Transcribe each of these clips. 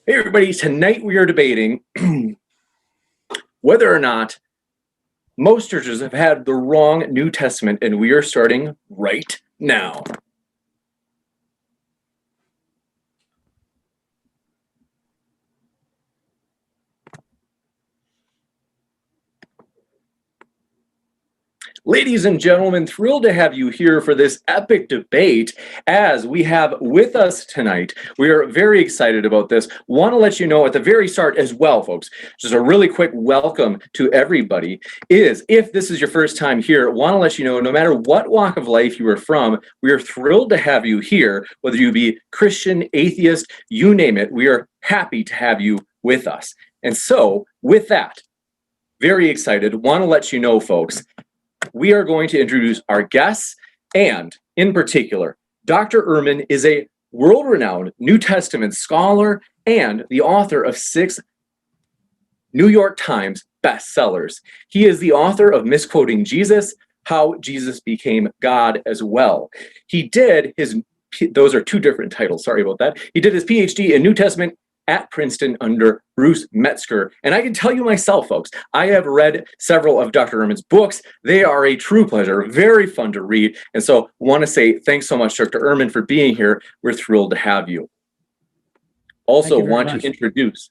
Hey everybody, tonight we are debating whether or not most churches have had the wrong New Testament, and we are starting right now. Ladies and gentlemen, thrilled to have you here for this epic debate. As we have with us tonight, we are very excited about this. Want to let you know at the very start as well, folks, just a really quick welcome to everybody, is if this is your first time here, want to let you know no matter what walk of life you are from, we are thrilled to have you here, whether you be Christian, atheist, you name it, we are happy to have you with us. And so, with that, very excited, want to let you know, folks, we are going to introduce our guests, and in particular, Dr. Ehrman is a world-renowned New Testament scholar and the author of 6 New York Times bestsellers. He is the author of Misquoting Jesus, How Jesus Became God as well. Those are 2 different titles, sorry about that. He did his PhD in New Testament at Princeton under Bruce Metzger. And I can tell you myself, folks, I have read several of Dr. Ehrman's books. They are a true pleasure, very fun to read. And so want to say thanks so much, Dr. Ehrman, for being here. We're thrilled to have you. Also want to introduce,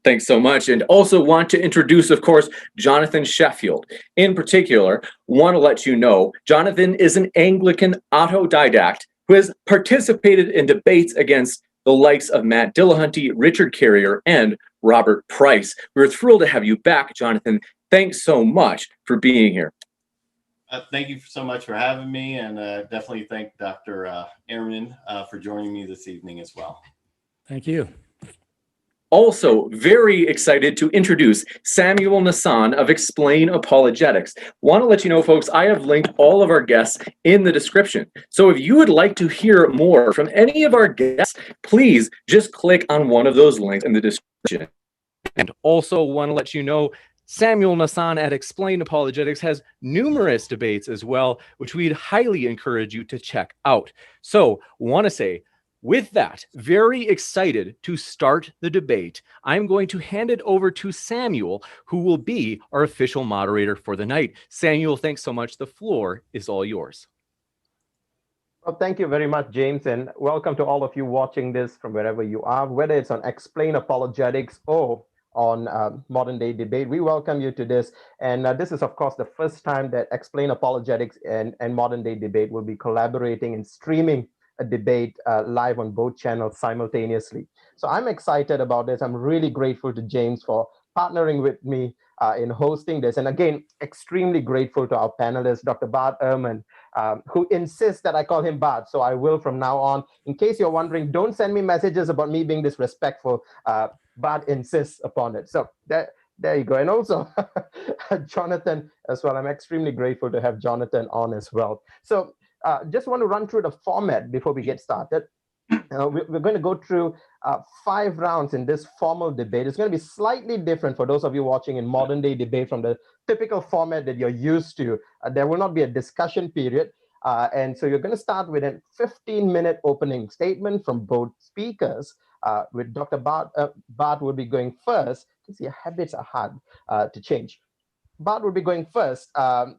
thanks so much. And also want to introduce, of course, Jonathan Sheffield. In particular, want to let you know, Jonathan is an Anglican autodidact who has participated in debates against the likes of Matt Dillahunty, Richard Carrier, and Robert Price. We're thrilled to have you back, Jonathan. Thanks so much for being here. Thank you so much for having me, and definitely thank Dr. Ehrman for joining me this evening as well. Thank you. Also, very excited to introduce Samuel Nassan of Explain Apologetics. Want to let you know, folks, I have linked all of our guests in the description. So if you would like to hear more from any of our guests, please just click on one of those links in the description. And also want to let you know, Samuel Nassan at Explain Apologetics has numerous debates as well, which we'd highly encourage you to check out. So want to say, with that, very excited to start the debate. I'm going to hand it over to Samuel, who will be our official moderator for the night. Samuel, thanks so much. The floor is all yours. Well, thank you very much, James, and welcome to all of you watching this from wherever you are, whether it's on Explain Apologetics or on Modern Day Debate. We welcome you to this. And this is, of course, the first time that Explain Apologetics and Modern Day Debate will be collaborating and streaming a debate live on both channels simultaneously. So I'm excited about this. I'm really grateful to James for partnering with me in hosting this. And again, extremely grateful to our panelists, Dr. Bart Ehrman, who insists that I call him Bart. So I will from now on. In case you're wondering, don't send me messages about me being disrespectful. Bart insists upon it. So there you go. And also Jonathan as well. I'm extremely grateful to have Jonathan on as well. So just want to run through the format before we get started. We're going to go through 5 rounds in this formal debate. It's going to be slightly different for those of you watching in Modern Day Debate from the typical format that you're used to. There will not be a discussion period. And so you're going to start with a 15-minute opening statement from both speakers, with Dr. Bart will be going first. You can see habits are hard to change. Bart will be going first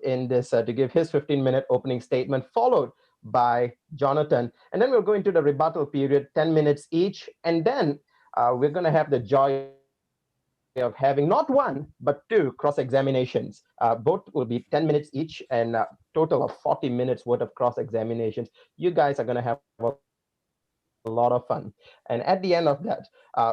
in this to give his 15-minute opening statement, followed by Jonathan. And then we'll go into the rebuttal period, 10 minutes each. And then we're going to have the joy of having not 1, but 2 cross-examinations. Both will be 10 minutes each, and a total of 40 minutes worth of cross-examinations. You guys are going to have a lot of fun. And at the end of that,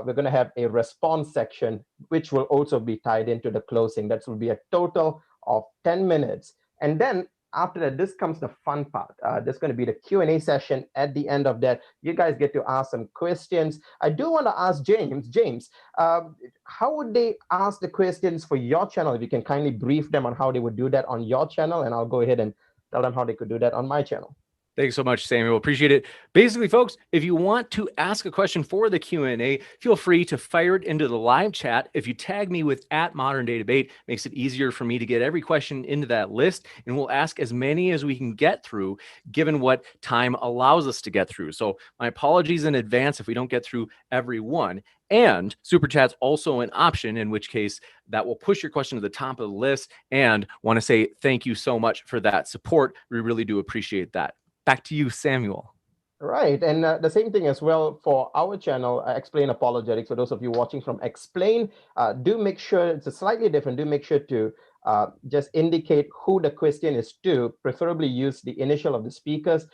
we're going to have a response section, which will also be tied into the closing. That will be a total of 10 minutes. And then after that, this comes the fun part. There's going to be the Q&A session at the end of that. You guys get to ask some questions. I do want to ask James, how would they ask the questions for your channel? If you can kindly brief them on how they would do that on your channel, and I'll go ahead and tell them how they could do that on my channel. Thanks so much, Samuel. Appreciate it. Basically, folks, if you want to ask a question for the Q&A, feel free to fire it into the live chat. If you tag me with @ModernDayDebate, makes it easier for me to get every question into that list, and we'll ask as many as we can get through, given what time allows us to get through. So my apologies in advance if we don't get through every one. And Super Chat's also an option, in which case that will push your question to the top of the list. And want to say thank you so much for that support. We really do appreciate that. Back to you, Samuel. Right, and the same thing as well for our channel, Explain Apologetics. For those of you watching from Explain, do make sure it's slightly different. Do make sure to just indicate who the question is to, preferably use the initial of the speakers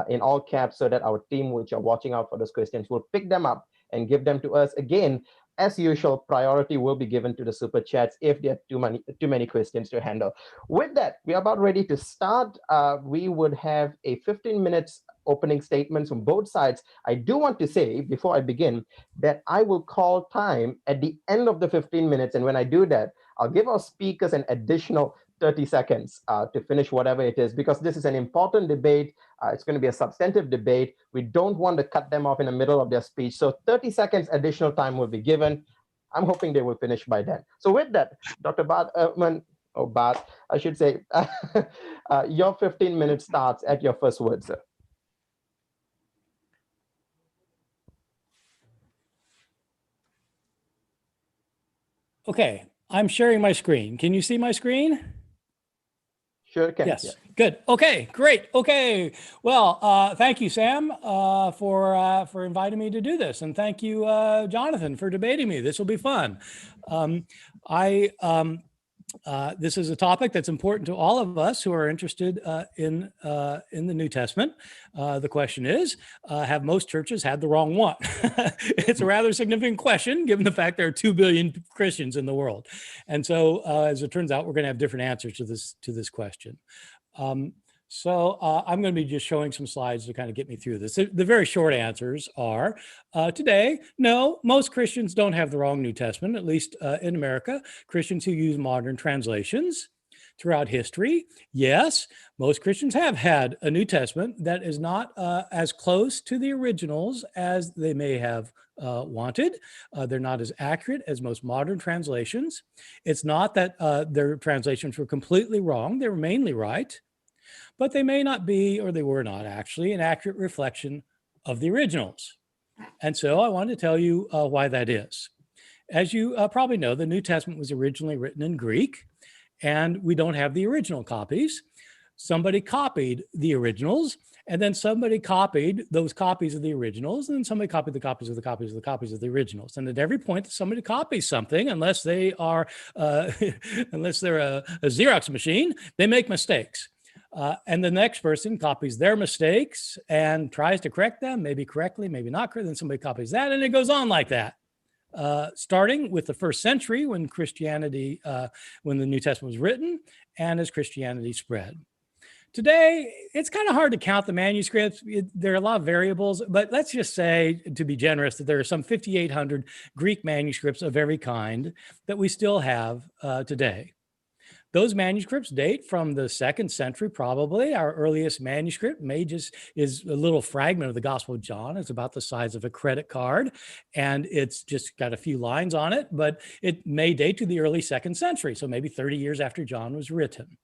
in all caps so that our team, which are watching out for those questions, will pick them up and give them to us. Again, as usual, priority will be given to the super chats if there are too many questions to handle. With that, we are about ready to start. We would have a 15 minutes opening statements from both sides. I do want to say before I begin that I will call time at the end of the 15 minutes. And when I do that, I'll give our speakers an additional 30 seconds to finish whatever it is, because this is an important debate. It's going to be a substantive debate. We don't want to cut them off in the middle of their speech. So 30 seconds additional time will be given. I'm hoping they will finish by then. So with that, Dr. Bart Ehrman, or Bart, I should say, your 15 minutes starts at your first word, sir. Okay, I'm sharing my screen. Can you see my screen? Sure can. Yes. Yeah. Good. Okay, great. Okay. Well, thank you, Sam, for inviting me to do this. And thank you, Jonathan, for debating me. This will be fun. This is a topic that's important to all of us who are interested in the New Testament. The question is, have most churches had the wrong one? It's a rather significant question, given the fact there are 2 billion Christians in the world. And so, as it turns out, we're going to have different answers to this question. So I'm going to be just showing some slides to kind of get me through this. The very short answers are, today, no, most Christians don't have the wrong New Testament, at least in America. Christians who use modern translations. Throughout history, yes, most Christians have had a New Testament that is not as close to the originals as they may have wanted. They're not as accurate as most modern translations. It's not that their translations were completely wrong. They were mainly right. But they may not be, or they were not actually, an accurate reflection of the originals. And so I wanted to tell you why that is. As you probably know, the New Testament was originally written in Greek, and we don't have the original copies. Somebody copied the originals, and then somebody copied those copies of the originals, and then somebody copied the copies of the copies of the copies of the originals. And at every point that somebody copies something, unless they are, unless they're a Xerox machine, they make mistakes. And the next person copies their mistakes and tries to correct them, maybe correctly, maybe not correctly. Then somebody copies that, and it goes on like that. Starting with the first century when Christianity, when the New Testament was written, and as Christianity spread. Today, it's kind of hard to count the manuscripts. There are a lot of variables, but let's just say, to be generous, that there are some 5,800 Greek manuscripts of every kind that we still have today. Those manuscripts date from the 2nd century, probably. Our earliest manuscript is a little fragment of the Gospel of John. It's about the size of a credit card, and it's just got a few lines on it, but it may date to the early 2nd century, so maybe 30 years after John was written.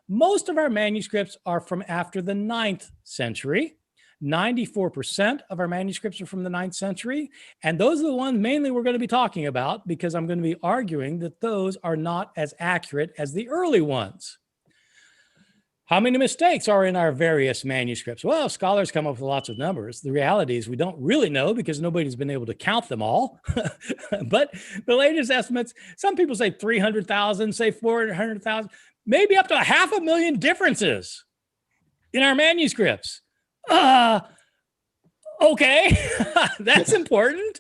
Most of our manuscripts are from after the 9th century. 94% of our manuscripts are from the 9th century. And those are the ones mainly we're going to be talking about, because I'm going to be arguing that those are not as accurate as the early ones. How many mistakes are in our various manuscripts? Well, scholars come up with lots of numbers. The reality is we don't really know, because nobody's been able to count them all. But the latest estimates, some people say 300,000, say 400,000, maybe up to 500,000 differences in our manuscripts. Okay, that's important.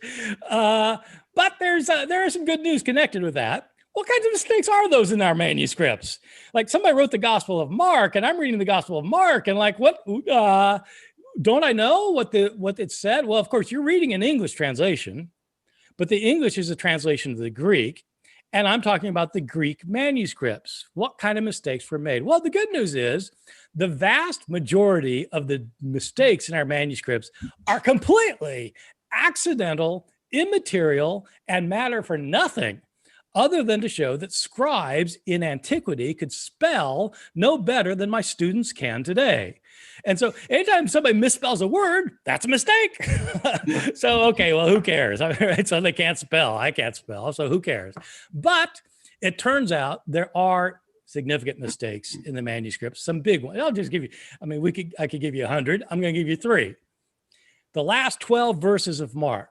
But there is some good news connected with that. What kinds of mistakes are those in our manuscripts? Like, somebody wrote the Gospel of Mark, and I'm reading the Gospel of Mark, and like, what? Don't I know what it said? Well, of course, you're reading an English translation, but the English is a translation of the Greek. And I'm talking about the Greek manuscripts. What kind of mistakes were made? Well, the good news is the vast majority of the mistakes in our manuscripts are completely accidental, immaterial, and matter for nothing other than to show that scribes in antiquity could spell no better than my students can today. And so anytime somebody misspells a word, that's a mistake. So, okay, well, who cares? So they can't spell. I can't spell. So who cares? But it turns out there are significant mistakes in the manuscript, some big ones. I'll just give you, I could give you 100. I'm going to give you 3. The last 12 verses of Mark.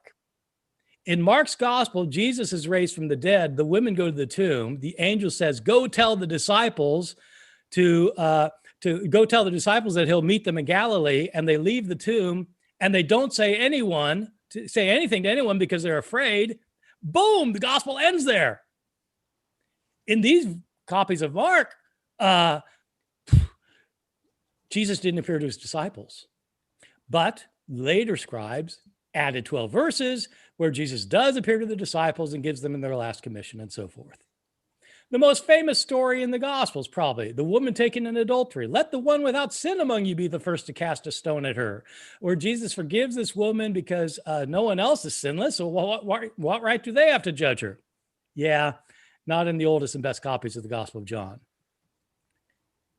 In Mark's gospel, Jesus is raised from the dead. The women go to the tomb. The angel says, go tell the disciples to go tell the disciples that he'll meet them in Galilee. And they leave the tomb and they don't say anything to anyone because they're afraid. Boom, the gospel ends there. In these copies of Mark, Jesus didn't appear to his disciples, but later scribes added 12 verses where Jesus does appear to the disciples and gives them in their last commission and so forth. The most famous story in the Gospels, probably the woman taken in adultery. Let the one without sin among you be the first to cast a stone at her. Where Jesus forgives this woman because no one else is sinless. So what right do they have to judge her? Yeah, not in the oldest and best copies of the Gospel of John.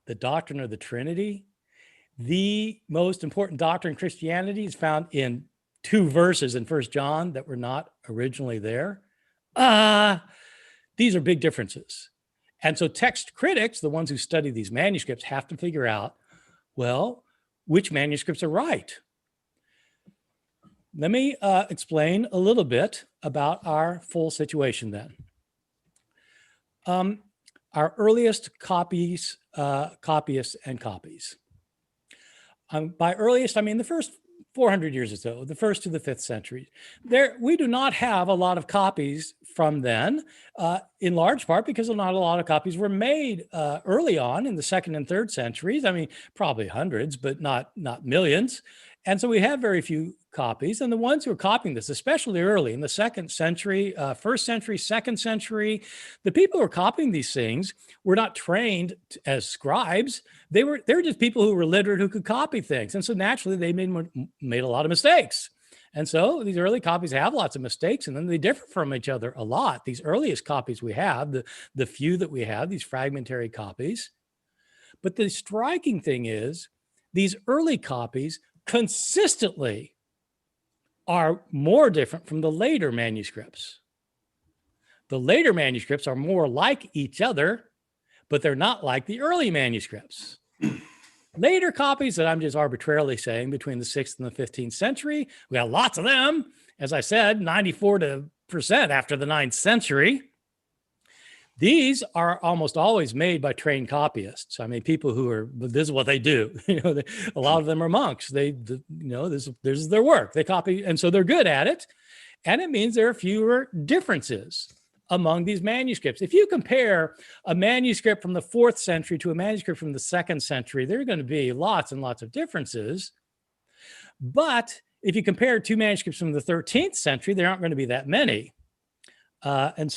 The doctrine of the Trinity, the most important doctrine in Christianity, is found in 2 verses in 1 John that were not originally there. These are big differences. And so text critics, the ones who study these manuscripts, have to figure out, well, which manuscripts are right? Let me explain a little bit about our full situation then. Our earliest copies, copyists and copies. By earliest, I mean the first 400 years or so, the 1st to the 5th century. We do not have a lot of copies from then, in large part because not a lot of copies were made early on in the 2nd and 3rd centuries. I mean, probably hundreds, but not millions. And so we have very few copies. And the ones who are copying this, especially early in the 2nd century, 1st century, 2nd century, the people who are copying these things were not trained as scribes. They were just people who were literate who could copy things. And so naturally they made a lot of mistakes. And so these early copies have lots of mistakes, and then they differ from each other a lot. These earliest copies we have, the few that we have, these fragmentary copies. But the striking thing is these early copies consistently are more different from the later manuscripts. The later manuscripts are more like each other, but they're not like the early manuscripts. Later copies that I'm just arbitrarily saying between the 6th and the 15th century, we got lots of them. As I said, 94% after the 9th century. These are almost always made by trained copyists. I mean, people who are, this is what they do. A lot of them are monks. This is their work. They copy, and so they're good at it. And it means there are fewer differences among these manuscripts. If you compare a manuscript from the 4th century to a manuscript from the 2nd century, there are going to be lots and lots of differences. But if you compare 2 manuscripts from the 13th century, there aren't going to be that many. That's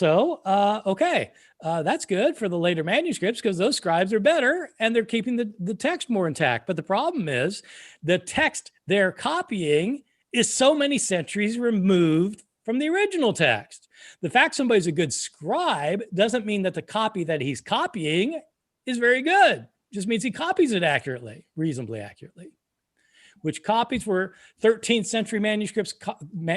good for the later manuscripts because those scribes are better and they're keeping the text more intact. But the problem is the text they're copying is so many centuries removed from the original text. The fact somebody's a good scribe doesn't mean that the copy that he's copying is very good. It just means he copies it accurately, reasonably accurately. Which copies were 13th century manuscripts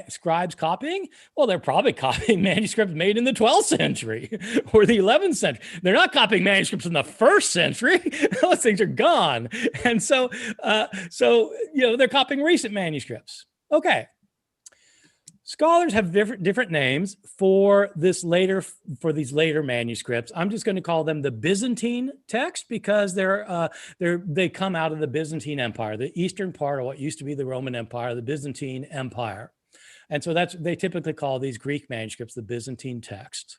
scribes copying? Well, they're probably copying manuscripts made in the 12th century or the 11th century. They're not copying manuscripts in the 1st century. Those things are gone. And so they're copying recent manuscripts. Okay. Scholars have different names for these later manuscripts. I'm just going to call them the Byzantine text because they come out of the Byzantine Empire, the eastern part of what used to be the Roman Empire, the Byzantine Empire. And so they typically call these Greek manuscripts the Byzantine text.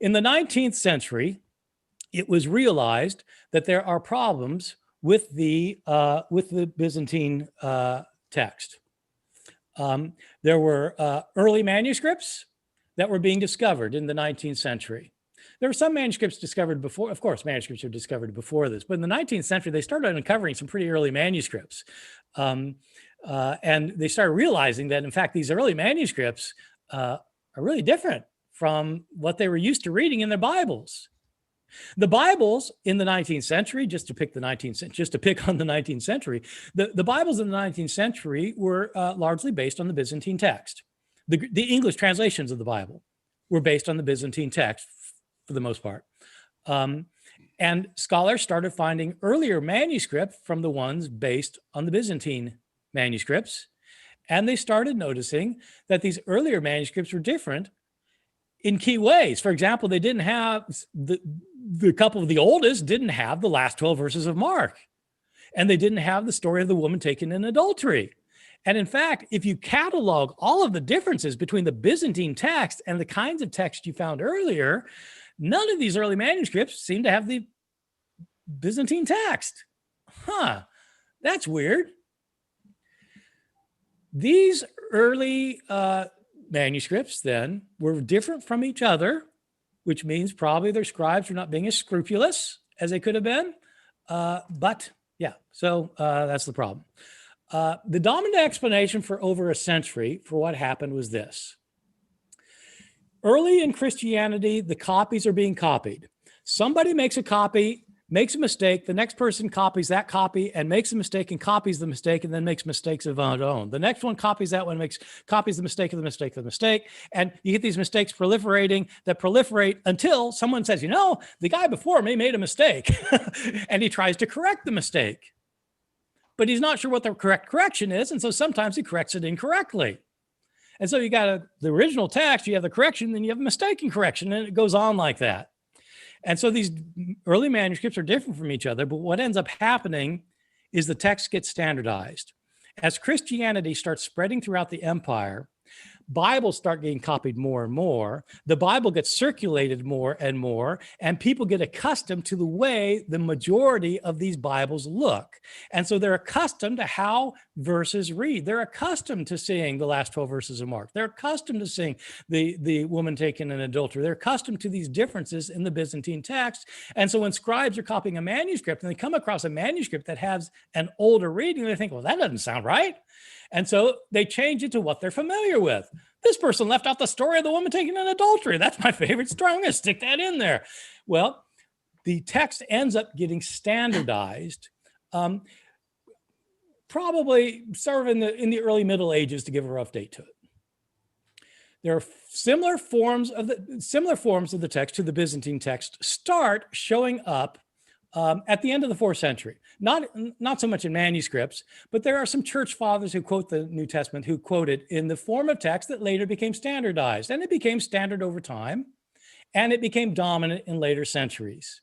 In the 19th century, it was realized that there are problems with the Byzantine text. There were early manuscripts that were being discovered in the 19th century. There were some manuscripts discovered before, of course, manuscripts were discovered before this, but in the 19th century, they started uncovering some pretty early manuscripts. And they started realizing that, in fact, these early manuscripts are really different from what they were used to reading in their Bibles. The Bibles in the 19th century, just to pick on the 19th century, the Bibles in the 19th century were largely based on the Byzantine text. The English translations of the Bible were based on the Byzantine text for the most part. And scholars started finding earlier manuscripts from the ones based on the Byzantine manuscripts. And they started noticing that these earlier manuscripts were different in key ways. For example, they didn't have, the couple of the oldest didn't have the last 12 verses of Mark. And they didn't have the story of the woman taken in adultery. And in fact, if you catalog all of the differences between the Byzantine text and the kinds of text you found earlier, none of these early manuscripts seem to have the Byzantine text. That's weird. These early manuscripts then were different from each other, which means probably their scribes were not being as scrupulous as they could have been. But yeah, so that's the problem. The dominant explanation for over a century for what happened was this. Early in Christianity, the copies are being copied. Somebody makes a copy, makes a mistake, the next person copies that copy and makes a mistake and copies the mistake and then makes mistakes of their own. The next one copies that one, copies the mistake of the mistake of the mistake. And you get these mistakes proliferating until someone says, the guy before me made a mistake and he tries to correct the mistake. But he's not sure what the correct correction is. And so sometimes he corrects it incorrectly. And so you got the original text, you have the correction, then you have a mistake in correction, and it goes on like that. And so these early manuscripts are different from each other, but what ends up happening is the text gets standardized. As Christianity starts spreading throughout the empire, Bibles start getting copied more and more. The Bible gets circulated more and more, and people get accustomed to the way the majority of these Bibles look. And so they're accustomed to how verses read. They're accustomed to seeing the last 12 verses of Mark. They're accustomed to seeing the woman taken in adultery. They're accustomed to these differences in the Byzantine text. And so when scribes are copying a manuscript and they come across a manuscript that has an older reading, they think, well, that doesn't sound right. And so they change it to what they're familiar with. This person left out the story of the woman taken in adultery. That's my favorite story. I'm going to stick that in there. Well, the text ends up getting standardized, probably sort of in the early Middle Ages, to give a rough date to it. There are similar forms of the text to the Byzantine text start showing up at the end of the 4th century. Not so much in manuscripts, but there are some church fathers who quote the New Testament who quote it in the form of text that later became standardized. And it became standard over time, and it became dominant in later centuries.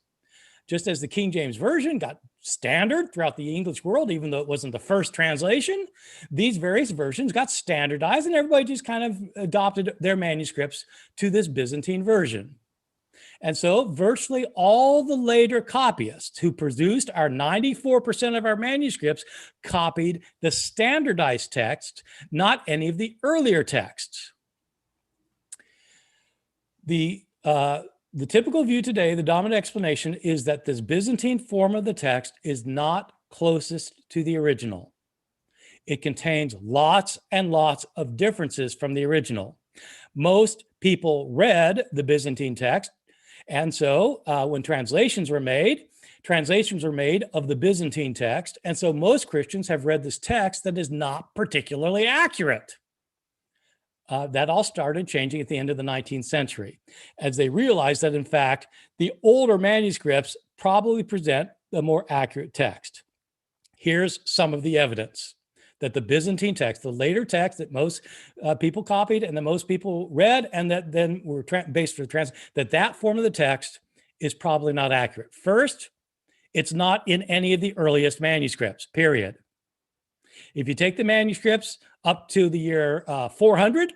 Just as the King James Version got standard throughout the English world, even though it wasn't the first translation, these various versions got standardized, and everybody just kind of adopted their manuscripts to this Byzantine version. And so virtually all the later copyists who produced our 94% of our manuscripts copied the standardized text, not any of the earlier texts. The typical view today, the dominant explanation, is that this Byzantine form of the text is not closest to the original. It contains lots and lots of differences from the original. Most people read the Byzantine text. And so when translations were made of the Byzantine text. And so most Christians have read this text that is not particularly accurate. That all started changing at the end of the 19th century, as they realized that, in fact, the older manuscripts probably present a more accurate text. Here's some of the evidence that the Byzantine text, the later text that most people copied and that most people read and that then were based for that form of the text is probably not accurate. First, it's not in any of the earliest manuscripts, period. If you take the manuscripts up to the year 400,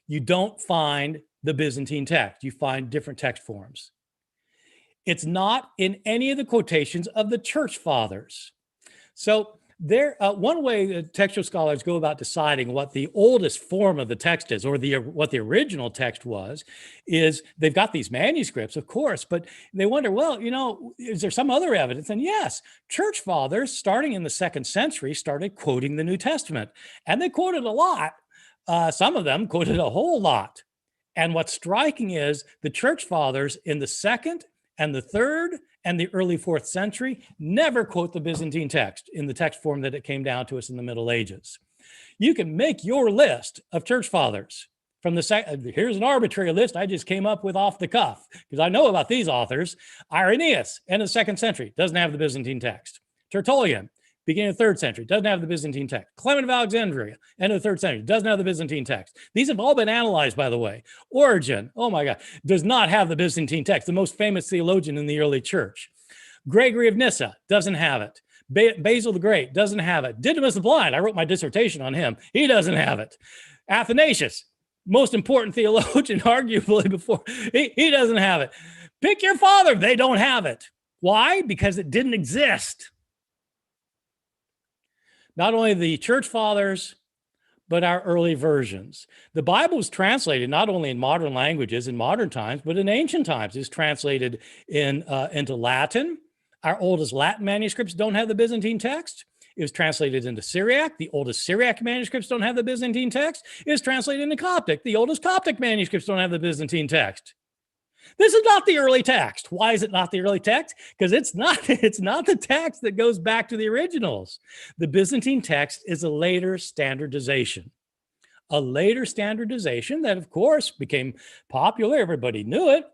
you don't find the Byzantine text. You find different text forms. It's not in any of the quotations of the church fathers. So There, one way that textual scholars go about deciding what the oldest form of the text is, or what the original text was, is they've got these manuscripts, of course, but they wonder, well, is there some other evidence? And yes, church fathers, starting in the 2nd century, started quoting the New Testament, and they quoted a lot. Some of them quoted a whole lot. And what's striking is the church fathers in the 2nd and the 3rd and the early 4th century never quote the Byzantine text in the text form that it came down to us in the Middle Ages. You can make your list of church fathers from here's an arbitrary list I just came up with off the cuff, because I know about these authors. Irenaeus, end of the 2nd century, doesn't have the Byzantine text. Tertullian, beginning of the 3rd century, doesn't have the Byzantine text. Clement of Alexandria, end of the 3rd century, doesn't have the Byzantine text. These have all been analyzed, by the way. Origen, oh my God, does not have the Byzantine text, the most famous theologian in the early church. Gregory of Nyssa doesn't have it. Basil the Great doesn't have it. Didymus the Blind, I wrote my dissertation on him. He doesn't have it. Athanasius, most important theologian, arguably before, he doesn't have it. Pick your father, they don't have it. Why? Because it didn't exist. Not only the church fathers, but our early versions. The Bible was translated not only in modern languages in modern times, but in ancient times. It's translated into Latin. Our oldest Latin manuscripts don't have the Byzantine text. It was translated into Syriac. The oldest Syriac manuscripts don't have the Byzantine text. It was translated into Coptic. The oldest Coptic manuscripts don't have the Byzantine text. This is not the early text. Why is it not the early text? Because it's not the text that goes back to the originals. The Byzantine text is a later standardization. A later standardization that, of course, became popular. Everybody knew it,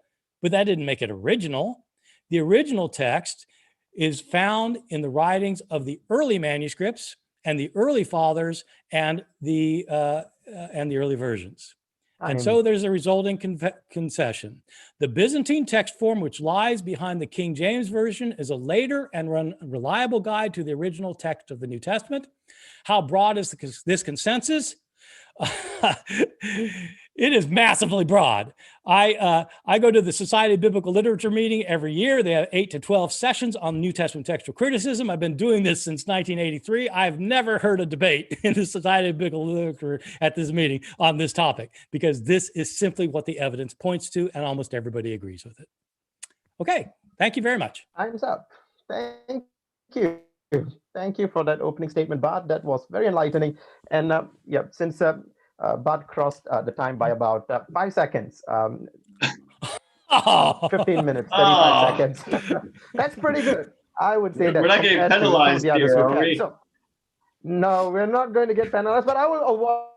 but that didn't make it original. The original text is found in the writings of the early manuscripts and the early fathers and the early versions. And so there's a resulting concession. The Byzantine text form, which lies behind the King James Version, is a later and reliable guide to the original text of the New Testament. How broad is this consensus? It is massively broad. I go to the Society of Biblical Literature meeting every year. They have 8 to 12 sessions on New Testament textual criticism. I've been doing this since 1983. I've never heard a debate in the Society of Biblical Literature at this meeting on this topic, because this is simply what the evidence points to, and almost everybody agrees with it. Okay, thank you very much. Time's up. Thank you. Thank you for that opening statement, Bart. That was very enlightening. And since Bart crossed the time by about 5 seconds, 15 minutes, 35 seconds. That's pretty good. I would say that. We're not getting penalized here, are we? No, we're not going to get penalized, but I will award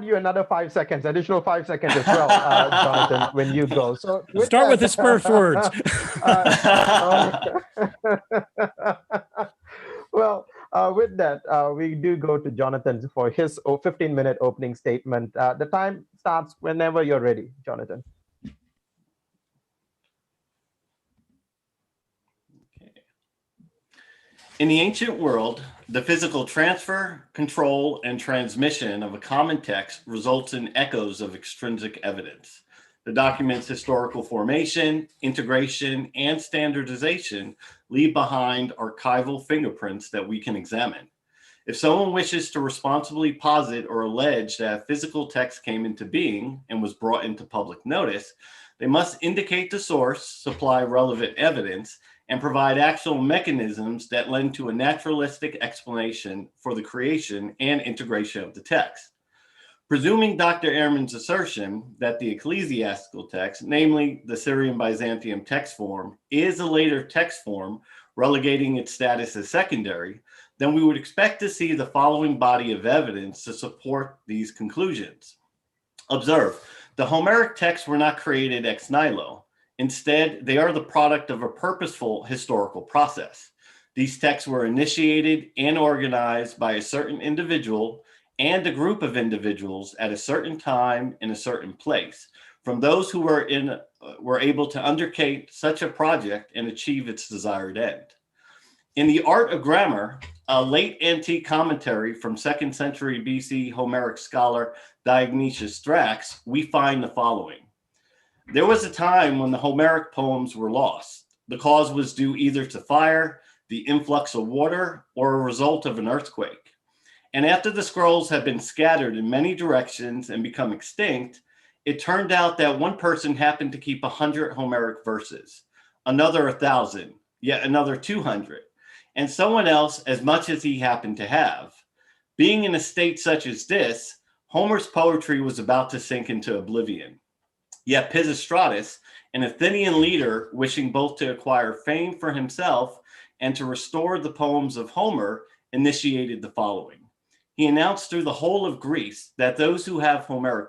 you another 5 seconds, additional 5 seconds as well, Jonathan, when you go. So start with the first words. Well, with that, we do go to Jonathan for his 15-minute opening statement. The time starts whenever you're ready, Jonathan. Okay. In the ancient world, the physical transfer, control, and transmission of a common text results in echoes of extrinsic evidence. The document's historical formation, integration, and standardization leave behind archival fingerprints that we can examine. If someone wishes to responsibly posit or allege that a physical text came into being and was brought into public notice, they must indicate the source, supply relevant evidence, and provide actual mechanisms that lend to a naturalistic explanation for the creation and integration of the text. Presuming Dr. Ehrman's assertion that the ecclesiastical text, namely the Syrian-Byzantium text form, is a later text form, relegating its status as secondary, then we would expect to see the following body of evidence to support these conclusions. Observe, the Homeric texts were not created ex nihilo. Instead, they are the product of a purposeful historical process. These texts were initiated and organized by a certain individual and a group of individuals at a certain time in a certain place, from those who were able to undertake such a project and achieve its desired end. In the Art of Grammar, a late antique commentary from 2nd century BC Homeric scholar Dionysius Strax, we find the following. There was a time when the Homeric poems were lost. The cause was due either to fire, the influx of water, or a result of an earthquake. And after the scrolls had been scattered in many directions and become extinct, it turned out that one person happened to keep 100 Homeric verses, another 1,000, yet another 200, and someone else as much as he happened to have. Being in a state such as this, Homer's poetry was about to sink into oblivion. Yet Pisistratus, an Athenian leader wishing both to acquire fame for himself and to restore the poems of Homer, initiated the following. He announced through the whole of Greece that those who have Homeric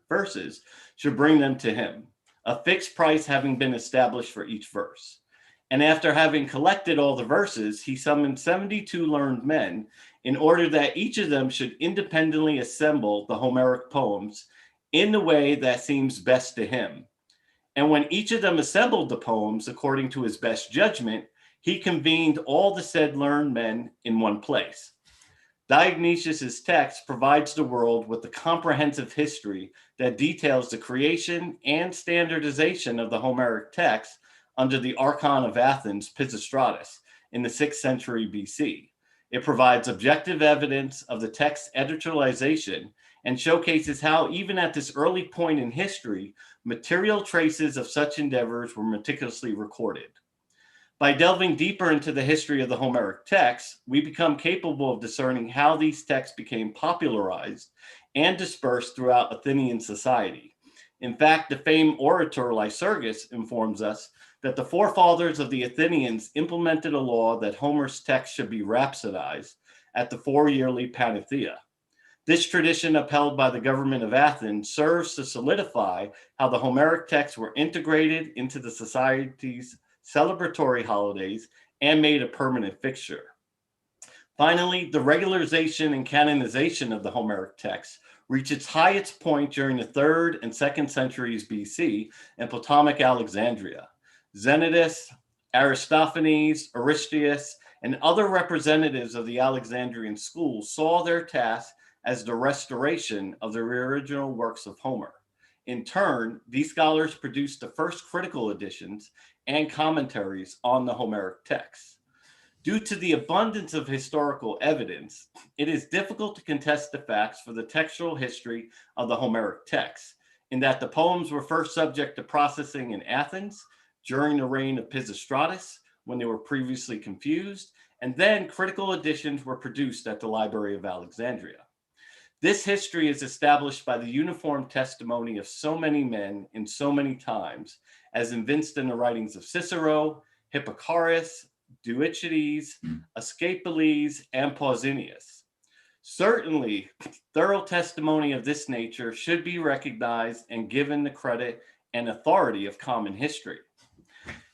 verses should bring them to him, a fixed price having been established for each verse. And after having collected all the verses, he summoned 72 learned men in order that each of them should independently assemble the Homeric poems in the way that seems best to him. And when each of them assembled the poems according to his best judgment, he convened all the said learned men in one place. Dionysius's text provides the world with a comprehensive history that details the creation and standardization of the Homeric text under the Archon of Athens, Pisistratus, in the 6th century BC. It provides objective evidence of the text's editorialization and showcases how, even at this early point in history, material traces of such endeavors were meticulously recorded. By delving deeper into the history of the Homeric texts, we become capable of discerning how these texts became popularized and dispersed throughout Athenian society. In fact, the famed orator Lycurgus informs us that the forefathers of the Athenians implemented a law that Homer's text should be rhapsodized at the 4-yearly Panethea. This tradition, upheld by the government of Athens, serves to solidify how the Homeric texts were integrated into the society's celebratory holidays and made a permanent fixture. Finally, the regularization and canonization of the Homeric text reached its highest point during the 3rd and 2nd centuries BC in Ptolemaic Alexandria. Zenodus, Aristophanes, Aristeas, and other representatives of the Alexandrian school saw their task as the restoration of the original works of Homer. In turn, these scholars produced the first critical editions and commentaries on the Homeric texts. Due to the abundance of historical evidence, it is difficult to contest the facts for the textual history of the Homeric texts, in that the poems were first subject to processing in Athens during the reign of Pisistratus, when they were previously confused, and then critical editions were produced at the Library of Alexandria. This history is established by the uniform testimony of so many men in so many times, as evinced in the writings of Cicero, Hipparchus, Thucydides, Asclepius, and Pausanias. Certainly, thorough testimony of this nature should be recognized and given the credit and authority of common history.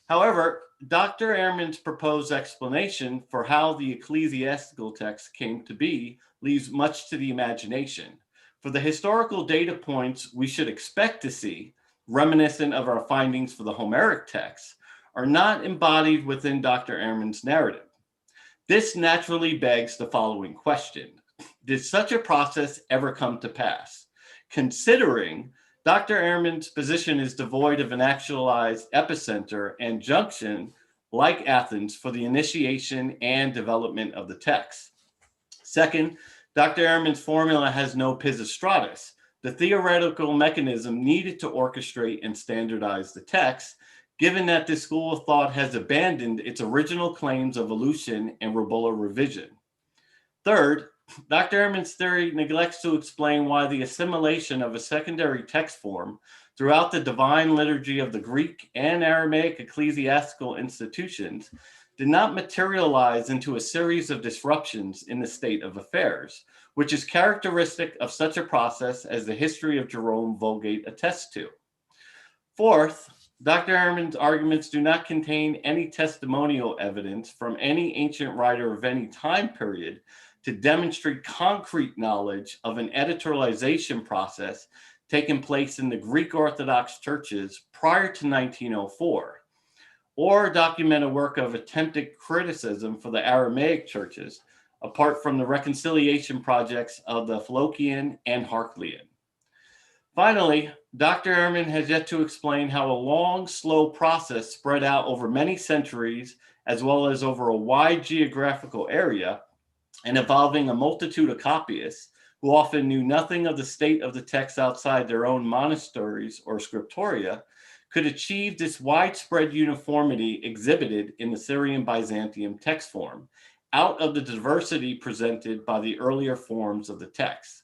However, Dr. Ehrman's proposed explanation for how the ecclesiastical text came to be leaves much to the imagination. For the historical data points we should expect to see, reminiscent of our findings for the Homeric text, are not embodied within Dr. Ehrman's narrative. This naturally begs the following question: did such a process ever come to pass? Considering Dr. Ehrman's position is devoid of an actualized epicenter and junction like Athens for the initiation and development of the text. Second, Dr. Ehrman's formula has no Pisistratus, the theoretical mechanism needed to orchestrate and standardize the text, given that this school of thought has abandoned its original claims of elution and rebuttal revision. Third, Dr. Ehrman's theory neglects to explain why the assimilation of a secondary text form throughout the divine liturgy of the Greek and Aramaic ecclesiastical institutions did not materialize into a series of disruptions in the state of affairs, which is characteristic of such a process as the history of Jerome Vulgate attests to. Fourth, Dr. Ehrman's arguments do not contain any testimonial evidence from any ancient writer of any time period to demonstrate concrete knowledge of an editorialization process taking place in the Greek Orthodox churches prior to 1904, or document a work of attempted criticism for the Aramaic churches, apart from the reconciliation projects of the Philokian and Heraclean. Finally, Dr. Ehrman has yet to explain how a long, slow process spread out over many centuries, as well as over a wide geographical area, and involving a multitude of copyists who often knew nothing of the state of the text outside their own monasteries or scriptoria, could achieve this widespread uniformity exhibited in the Syrian-Byzantium text form, out of the diversity presented by the earlier forms of the text.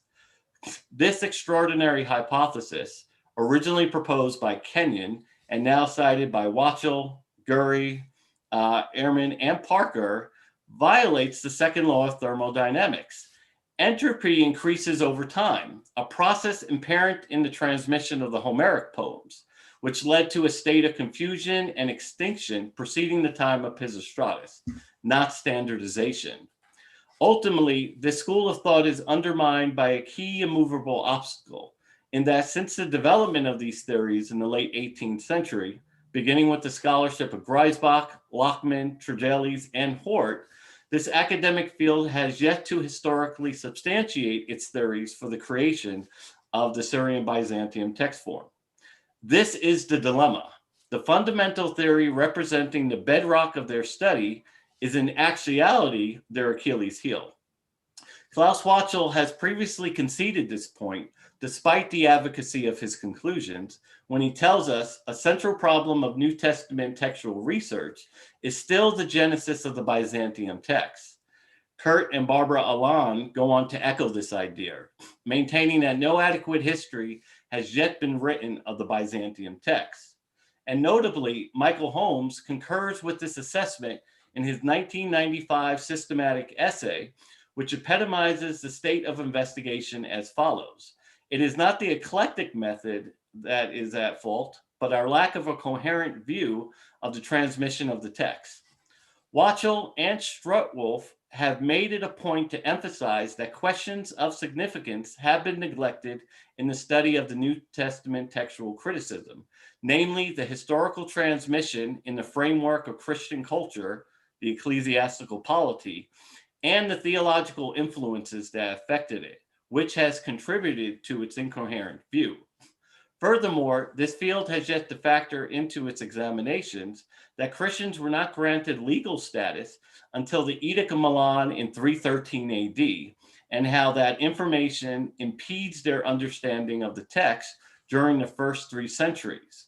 This extraordinary hypothesis, originally proposed by Kenyon and now cited by Wachtel, Gurry, Ehrman, and Parker, violates the second law of thermodynamics. Entropy increases over time, a process inherent in the transmission of the Homeric poems, which led to a state of confusion and extinction preceding the time of Pisistratus, not standardization. Ultimately, this school of thought is undermined by a key immovable obstacle, in that since the development of these theories in the late 18th century, beginning with the scholarship of Griesbach, Lachmann, Tregelles, and Hort, this academic field has yet to historically substantiate its theories for the creation of the Syrian-Byzantium text form. This is the dilemma. The fundamental theory representing the bedrock of their study is in actuality their Achilles heel. Klaus Wachtel has previously conceded this point, despite the advocacy of his conclusions, when he tells us a central problem of New Testament textual research is still the genesis of the Byzantium text. Kurt and Barbara Allan go on to echo this idea, maintaining that no adequate history has yet been written of the Byzantium text. And notably, Michael Holmes concurs with this assessment in his 1995 systematic essay, which epitomizes the state of investigation as follows. It is not the eclectic method that is at fault, but our lack of a coherent view of the transmission of the text. Wachtel and Strutwolf have made it a point to emphasize that questions of significance have been neglected in the study of the New Testament textual criticism, namely the historical transmission in the framework of Christian culture, the ecclesiastical polity, and the theological influences that affected it, which has contributed to its incoherent view. Furthermore, this field has yet to factor into its examinations that Christians were not granted legal status until the Edict of Milan in 313 AD, and how that information impedes their understanding of the text during the first 3 centuries.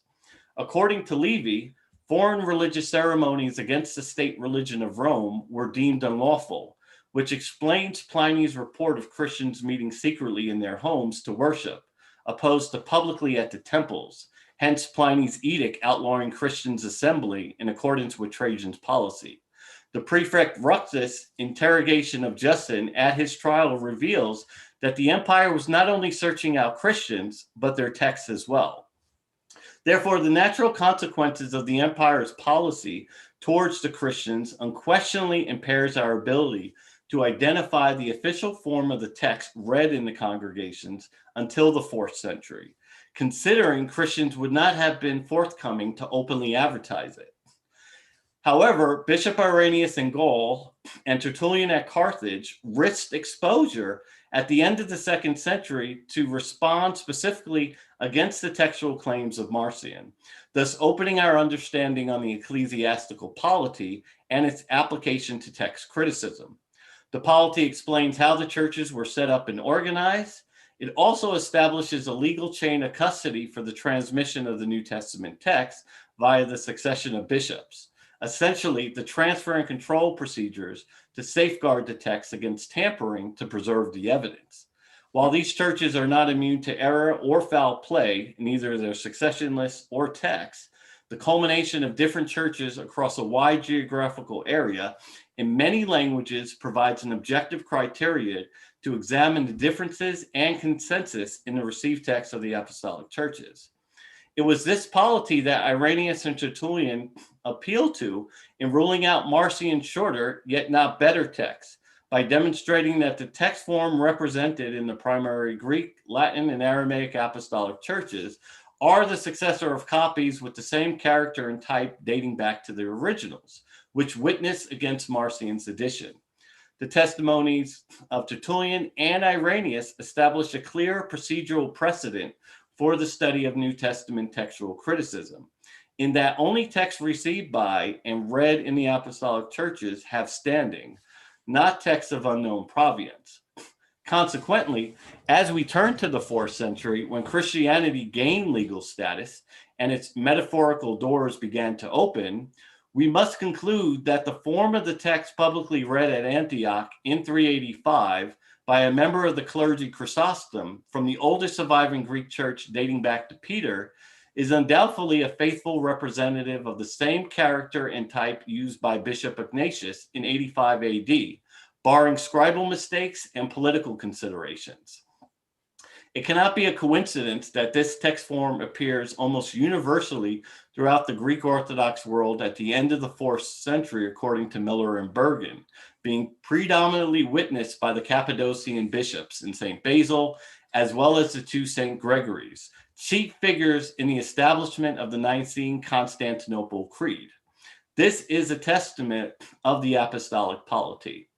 According to Levy, foreign religious ceremonies against the state religion of Rome were deemed unlawful, which explains Pliny's report of Christians meeting secretly in their homes to worship, opposed to publicly at the temples, hence Pliny's edict outlawing Christians' assembly in accordance with Trajan's policy. The prefect Ruxus' interrogation of Justin at his trial reveals that the empire was not only searching out Christians, but their texts as well. Therefore, the natural consequences of the empire's policy towards the Christians unquestionably impairs our ability to identify the official form of the text read in the congregations until the 4th century, considering Christians would not have been forthcoming to openly advertise it. However, Bishop Irenaeus in Gaul and Tertullian at Carthage risked exposure at the end of the 2nd century to respond specifically against the textual claims of Marcion, thus opening our understanding on the ecclesiastical polity and its application to text criticism. The polity explains how the churches were set up and organized. It also establishes a legal chain of custody for the transmission of the New Testament text via the succession of bishops, essentially the transfer and control procedures to safeguard the text against tampering to preserve the evidence. While these churches are not immune to error or foul play in either their succession lists or texts, the culmination of different churches across a wide geographical area in many languages provides an objective criteria to examine the differences and consensus in the received text of the apostolic churches. It was this polity that Irenaeus and Tertullian appealed to in ruling out Marcion's shorter yet not better texts, by demonstrating that the text form represented in the primary Greek, Latin, and Aramaic apostolic churches are the successor of copies with the same character and type dating back to the originals, which witness against Marcion's edition. The testimonies of Tertullian and Irenaeus establish a clear procedural precedent for the study of New Testament textual criticism, in that only texts received by and read in the apostolic churches have standing, not texts of unknown provenance. Consequently, as we turn to the 4th century, when Christianity gained legal status and its metaphorical doors began to open, we must conclude that the form of the text publicly read at Antioch in 385 by a member of the clergy, Chrysostom, from the oldest surviving Greek church dating back to Peter, is undoubtedly a faithful representative of the same character and type used by Bishop Ignatius in 85 AD, barring scribal mistakes and political considerations. It cannot be a coincidence that this text form appears almost universally throughout the Greek Orthodox world at the end of the 4th century, according to Miller and Bergen, being predominantly witnessed by the Cappadocian bishops in St. Basil, as well as the 2 St. Gregories, chief figures in the establishment of the Nicene Constantinople Creed. This is a testament of the apostolic polity.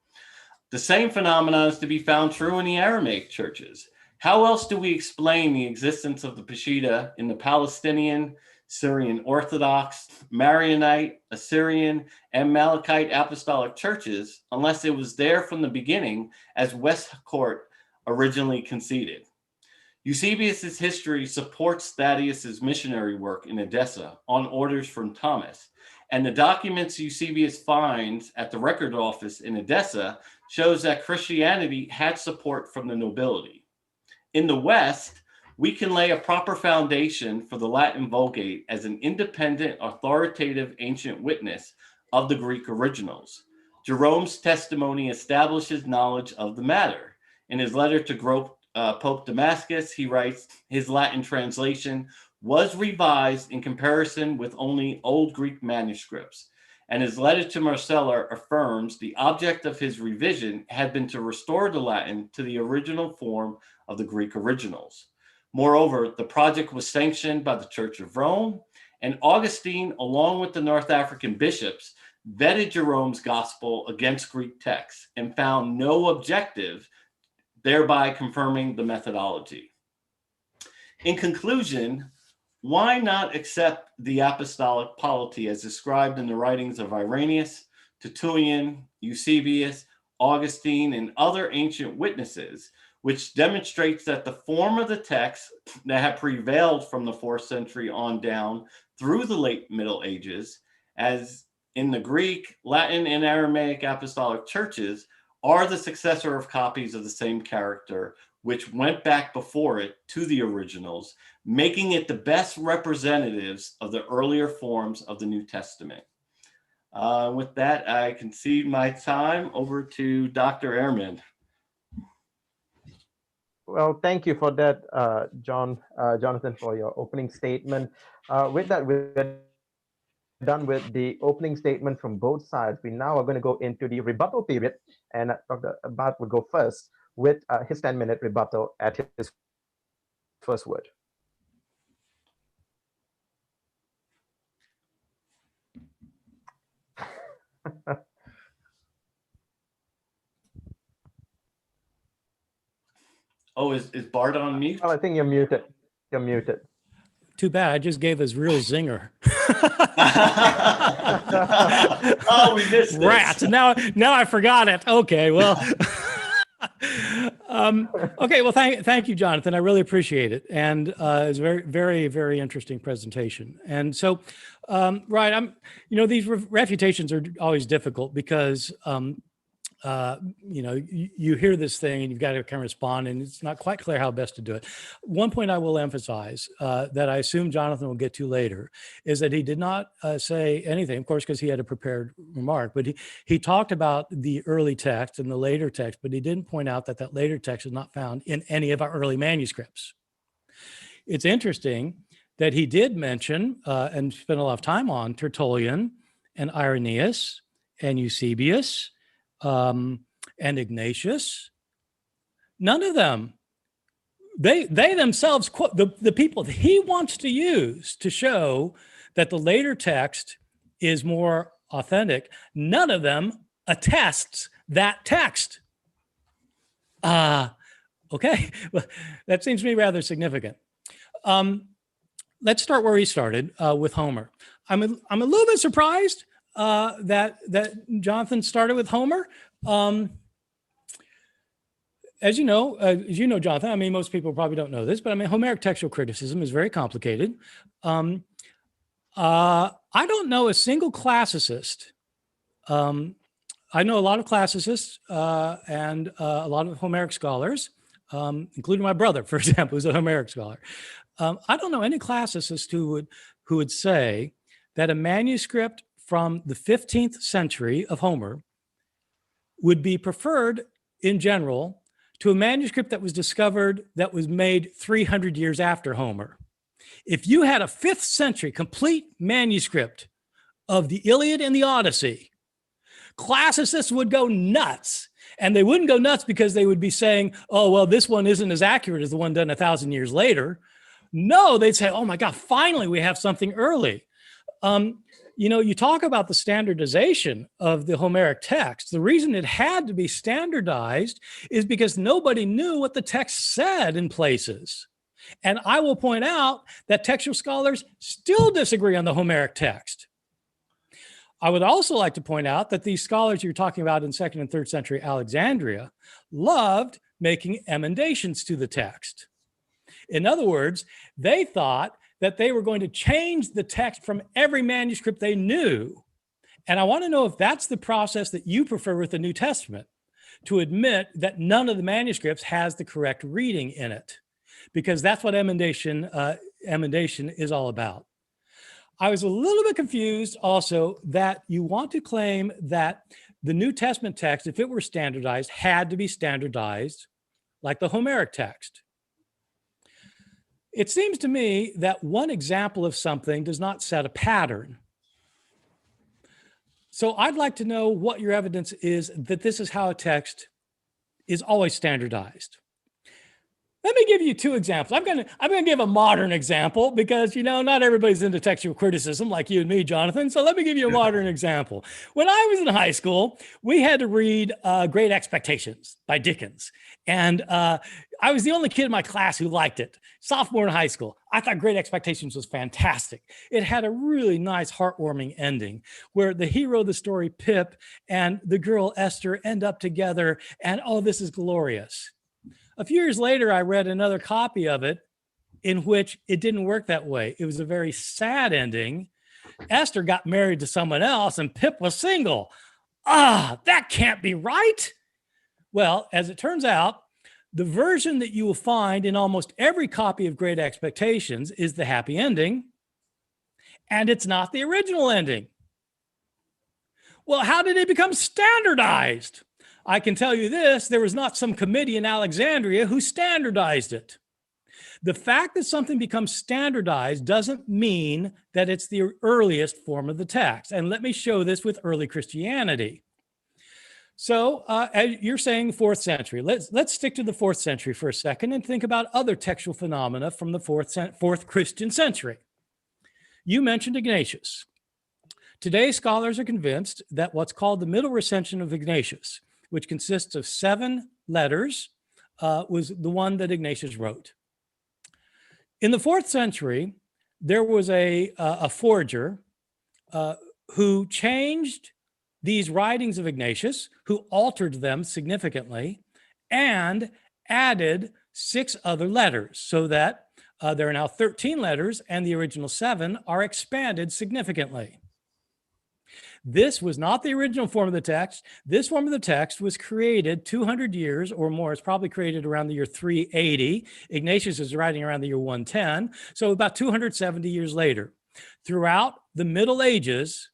The same phenomenon is to be found true in the Aramaic churches. How else do we explain the existence of the Peshitta in the Palestinian, Syrian Orthodox, Maronite, Assyrian, and Malachite apostolic churches unless it was there from the beginning, as Westcott originally conceded? Eusebius's history supports Thaddeus's missionary work in Edessa on orders from Thomas, and the documents Eusebius finds at the record office in Edessa shows that Christianity had support from the nobility. In the West, we can lay a proper foundation for the Latin Vulgate as an independent, authoritative ancient witness of the Greek originals. Jerome's testimony establishes knowledge of the matter. In his letter to Pope Damascus, he writes, his Latin translation was revised in comparison with only Old Greek manuscripts, and his letter to Marcella affirms the object of his revision had been to restore the Latin to the original form of the Greek originals. Moreover, the project was sanctioned by the Church of Rome, and Augustine, along with the North African bishops, vetted Jerome's gospel against Greek texts and found no objective, thereby confirming the methodology. In conclusion, why not accept the apostolic polity as described in the writings of Irenaeus, Tertullian, Eusebius, Augustine, and other ancient witnesses, which demonstrates that the form of the text that had prevailed from the 4th century on down through the late Middle Ages, as in the Greek, Latin, and Aramaic apostolic churches, are the successor of copies of the same character, which went back before it to the originals, making it the best representatives of the earlier forms of the New Testament. With that, I concede my time over to Dr. Ehrman. Well, thank you for that, Jonathan, for your opening statement. With that, we're done with the opening statement from both sides. We now are going to go into the rebuttal period, and Dr. Bart will go first with his 10-minute rebuttal at his first word. Oh, is Bart on mute? Well, I think you're muted. You're muted. Too bad. I just gave his real zinger. Oh, we missed this. Rats. Now I forgot it. Okay, well. Okay, well, thank you, Jonathan. I really appreciate it. And it's a very, very, very interesting presentation. And so, right, these refutations are always difficult because, you hear this thing and you've got to kind of respond, and it's not quite clear how best to do it. One point I will emphasize that I assume Jonathan will get to later is that he did not say anything, of course, because he had a prepared remark, but he talked about the early text and the later text, but he didn't point out that later text is not found in any of our early manuscripts. It's interesting that he did mention and spend a lot of time on Tertullian and Irenaeus and Eusebius and Ignatius. None of them, they themselves quote the people that he wants to use to show that the later text is more authentic. None of them attests that text. Okay, well, that seems to me rather significant. Let's start where he started with Homer. I'm a little bit surprised that Jonathan started with Homer. As you know, Jonathan, I mean, most people probably don't know this, but I mean, Homeric textual criticism is very complicated. I don't know a single classicist. I know a lot of classicists and a lot of Homeric scholars, including my brother, for example, who's a Homeric scholar. I don't know any classicist who would say that a manuscript from the 15th century of Homer would be preferred in general to a manuscript that was discovered that was made 300 years after Homer. If you had a 5th century complete manuscript of the Iliad and the Odyssey, classicists would go nuts. And they wouldn't go nuts because they would be saying, oh, well, this one isn't as accurate as the one done 1,000 years later. No, they'd say, oh my God, finally we have something early. You talk about the standardization of the Homeric text. The reason it had to be standardized is because nobody knew what the text said in places. And I will point out that textual scholars still disagree on the Homeric text. I would also like to point out that these scholars you're talking about in 2nd and 3rd century Alexandria loved making emendations to the text. In other words, they thought that they were going to change the text from every manuscript they knew. And I want to know if that's the process that you prefer with the New Testament, to admit that none of the manuscripts has the correct reading in it, because that's what emendation is all about. I was a little bit confused also that you want to claim that the New Testament text, if it were standardized, had to be standardized like the Homeric text. It seems to me that one example of something does not set a pattern. So I'd like to know what your evidence is that this is how a text is always standardized. Let me give you 2 examples. I'm gonna give a modern example because, not everybody's into textual criticism like you and me, Jonathan. So let me give you a modern example. When I was in high school, we had to read Great Expectations by Dickens. And I was the only kid in my class who liked it. Sophomore in high school, I thought Great Expectations was fantastic. It had a really nice, heartwarming ending where the hero of the story, Pip, and the girl, Esther, end up together. And, oh, this is glorious. A few years later, I read another copy of it in which it didn't work that way. It was a very sad ending. Esther got married to someone else and Pip was single. That can't be right. Well, as it turns out, the version that you will find in almost every copy of Great Expectations is the happy ending, and it's not the original ending. Well, how did it become standardized? I can tell you this, there was not some committee in Alexandria who standardized it. The fact that something becomes standardized doesn't mean that it's the earliest form of the text. And let me show this with early Christianity. So you're saying 4th century. Let's stick to the 4th century for a second and think about other textual phenomena from the 4th Christian century. You mentioned Ignatius. Today, scholars are convinced that what's called the middle recension of Ignatius, which consists of 7 letters, was the one that Ignatius wrote. In the 4th century, there was a forger who changed these writings of Ignatius, who altered them significantly, and added 6 other letters so that there are now 13 letters and the original 7 are expanded significantly. This was not the original form of the text. This form of the text was created 200 years or more. It's probably created around the year 380. Ignatius is writing around the year 110. So about 270 years later. Throughout the Middle Ages,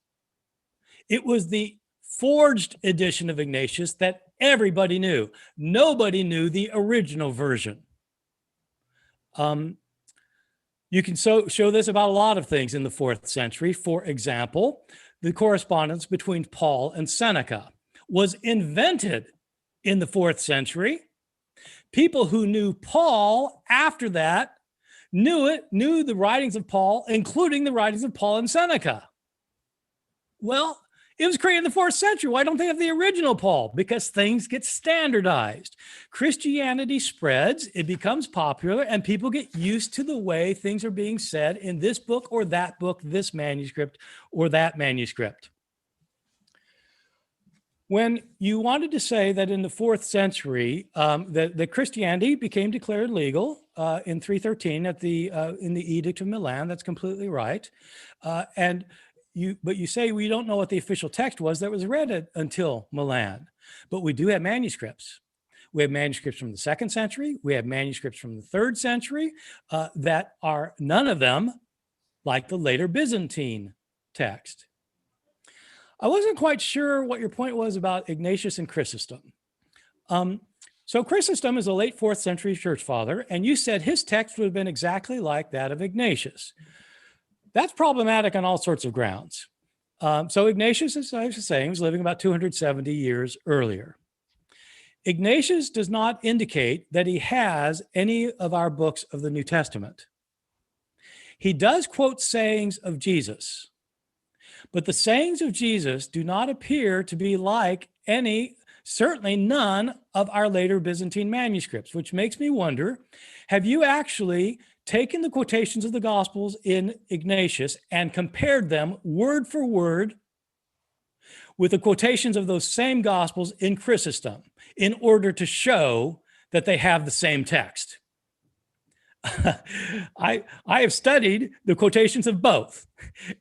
it was the forged edition of Ignatius that everybody knew. Nobody knew the original version. You can show this about a lot of things in the 4th century. For example, the correspondence between Paul and Seneca was invented in the 4th century. People who knew Paul after that knew the writings of Paul, including the writings of Paul and Seneca. Well, It was created in the 4th century. Why don't they have the original Paul? Because things get standardized. Christianity spreads, it becomes popular, and people get used to the way things are being said in this book or that book, this manuscript or that manuscript. When you wanted to say that in the 4th century, that Christianity became declared legal in 313 in the Edict of Milan, that's completely right. But you say we don't know what the official text was that was read until Milan, but we do have manuscripts. We have manuscripts from the 2nd century. We have manuscripts from the 3rd century that are none of them like the later Byzantine text. I wasn't quite sure what your point was about Ignatius and Chrysostom. So Chrysostom is a late 4th century church father, and you said his text would have been exactly like that of Ignatius. That's problematic on all sorts of grounds. So Ignatius, as I was saying, was living about 270 years earlier. Ignatius does not indicate that he has any of our books of the New Testament. He does quote sayings of Jesus, but the sayings of Jesus do not appear to be like any, certainly none of our later Byzantine manuscripts, which makes me wonder, have you actually taken the quotations of the Gospels in Ignatius and compared them word for word with the quotations of those same Gospels in Chrysostom in order to show that they have the same text? I have studied the quotations of both,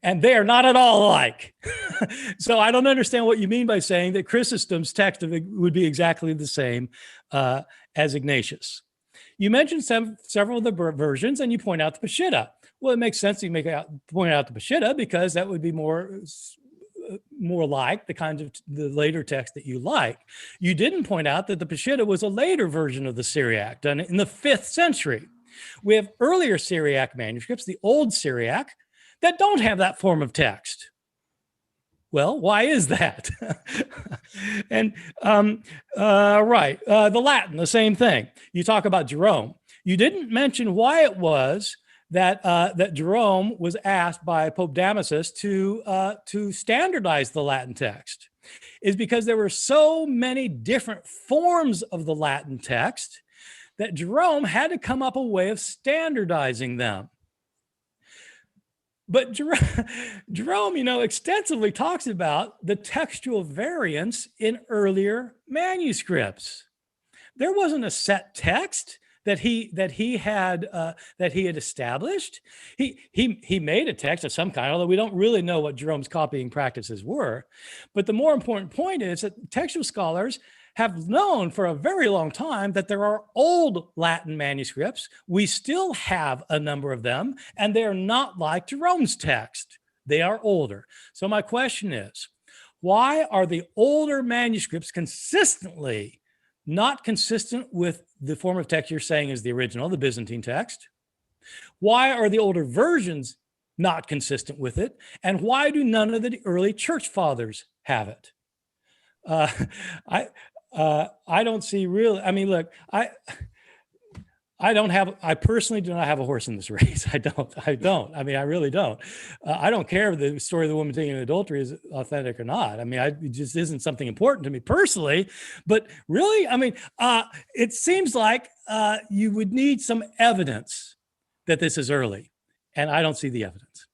and they are not at all alike. So I don't understand what you mean by saying that Chrysostom's text would be exactly the same as Ignatius. You mentioned several of the versions, and you point out the Peshitta. Well, it makes sense to point out the Peshitta because that would be more like the kinds of the later text that you like. You didn't point out that the Peshitta was a later version of the Syriac done in the 5th century. We have earlier Syriac manuscripts, the Old Syriac, that don't have that form of text. Well, why is that? And the Latin, the same thing. You talk about Jerome. You didn't mention why it was that Jerome was asked by Pope Damasus to standardize the Latin text. Is because there were so many different forms of the Latin text that Jerome had to come up a way of standardizing them. But Jerome, extensively talks about the textual variance in earlier manuscripts. There wasn't a set text that he had established. He made a text of some kind, although we don't really know what Jerome's copying practices were. But the more important point is that textual scholars have known for a very long time that there are old Latin manuscripts. We still have a number of them, and they are not like Jerome's text. They are older. So my question is, why are the older manuscripts consistently not consistent with the form of text you're saying is the original, the Byzantine text? Why are the older versions not consistent with it? And why do none of the early church fathers have it? I don't see really, look, I personally do not have a horse in this race. I don't. I really don't. I don't care if the story of the woman taking adultery is authentic or not. It just isn't something important to me personally, but really, it seems like you would need some evidence that this is early, and I don't see the evidence.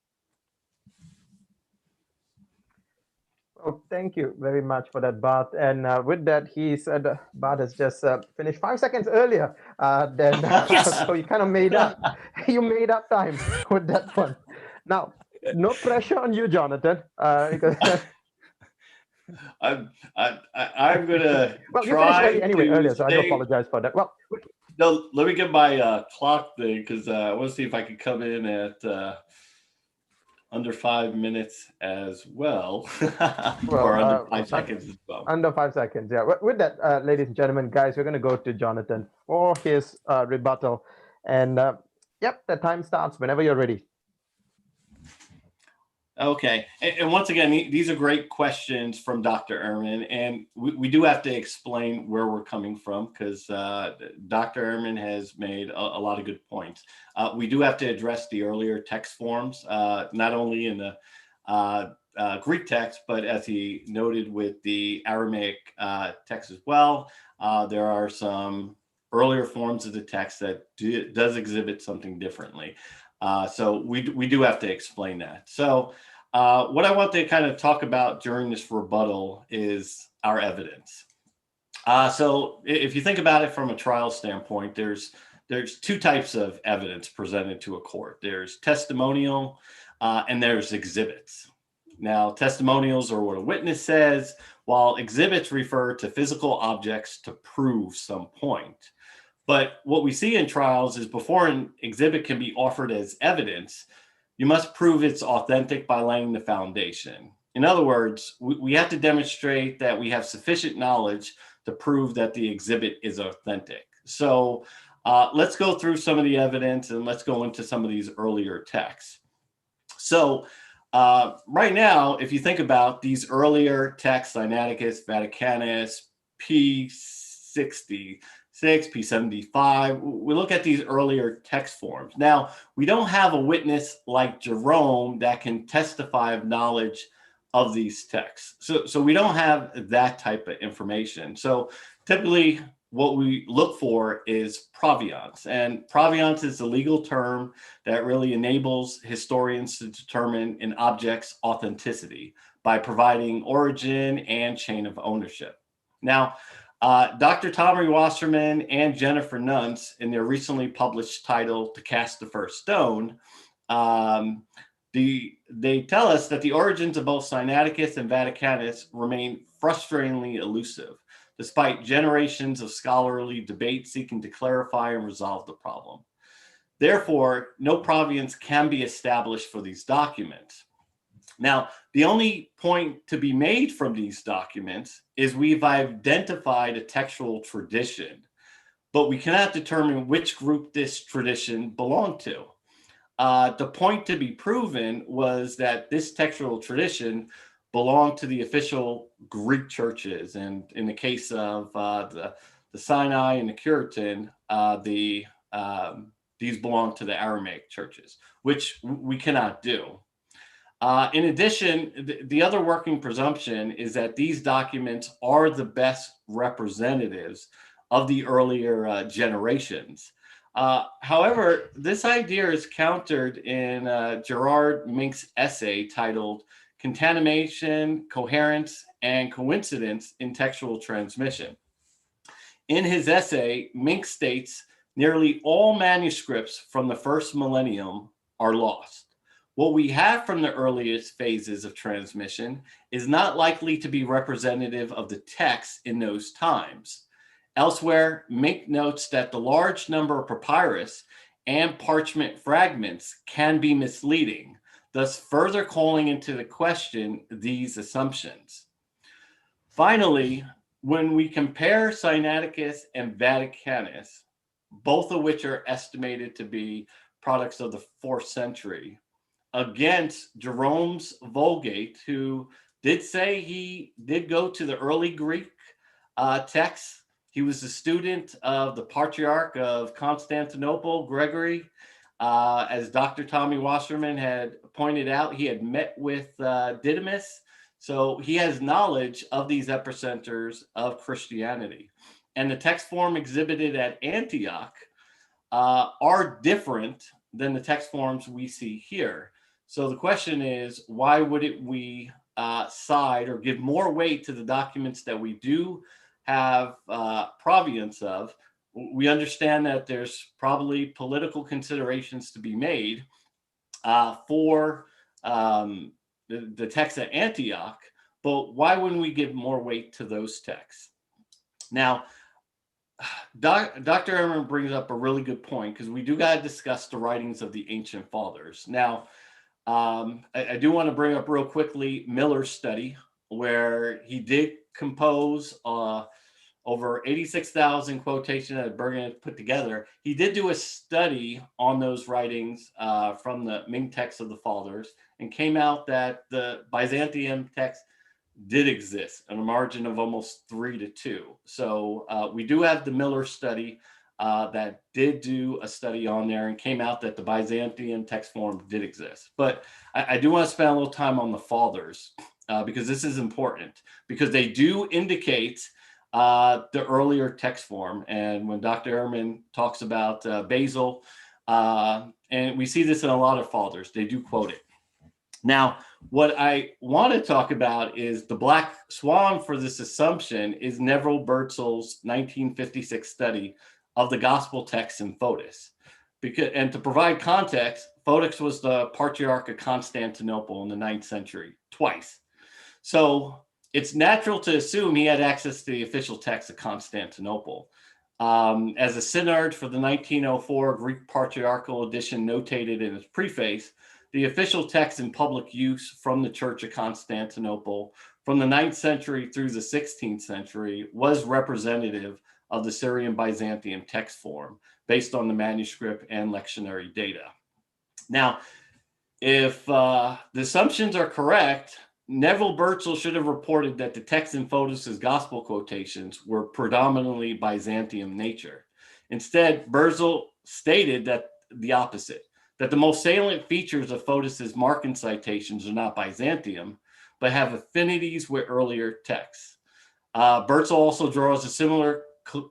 Oh, thank you very much for that, Bart. And with that, he said Bart has just finished 5 seconds earlier than Yes! So you kind of made up. You made up time with that one. Now, no pressure on you, Jonathan, because I'm gonna well, you try finished earlier, so I do stay- apologize for that. Well, No, let me get my clock thing because I want to see if I can come in at under 5 minutes as well, or under 5 seconds as well. Under 5 seconds, yeah. With that, ladies and gentlemen, guys, we're going to go to Jonathan for his rebuttal. And yep, the time starts whenever you're ready. Okay. And once again, these are great questions from Dr. Ehrman. And we do have to explain where we're coming from because Dr. Ehrman has made a lot of good points. We do have to address the earlier text forms, not only in the Greek text, but as he noted with the Aramaic text as well, there are some earlier forms of the text that does exhibit something differently. So we do have to explain that. So what I want to kind of talk about during this rebuttal is our evidence. So if you think about it from a trial standpoint, there's two types of evidence presented to a court. There's testimonial and there's exhibits. Now, testimonials are what a witness says, while exhibits refer to physical objects to prove some point. But what we see in trials is before an exhibit can be offered as evidence, you must prove it's authentic by laying the foundation. In other words, we have to demonstrate that we have sufficient knowledge to prove that the exhibit is authentic. So let's go through some of the evidence and let's go into some of these earlier texts. So right now, if you think about these earlier texts, Sinaiticus, Vaticanus, P60, P75, we look at these earlier text forms. Now, we don't have a witness like Jerome that can testify of knowledge of these texts. So we don't have that type of information. So typically what we look for is provenance. And provenance is the legal term that really enables historians to determine an object's authenticity by providing origin and chain of ownership. Now, Dr. Tommy Wasserman and Jennifer Nuntz, in their recently published title, To Cast the First Stone, they tell us that the origins of both Sinaiticus and Vaticanus remain frustratingly elusive, despite generations of scholarly debate seeking to clarify and resolve the problem. Therefore, no provenance can be established for these documents. Now, the only point to be made from these documents is we've identified a textual tradition, but we cannot determine which group this tradition belonged to. The point to be proven was that this textual tradition belonged to the official Greek churches. And in the case of the Sinai and the Puritan, these belong to the Aramaic churches, which we cannot do. In addition, the other working presumption is that these documents are the best representatives of the earlier generations. However, this idea is countered in Gerard Mink's essay titled Contamination, Coherence, and Coincidence in Textual Transmission. In his essay, Mink states nearly all manuscripts from the first millennium are lost. What we have from the earliest phases of transmission is not likely to be representative of the text in those times. Elsewhere, Mink notes that the large number of papyrus and parchment fragments can be misleading, thus further calling into the question these assumptions. Finally, when we compare Sinaiticus and Vaticanus, both of which are estimated to be products of the 4th century, against Jerome's Vulgate, who did say he did go to the early Greek texts. He was a student of the Patriarch of Constantinople, Gregory. As Dr. Tommy Wasserman had pointed out, he had met with Didymus. So he has knowledge of these epicenters of Christianity. And the text form exhibited at Antioch are different than the text forms we see here. So the question is, why wouldn't we side or give more weight to the documents that we do have provenance of? We understand that there's probably political considerations to be made for the text at Antioch, but why wouldn't we give more weight to those texts? Now, Dr. Ehrman brings up a really good point, because we do got to discuss the writings of the ancient fathers. Now, I do want to bring up real quickly Miller's study, where he did compose over 86,000 quotations that Bergen put together. He did do a study on those writings from the Ming text of the fathers, and came out that the Byzantium text did exist on a margin of almost 3-2. So we do have the Miller study that did do a study on there and came out that the Byzantium text form did exist. But I do want to spend a little time on the fathers because this is important, because they do indicate the earlier text form. And when Dr. Ehrman talks about Basil, and we see this in a lot of fathers, they do quote it. Now, what I want to talk about is the black swan for this assumption is Neville Birtzel's 1956 study of the gospel text in Fotis. And to provide context, Fotis was the Patriarch of Constantinople in the 9th century, twice. So it's natural to assume he had access to the official text of Constantinople. As a synod for the 1904 Greek Patriarchal edition notated in its preface, the official text in public use from the Church of Constantinople from the 9th century through the 16th century was representative of the Syrian Byzantium text form based on the manuscript and lectionary data. Now, if the assumptions are correct, Neville Birtzel should have reported that the text in Fotis' gospel quotations were predominantly Byzantium nature. Instead, Birtzel stated that the opposite, that the most salient features of Fotis' Markan citations are not Byzantium, but have affinities with earlier texts. Birtzel also draws a similar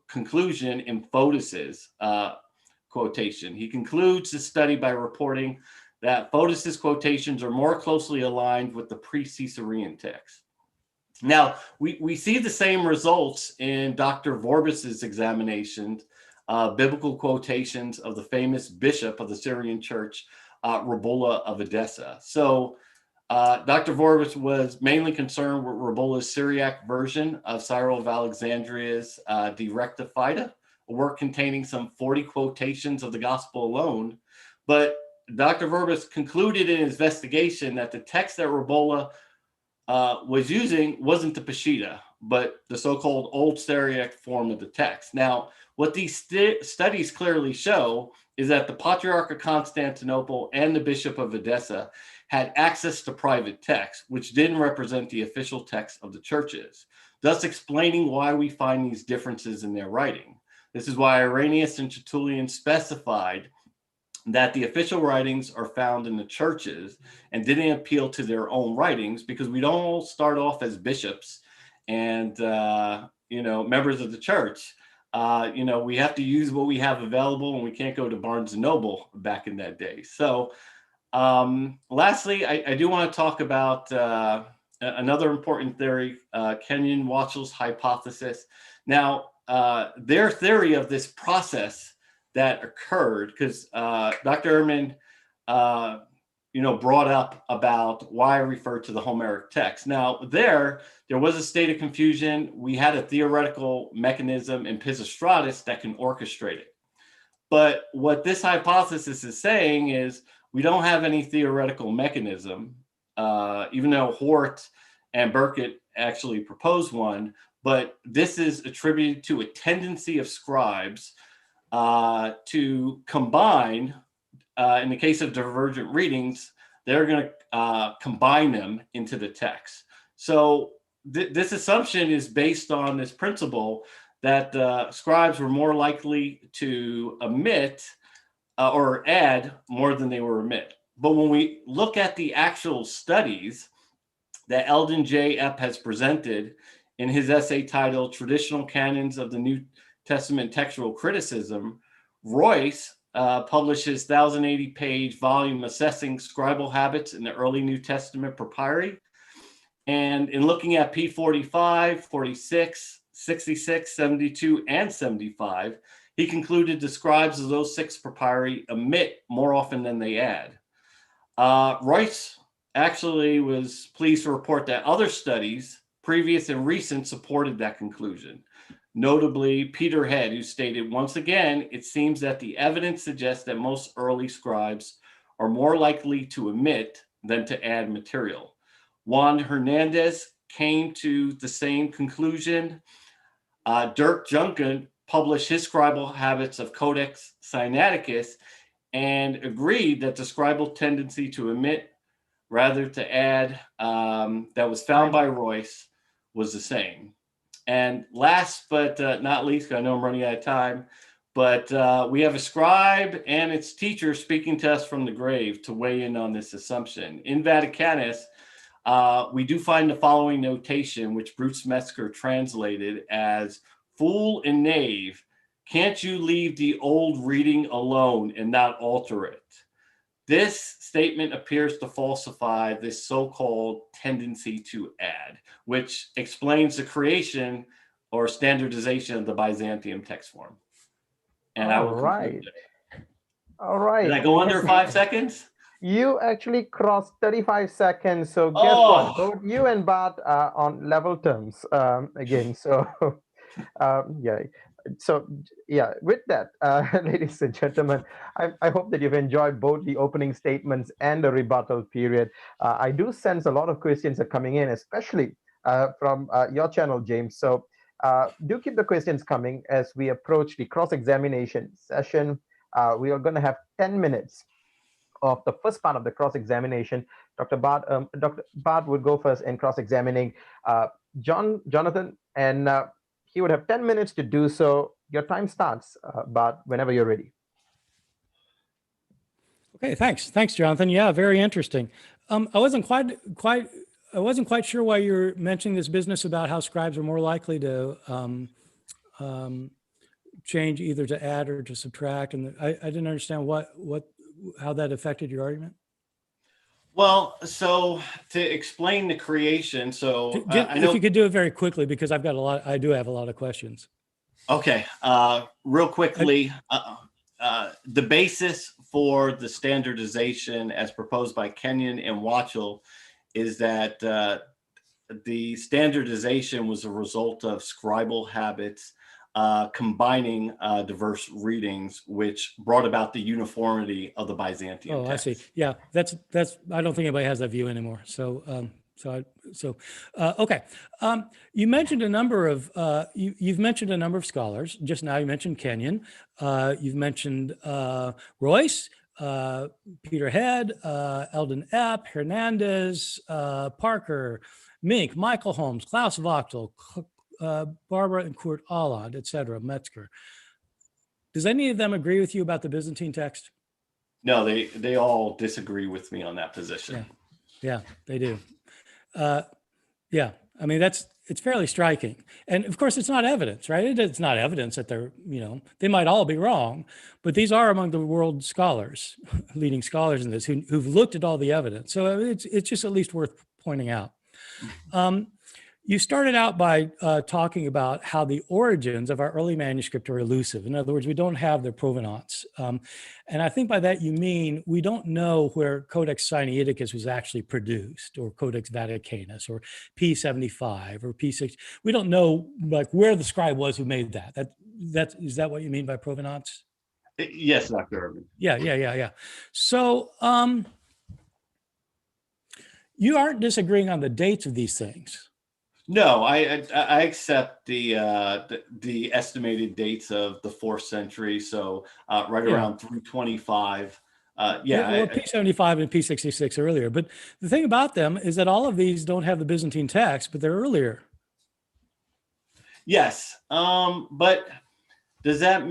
conclusion in Fotis' quotation. He concludes the study by reporting that Fotis' quotations are more closely aligned with the pre-Caesarean text. Now, we see the same results in Dr. Vorbis' examination biblical quotations of the famous bishop of the Syrian church, Rebuttal of Edessa. So Dr. Vorbis was mainly concerned with Rebuttal's Syriac version of Cyril of Alexandria's De Recta Fide, a work containing some 40 quotations of the gospel alone. But Dr. Vorbis concluded in his investigation that the text that Rebuttal was using wasn't the Peshitta, but the so-called Old Syriac form of the text. Now, what these studies clearly show is that the Patriarch of Constantinople and the Bishop of Edessa had access to private texts, which didn't represent the official text of the churches, thus explaining why we find these differences in their writing. This is why Irenaeus and Tertullian specified that the official writings are found in the churches and didn't appeal to their own writings, because we don't all start off as bishops and members of the church. We have to use what we have available, and we can't go to Barnes and Noble back in that day. So lastly, I do want to talk about another important theory, Kenyon Watchell's hypothesis. Now, their theory of this process that occurred, because Dr. Ehrman, brought up about why I refer to the Homeric text. Now, there was a state of confusion. We had a theoretical mechanism in Pisistratus that can orchestrate it. But what this hypothesis is saying is we don't have any theoretical mechanism, even though Hort and Burkitt actually proposed one. But this is attributed to a tendency of scribes to combine, in the case of divergent readings, they're going to combine them into the text. So this assumption is based on this principle that scribes were more likely to omit or add more than they were omit. But when we look at the actual studies that Eldon J. Epp has presented in his essay titled Traditional Canons of the New Testament Textual Criticism, Royce published his 1,080-page volume assessing scribal habits in the early New Testament papyri. And in looking at P45, 46, 66, 72, and 75, he concluded the scribes of those 6 papyri omit more often than they add. Royce actually was pleased to report that other studies, previous and recent, supported that conclusion. Notably, Peter Head, who stated, once again, it seems that the evidence suggests that most early scribes are more likely to omit than to add material. Juan Hernandez came to the same conclusion. Dirk Juncken published his scribal habits of Codex Sinaiticus and agreed that the scribal tendency to omit rather to add that was found by Royce was the same. And last but not least, I know I'm running out of time, But we have a scribe and its teacher speaking to us from the grave to weigh in on this assumption. In Vaticanus, we do find the following notation, which Bruce Metzger translated as, "Fool and knave, can't you leave the old reading alone and not alter it?" This statement appears to falsify this so-called tendency to add, which explains the creation or standardization of the Byzantium text form. And I will conclude there. All right. Did I go under 5 seconds? You actually crossed 35 seconds. So guess what? Both you and Bart are on level terms again. So yeah. So yeah, with that, ladies and gentlemen, I hope that you've enjoyed both the opening statements and the rebuttal period. I do sense a lot of questions are coming in, especially from your channel, James. So do keep the questions coming as we approach the cross-examination session. We are going to have 10 minutes of the first part of the cross-examination. Dr. Bart would go first in cross-examining Jonathan, and he would have 10 minutes to do so. Your time starts, Bart, whenever you're ready. Okay, thanks, Jonathan. Yeah, very interesting. I wasn't quite sure why you're mentioning this business about how scribes are more likely to change either to add or to subtract, and I didn't understand how that affected your argument. Well, so to explain the creation, so I know if you could do it very quickly, because I do have a lot of questions. Okay, real quickly, the basis for the standardization as proposed by Kenyon and Watchell is that the standardization was a result of scribal habits combining diverse readings, which brought about the uniformity of the Byzantium text. I see. Yeah, that's. I don't think anybody has that view anymore. So, okay. You mentioned a number of. You've mentioned a number of scholars. Just now, you mentioned Kenyon. You've mentioned Royce, Peter Head, Eldon Epp, Hernandez, Parker, Mink, Michael Holmes, Klaus Wachtel, Barbara and Kurt Alland, etc., Metzger. Does any of them agree with you about the Byzantine text? No, they all disagree with me on that position. Yeah, they do. Yeah, I mean, it's fairly striking. And of course, it's not evidence, right? It's not evidence that they might all be wrong, but these are among the world scholars, leading scholars in this, who've looked at all the evidence. So it's just at least worth pointing out. You started out by talking about how the origins of our early manuscript are elusive. In other words, we don't have their provenance. And I think by that you mean we don't know where Codex Sinaiticus was actually produced, or Codex Vaticanus, or P75, or P6. We don't know like where the scribe was who made that. Is that what you mean by provenance? Yes, Dr. Ehrman. Yeah. So you aren't disagreeing on the dates of these things. No, I accept the estimated dates of the 4th century, so around 325. Well, P75 and P66 earlier, but the thing about them is that all of these don't have the Byzantine text, but they're earlier. Yes, but does that?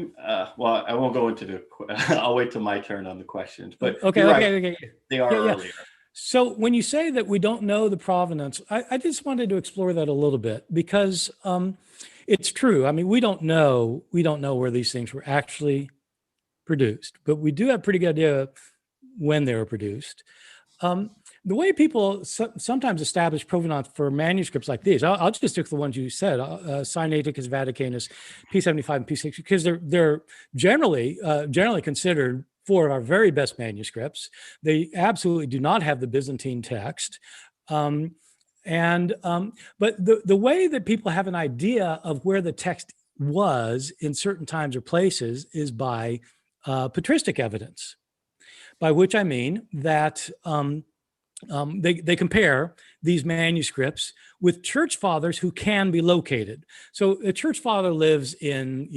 Well, I won't go into I'll wait till my turn on the questions. But okay. They are earlier. So when you say that we don't know the provenance, I just wanted to explore that a little bit, because it's true. I mean, we don't know where these things were actually produced, but we do have a pretty good idea when they were produced. The way people sometimes establish provenance for manuscripts like these, I'll just stick to the ones you said, Sinaiticus, Vaticanus, P75, and P60, because they're generally considered 4 of our very best manuscripts. They absolutely do not have the Byzantine text. But the way that people have an idea of where the text was in certain times or places is by patristic evidence, by which I mean that they compare these manuscripts with church fathers who can be located. So a church father lives in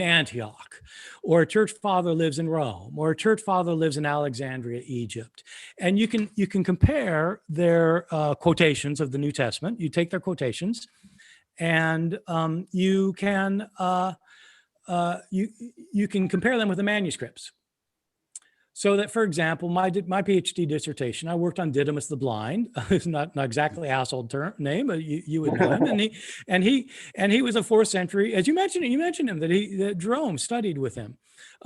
Antioch, or a church father lives in Rome, or a church father lives in Alexandria, Egypt. And you can compare their quotations of the New Testament. You take their quotations, and you can you can compare them with the manuscripts. So that, for example, my PhD dissertation, I worked on Didymus the Blind. It's not exactly a household name, but you would know him. And he was a 4th century, as you mentioned him, that Jerome studied with him.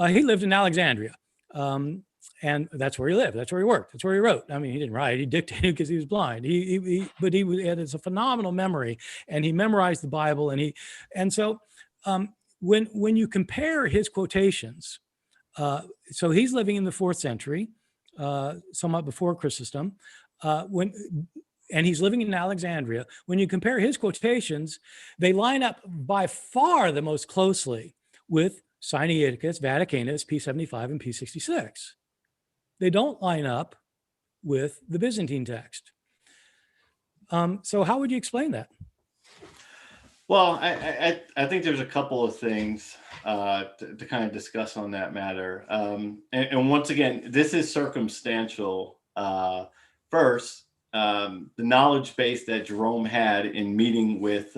He lived in Alexandria, and that's where he lived. That's where he worked. That's where he wrote. I mean, he didn't write. He dictated because he was blind. But he had a phenomenal memory, and he memorized the Bible. And so when you compare his quotations. So he's living in the 4th century, somewhat before Chrysostom, and he's living in Alexandria. When you compare his quotations, they line up by far the most closely with Sinaiticus, Vaticanus, P75, and P66. They don't line up with the Byzantine text. So how would you explain that? Well, I think there's a couple of things to kind of discuss on that matter. And once again, this is circumstantial. First, the knowledge base that Jerome had in meeting with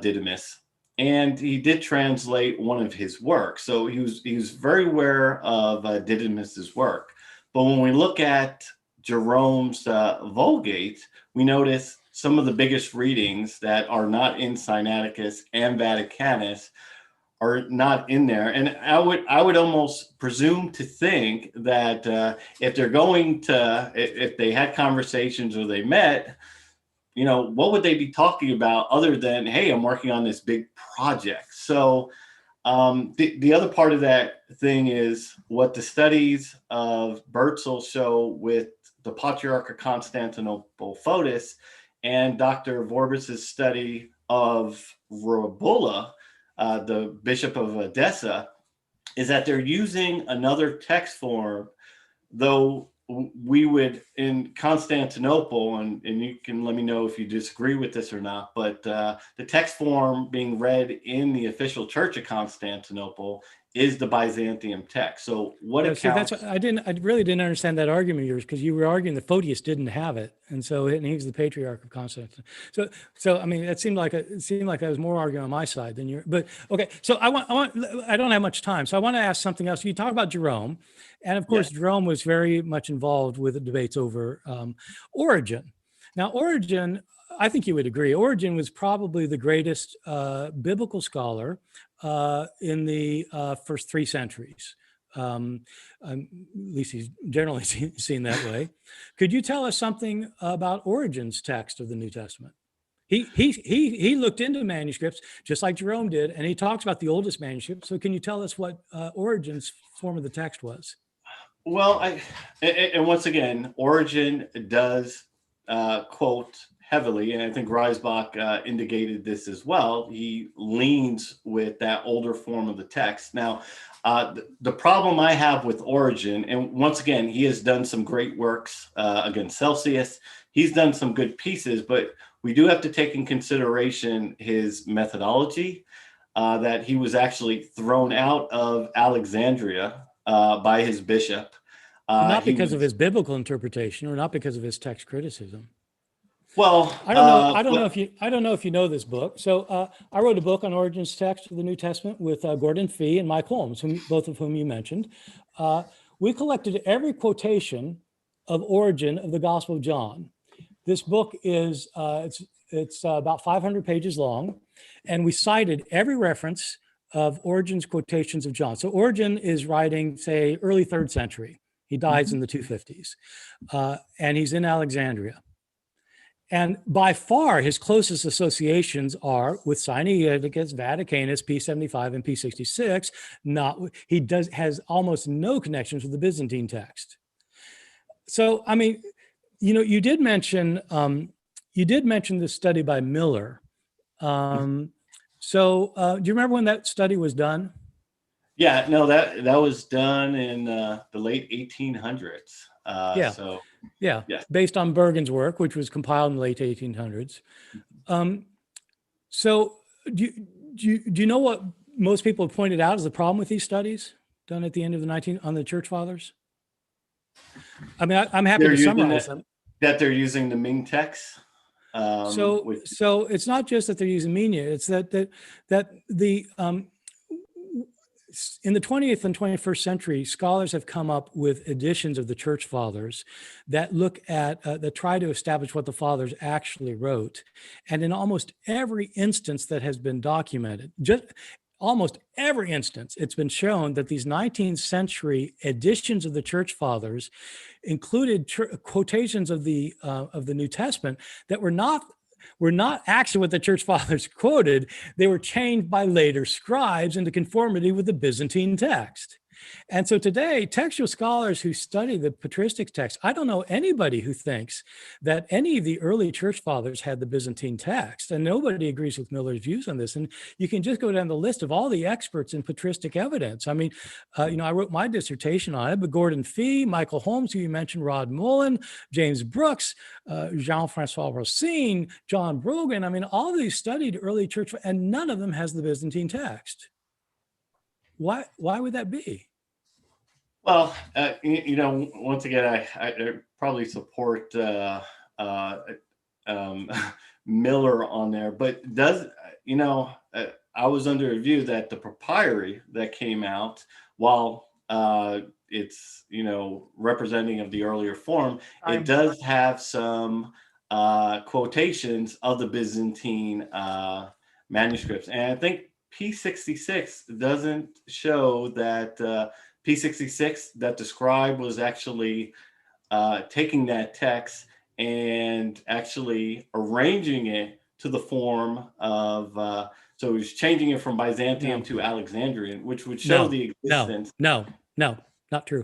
Didymus, and he did translate one of his works. So he was very aware of Didymus's work. But when we look at Jerome's Vulgate, we notice some of the biggest readings that are not in Sinaiticus and Vaticanus are not in there. And I would almost presume to think that if they're going to, if they had conversations or they met, what would they be talking about other than, hey, I'm working on this big project? So the other part of that thing is what the studies of Bertzel show with the Patriarch of Constantinople, Fotis, and Dr. Vorbis's study of Rabula, the Bishop of Edessa, is that they're using another text form, though we would, in Constantinople, and you can let me know if you disagree with this or not, but the text form being read in the official Church of Constantinople is the Byzantium text. So what accounts? So I really didn't understand that argument of yours, because you were arguing that Photius didn't have it, and he was the Patriarch of Constantinople. So I mean, it seemed like I was more arguing on my side than but okay. So I don't have much time, so I want to ask something else. You talk about Jerome, and of course, Jerome was very much involved with the debates over Origen. Now, Origen, I think you would agree, Origen was probably the greatest biblical scholar in the first 3 centuries. At least he's generally seen that way. Could you tell us something about Origen's text of the New Testament? He looked into manuscripts just like Jerome did, and he talks about the oldest manuscripts. So can you tell us what Origen's form of the text was? Well, and once again, Origen does quote heavily, and I think Reisbach indicated this as well. He leans with that older form of the text. Now, the problem I have with Origen, and once again, he has done some great works against Celsius. He's done some good pieces, but we do have to take in consideration his methodology, that he was actually thrown out of Alexandria by his bishop. Not because of his biblical interpretation, or not because of his text criticism. Well, I don't know if you know this book. So I wrote a book on Origen's text of the New Testament with Gordon Fee and Mike Holmes, both of whom you mentioned. We collected every quotation of Origen of the Gospel of John. This book is it's about 500 pages long, and we cited every reference of Origen's quotations of John. So Origen is writing, say, early 3rd century. He dies in the 250s, and he's in Alexandria. And by far, his closest associations are with Sinaiticus, Vaticanus, P75, and P66. Has almost no connections with the Byzantine text. So, I mean, you did mention this study by Miller. Do you remember when that study was done? Yeah, no, that was done in the late 1800s. Based on Bergen's work, which was compiled in the late 1800s. So do you know what most people have pointed out is the problem with these studies done at the end of on the Church Fathers? I mean, I'm happy to summarize them. That they're using the Ming text. So it's not just that they're using Ming, it's that the in the 20th and 21st century, scholars have come up with editions of the Church Fathers that look at, that try to establish what the Fathers actually wrote. And in almost every instance that has been documented, just almost every instance, it's been shown that these 19th century editions of the Church Fathers included quotations of the New Testament that were not actually what the Church Fathers quoted. They were changed by later scribes into conformity with the Byzantine text. And so today, textual scholars who study the patristic text, I don't know anybody who thinks that any of the early church fathers had the Byzantine text, and nobody agrees with Miller's views on this. And you can just go down the list of all the experts in patristic evidence. I mean, I wrote my dissertation on it, but Gordon Fee, Michael Holmes, who you mentioned, Rod Mullen, James Brooks, Jean-Francois Racine, John Brogan, I mean, all of these studied early church, and none of them has the Byzantine text. Why would that be? Well, once again, I probably support Miller on there, but I was under a view that the papyri that came out, while it's representing of the earlier form, it does have some quotations of the Byzantine manuscripts, and I think P66 doesn't show that P66 that the scribe was actually taking that text and actually arranging it to the form of, so he was changing it from Byzantium to Alexandrian, which would show the existence. No, not true.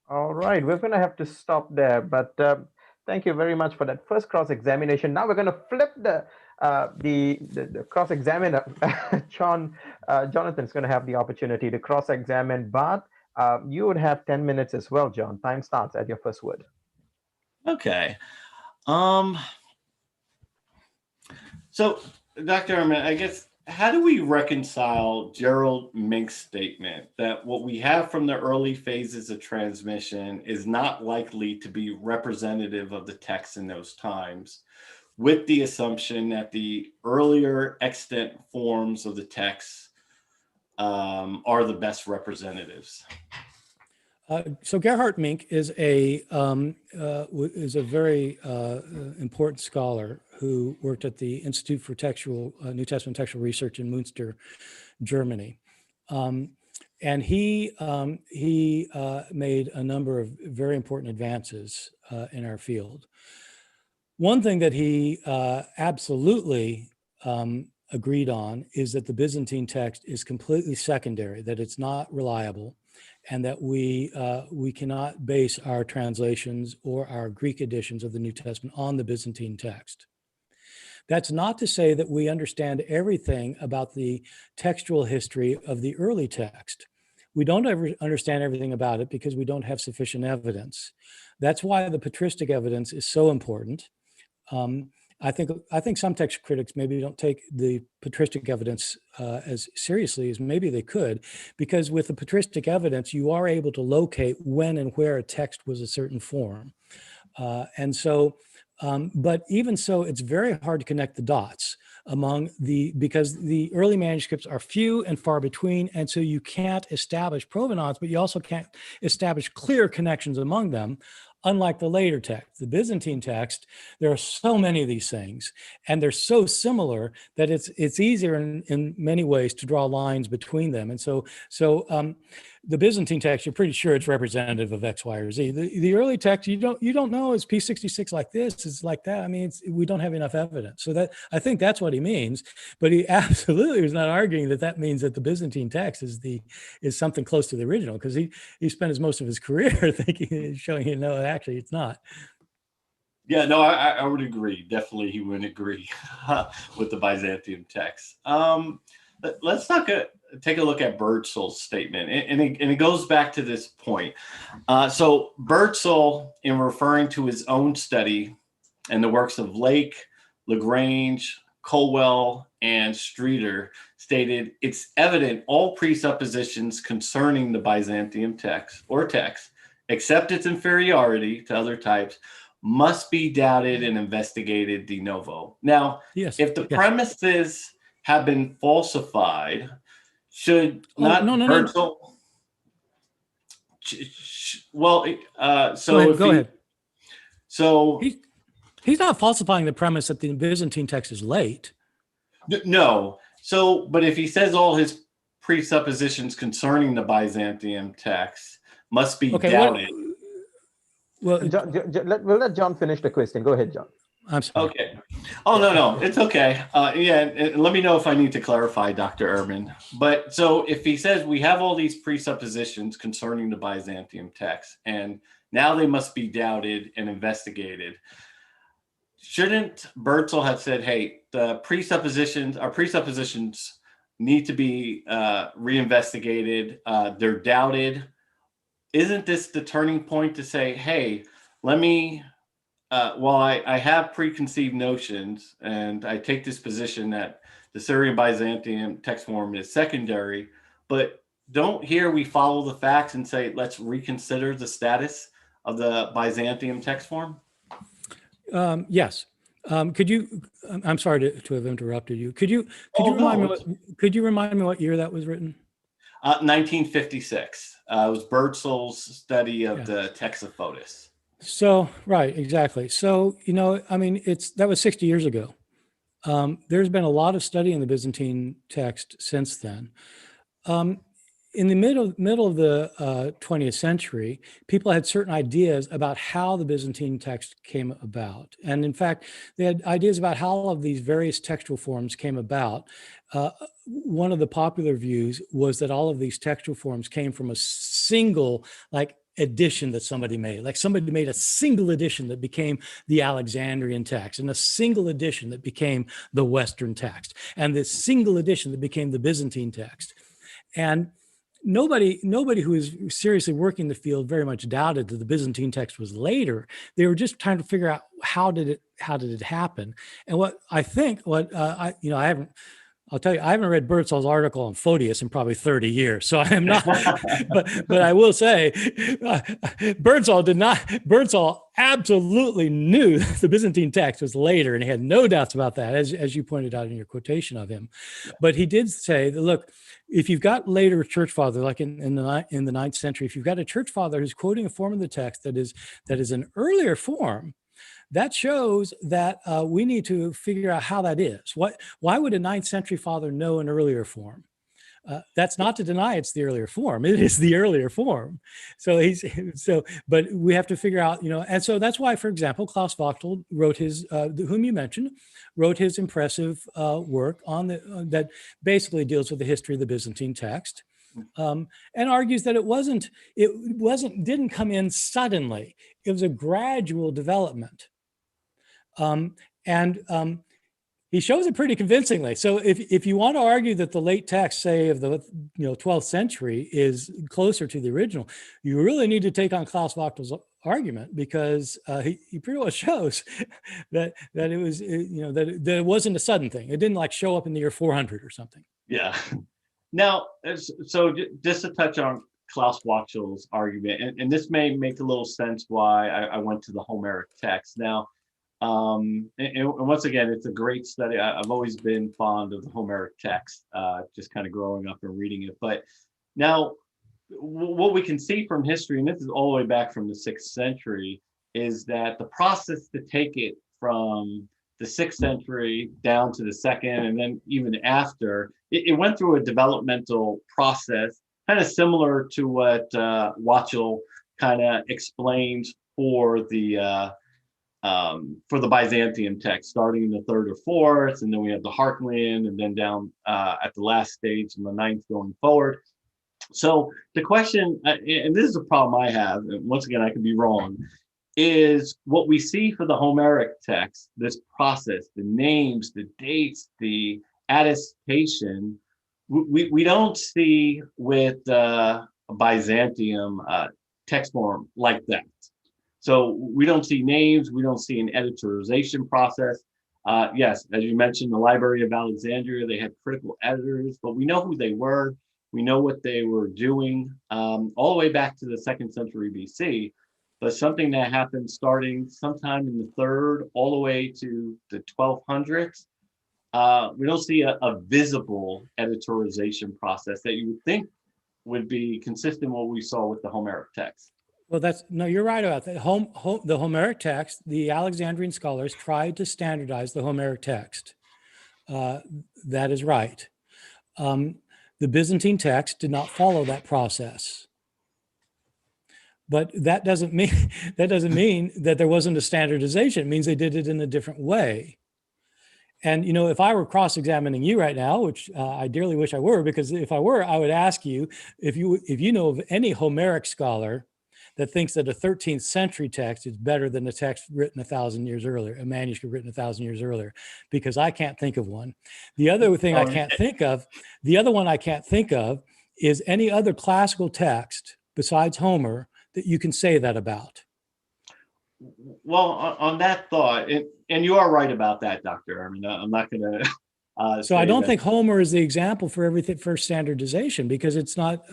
All right, we're going to have to stop there, but thank you very much for that first cross-examination. Now we're going to flip the cross-examiner. Jonathan's going to have the opportunity to cross-examine Bart. You would have 10 minutes as well, John. Time starts at your first word. Okay. So, Dr. Ehrman, I guess, how do we reconcile Gerald Mink's statement that what we have from the early phases of transmission is not likely to be representative of the text in those times, with the assumption that the earlier extant forms of the text are the best representatives? So Gerhard Mink is a very important scholar who worked at the Institute for New Testament Textual Research in Münster, Germany, and he made a number of very important advances in our field. One thing that he absolutely agreed on is that the Byzantine text is completely secondary, that it's not reliable, and that we cannot base our translations or our Greek editions of the New Testament on the Byzantine text. That's not to say that we understand everything about the textual history of the early text. We don't ever understand everything about it because we don't have sufficient evidence. That's why the patristic evidence is so important. I think some text critics maybe don't take the patristic evidence as seriously as maybe they could, because with the patristic evidence, you are able to locate when and where a text was a certain form. But even so, it's very hard to connect the dots because the early manuscripts are few and far between. And so you can't establish provenance, but you also can't establish clear connections among them. Unlike the later text, the Byzantine text, there are so many of these things, and they're so similar that it's easier in many ways to draw lines between them. And so the Byzantine text, you're pretty sure it's representative of X, Y, or Z. The early text, you don't know, is P66 like this, is like that. I mean, we don't have enough evidence. So that, I think that's what he means, but he absolutely is not arguing that means that the Byzantine text is something close to the original, because he spent most of his career thinking, showing, actually it's not. Yeah, no, I would agree. Definitely, he wouldn't agree with the Byzantium text. Let's take a look at Birdsall's statement, and it goes back to this point. So Birdsall, in referring to his own study and the works of Lake, Lagrange, Colwell, and Streeter, stated, "It's evident all presuppositions concerning the Byzantium text, except its inferiority to other types, must be doubted and investigated de novo." Now, if the premises have been falsified, Should Oh, not no. Herzl? Well, so Go ahead. So He's not falsifying the premise that the Byzantine text is late. no. So, but if he says all his presuppositions concerning the Byzantium text must be doubted. Well, We'll let John finish the question. Go ahead, John. I'm sorry. Okay. Oh, no, it's okay. Yeah, and let me know if I need to clarify, Dr. Ehrman. But so if he says we have all these presuppositions concerning the Byzantium text, and now they must be doubted and investigated, shouldn't Bertzel have said, hey, our presuppositions need to be reinvestigated. They're doubted. Isn't this the turning point to say, hey, let me, while I have preconceived notions and I take this position that the Syrian Byzantium text form is secondary, but don't here we follow the facts and say, let's reconsider the status of the Byzantium text form? Yes. Could you? I'm sorry to have interrupted you. Could you remind me what year that was written? 1956. It was Bertzel's study of the text of Fotis. So right, exactly. So I mean, that was 60 years ago. There's been a lot of study in the Byzantine text since then. In the middle of the 20th century, people had certain ideas about how the Byzantine text came about. And in fact, they had ideas about how all of these various textual forms came about. One of the popular views was that all of these textual forms came from a single, edition that somebody made. Like somebody made a single edition that became the Alexandrian text, and a single edition that became the Western text, and this single edition that became the Byzantine text. And nobody who was seriously working the field very much doubted that the Byzantine text was later. They were just trying to figure out how did it happen. And I'll tell you, I haven't read Bertzel's article on Photius in probably 30 years. So I am not, but I will say, Bertzel absolutely knew the Byzantine text was later, and he had no doubts about that, as you pointed out in your quotation of him. But he did say that, look, if you've got later church fathers, like in the 9th century, if you've got a church father who's quoting a form of the text that is an earlier form, that shows that we need to figure out how that is. Why would a 9th century father know an earlier form? That's not to deny it's the earlier form. It is the earlier form. But we have to figure out, and so that's why, for example, Klaus Wachtel wrote whom you mentioned, wrote his impressive work on that basically deals with the history of the Byzantine text. And argues that it didn't come in suddenly. It was a gradual development. He shows it pretty convincingly. So if you want to argue that the late text, say of the 12th century, is closer to the original, you really need to take on Klaus Wachtel's argument, because he pretty well shows that it was that it wasn't a sudden thing. It didn't show up in the year 400 or something. Yeah. Now, so just to touch on Klaus Wachtel's argument, and this may make a little sense why I went to the Homeric text. Now, and once again, it's a great study. I've always been fond of the Homeric text, just kind of growing up and reading it. But now, what we can see from history, and this is all the way back from the 6th century, is that the process to take it from the 6th century down to the 2nd, and then even after, it went through a developmental process, kind of similar to what Wachtel kind of explains for the Byzantium text, starting in the 3rd or 4th, and then we have the Hartland, and then down at the last stage in the 9th going forward. So the question, and this is a problem I have, and once again, I could be wrong, is what we see for the Homeric text, this process, the names, the dates, the attestation, we don't see with Byzantium text form like that. So we don't see names, we don't see an editorialization process. Yes, as you mentioned, the Library of Alexandria, they had critical editors, but we know who they were. We know what they were doing all the way back to the 2nd century BC. But something that happened starting sometime in the 3rd all the way to the 1200s, we don't see a visible editorialization process that you would think would be consistent with what we saw with the Homeric text. Well, no, you're right about that. The Homeric text, the Alexandrian scholars tried to standardize the Homeric text. That is right. The Byzantine text did not follow that process. But that doesn't mean that there wasn't a standardization. It means they did it in a different way. And, you know, if I were cross-examining you right now, which I dearly wish I were, because if I were, I would ask you if you know of any Homeric scholar that thinks that a 13th century text is better than a text written 1,000 years earlier, a manuscript written 1,000 years earlier, because I can't think of one. The other thing I can't think of, the other one I can't think of is any other classical text besides Homer that you can say that about. Well, on that thought, and you are right about that, Dr. Ehrman. I'm not going to. So I don't think Homer is the example for everything for standardization, because it's not.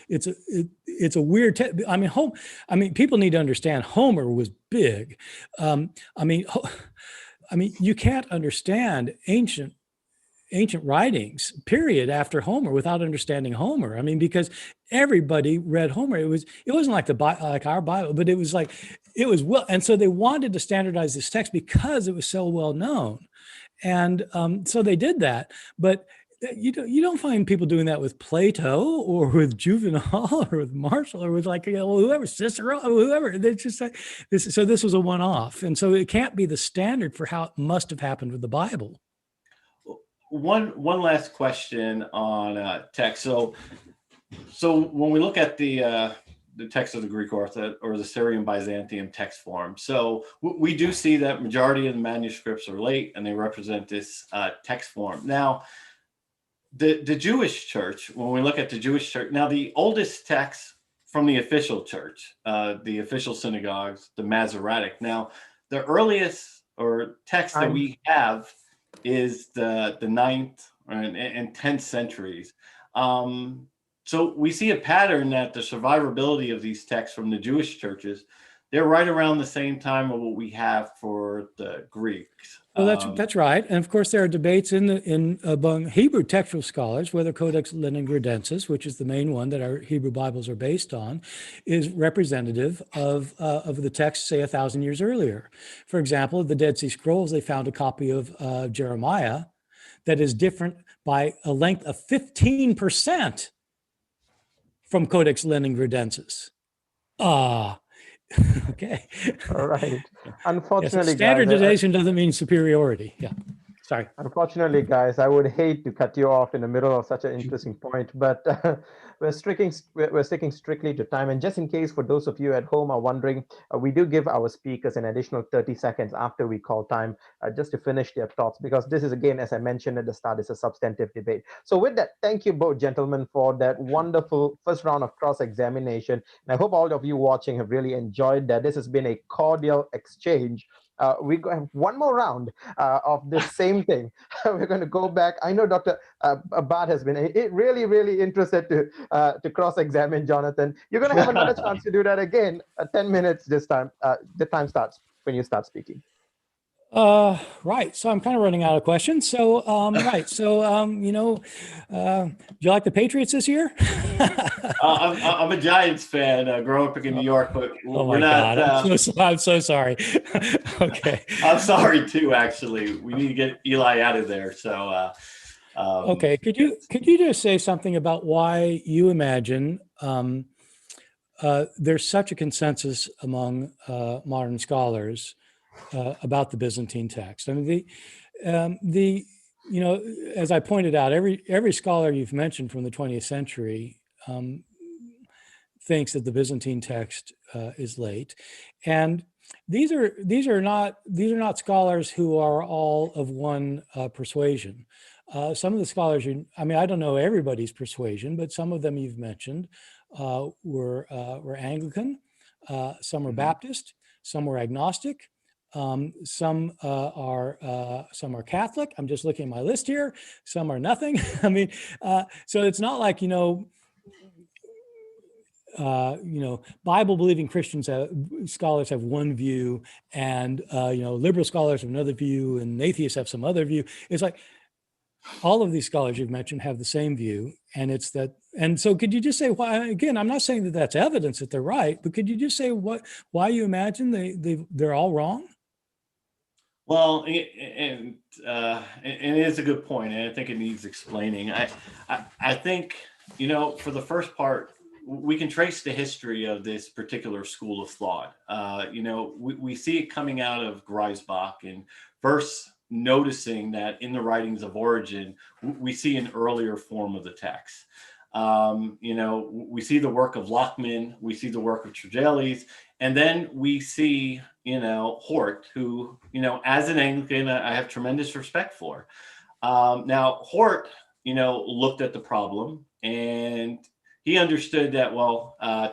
It's a weird. I mean, people need to understand Homer was big. I mean, you can't understand ancient writings, period, after Homer without understanding Homer. I mean, because everybody read Homer. It wasn't like like our Bible, but it was well. And so they wanted to standardize this text because it was so well known. And so they did that. But you don't find people doing that with Plato or with Juvenal or with Marshall or with whoever, Cicero, whoever. They're just like this. So this was a one-off. And so it can't be the standard for how it must have happened with the Bible. One last question on text. So when we look at the text of the Greek or the Syrian Byzantium text form, so we do see that majority of the manuscripts are late and they represent this text form. Now, the Jewish church, when we look at the Jewish church, now the oldest text from the official church, the official synagogues, the Masoretic. Now, the earliest text that we have is the 9th and 10th centuries. So we see a pattern that the survivability of these texts from the Jewish churches, they're right around the same time of what we have for the Greeks. Well, that's right. And of course, there are debates among Hebrew textual scholars whether Codex Leningradensis, which is the main one that our Hebrew Bibles are based on, is representative of the text, say, 1,000 years earlier. For example, the Dead Sea Scrolls, they found a copy of Jeremiah that is different by a length of 15% from Codex Leningradensis. Okay. All right. Unfortunately, standardization doesn't mean superiority. Yeah. Sorry. Unfortunately, guys, I would hate to cut you off in the middle of such an interesting point, but we're sticking strictly to time. And just in case, for those of you at home are wondering, we do give our speakers an additional 30 seconds after we call time just to finish their thoughts, because this is, again, as I mentioned at the start, it's a substantive debate. So with that, thank you both, gentlemen, for that wonderful first round of cross-examination. And I hope all of you watching have really enjoyed that. This has been a cordial exchange. We have one more round of this same thing. We're going to go back. I know Dr. Bart has been really, really interested to cross-examine Jonathan. You're going to have another chance to do that again. 10 minutes this time. The time starts when you start speaking. Right. So I'm kind of running out of questions. So, right. So, do you like the Patriots this year? I'm a Giants fan, growing up in New York, but we're not. God. I'm so sorry. Okay. I'm sorry too. Actually, we need to get Eli out of there. So. Okay. Could you just say something about why you imagine there's such a consensus among modern scholars about the Byzantine text? I mean, as I pointed out, every scholar you've mentioned from the 20th century thinks that the Byzantine text is late, and these are not scholars who are all of one persuasion. Some of the scholars, I don't know everybody's persuasion, but some of them you've mentioned were Anglican, some were Baptist, some were agnostic. Some are Catholic. I'm just looking at my list here. Some are nothing. I mean, so it's not like, Bible believing Christians scholars have one view, and liberal scholars have another view, and atheists have some other view. It's like all of these scholars you've mentioned have the same view, and it's that. And so, could you just say why? Again, I'm not saying that that's evidence that they're right, but could you just say why you imagine they're all wrong? Well, and it is a good point, and I think it needs explaining. I think, for the first part, we can trace the history of this particular school of thought. We see it coming out of Griesbach, and first noticing that in the writings of Origen, we see an earlier form of the text. We see the work of Lachmann, we see the work of Tregelles, and then we see, Hort, who, as an Anglican, I have tremendous respect for. Now, Hort, looked at the problem, and he understood that,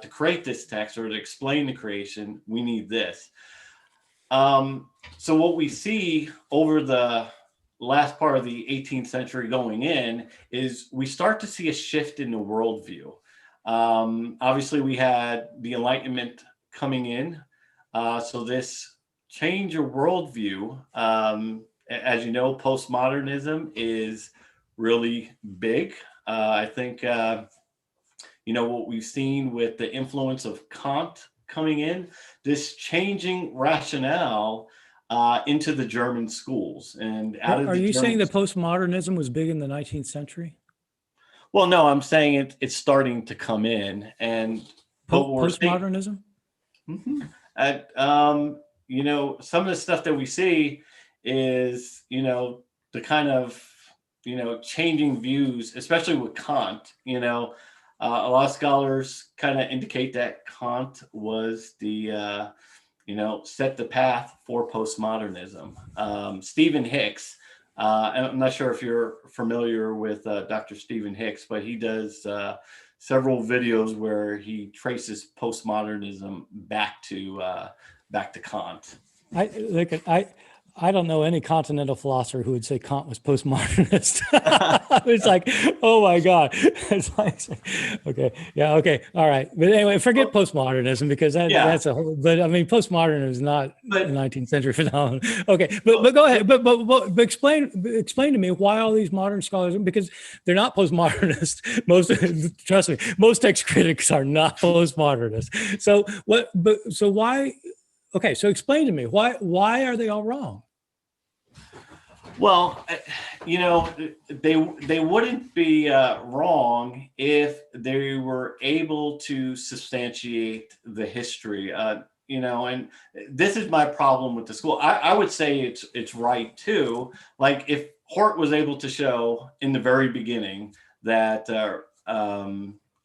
to create this text or to explain the creation, we need this. So what we see over the last part of the 18th century going in is we start to see a shift in the worldview. Obviously, we had the Enlightenment coming in. So this change of worldview, as you know, postmodernism is really big. I think, what we've seen with the influence of Kant coming in, this changing rationale into the German schools. And are you saying that postmodernism was big in the 19th century? Well, no, I'm saying it's starting to come in. And postmodernism? Some of the stuff that we see is, the kind of, changing views, especially with Kant. A lot of scholars kind of indicate that Kant was the, set the path for postmodernism. Stephen Hicks, I'm not sure if you're familiar with Dr. Stephen Hicks, but he does several videos where he traces postmodernism back to Kant. I don't know any continental philosopher who would say Kant was postmodernist. It's like, oh my God. It's like, okay, yeah, okay, all right. But anyway, forget postmodernism because that's a whole. But I mean, postmodernism is not a 19th century phenomenon. Okay, but go ahead. But explain to me why all these modern scholars, because they're not postmodernist. Trust me, most text critics are not postmodernist. So what? So why? Okay, so explain to me why are they all wrong? Well, they wouldn't be wrong if they were able to substantiate the history. And this is my problem with the school. I would say it's right too. Like if Hort was able to show in the very beginning that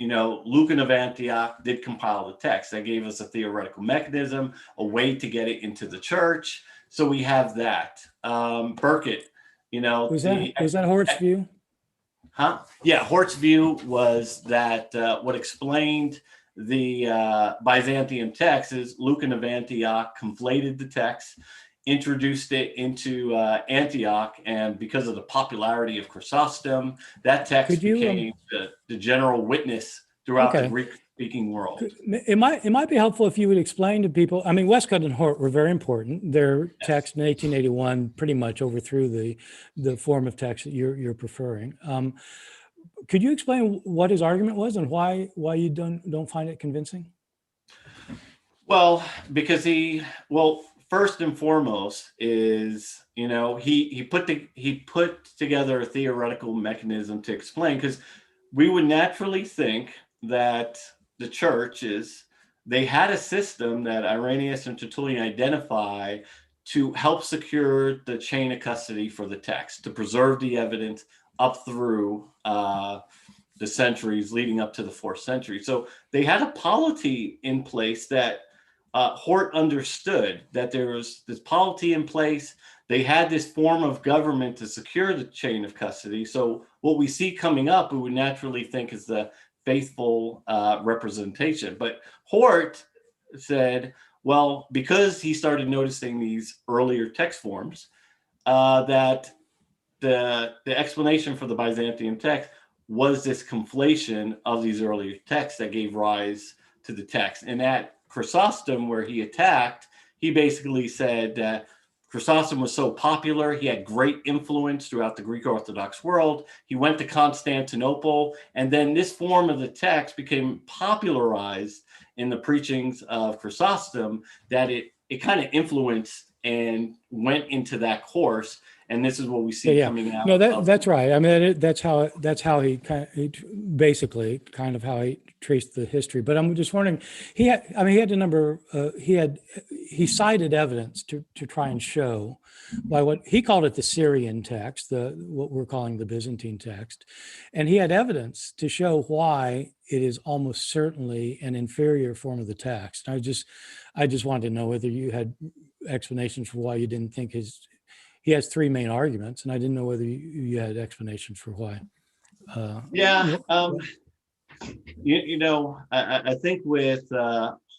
Lucan of Antioch did compile the text. That gave us a theoretical mechanism, a way to get it into the church. So we have that. Burkitt, was that Hort's view? Huh? Yeah, Hort's view was that what explained the Byzantium text is Lucan of Antioch conflated the text, introduced it into Antioch, and because of the popularity of Chrysostom, that text became the general witness throughout the Greek-speaking world. It might be helpful if you would explain to people. I mean, Westcott and Hort were very important. Their text in 1881 pretty much overthrew the form of text that you're preferring. Could you explain what his argument was and why you don't find it convincing? Well, because first and foremost is, he put together a theoretical mechanism to explain, because we would naturally think that the churches, they had a system that Irenaeus and Tertullian identify to help secure the chain of custody for the text, to preserve the evidence up through the centuries leading up to the 4th century. So they had a polity in place that Hort understood, that there was this polity in place. They had this form of government to secure the chain of custody. So what we see coming up, we would naturally think is the faithful representation. But Hort said, well, because he started noticing these earlier text forms, that the explanation for the Byzantium text was this conflation of these earlier texts that gave rise to the text. And at Chrysostom, where he attacked, he basically said that Chrysostom was so popular, he had great influence throughout the Greek Orthodox world. He went to Constantinople, and then this form of the text became popularized in the preachings of Chrysostom, that it kind of influenced and went into that course. And this is what we see coming out. No, that's right. I mean, that's how he basically kind of how he traced the history. But I'm just wondering, he had a number. He cited evidence to try and show by what he called it the Syrian text, what we're calling the Byzantine text, and he had evidence to show why it is almost certainly an inferior form of the text. I just wanted to know whether you had explanations for why you didn't think he has three main arguments, and I didn't know whether you had explanations for why. I think with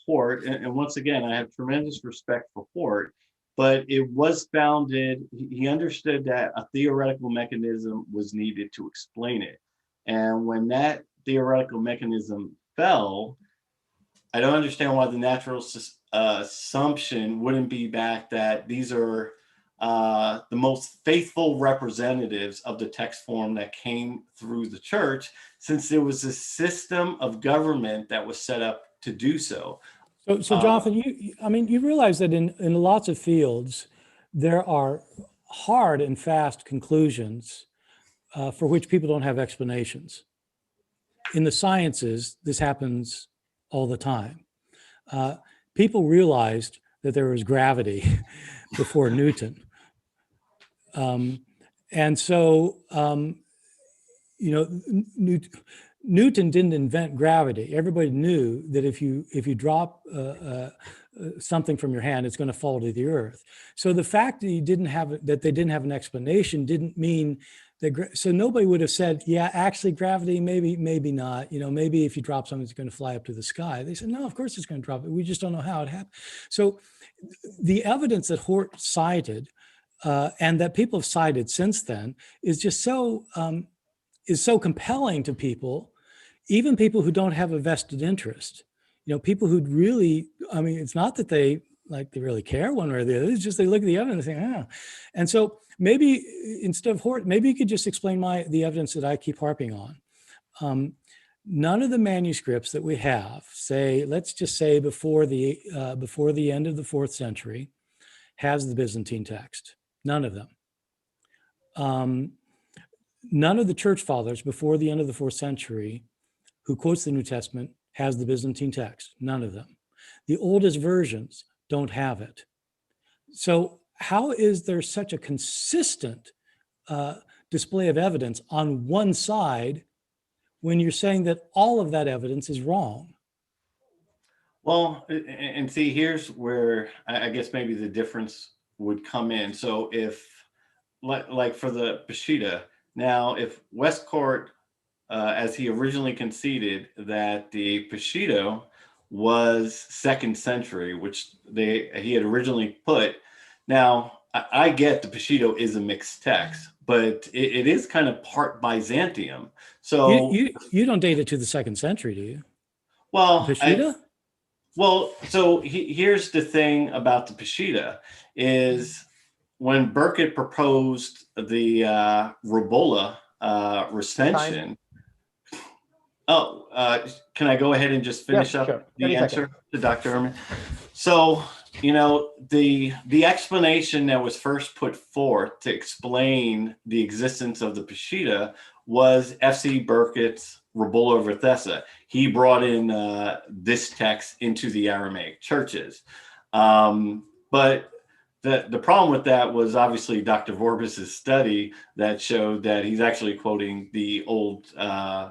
Hort, and once again, I have tremendous respect for Hort, but it was founded, he understood that a theoretical mechanism was needed to explain it. And when that theoretical mechanism fell, I don't understand why the natural assumption wouldn't be back that these are the most faithful representatives of the text form that came through the church, since there was a system of government that was set up to do so. So Jonathan, you realize that in lots of fields, there are hard and fast conclusions for which people don't have explanations. In the sciences, this happens all the time. People realized that there was gravity before Newton. And so, Newton didn't invent gravity. Everybody knew that if you drop something from your hand, it's going to fall to the earth. So the fact that they didn't have an explanation didn't mean that. So nobody would have said, yeah, actually gravity, maybe not. Maybe if you drop something, it's going to fly up to the sky. They said, no, of course it's going to drop it. We just don't know how it happened. So the evidence that Hort cited and that people have cited since then is just so compelling to people, even people who don't have a vested interest. People who really, it's not that they really care one way or the other. It's just they look at the evidence and think, And so maybe instead of Hort, maybe you could just explain the evidence that I keep harping on. None of the manuscripts that we have, let's just say before the end of the 4th century, has the Byzantine text. None of them. None of the church fathers before the end of the 4th century who quotes the New Testament has the Byzantine text. None of them. The oldest versions don't have it. So how is there such a consistent display of evidence on one side when you're saying that all of that evidence is wrong? Well, and see, here's where I guess maybe the difference would come in. So if, like for the Peshitta, now if Westcott, as he originally conceded, that the Peshitta was 2nd century, which he had originally put. Now, I get the Peshitta is a mixed text, but it is kind of part Byzantium. So you don't date it to the 2nd century, do you? Well, Peshitta? So here's the thing about the Peshitta is when Burkitt proposed the Rabola recension. Can I go ahead and just finish up the answer to Dr. Ehrman? So, the explanation that was first put forth to explain the existence of the Peshitta was F.C. Burkitt's Rabola Verthesa. He brought in this text into the Aramaic churches. But the problem with that was obviously Dr. Vorbis's study that showed that he's actually quoting the old,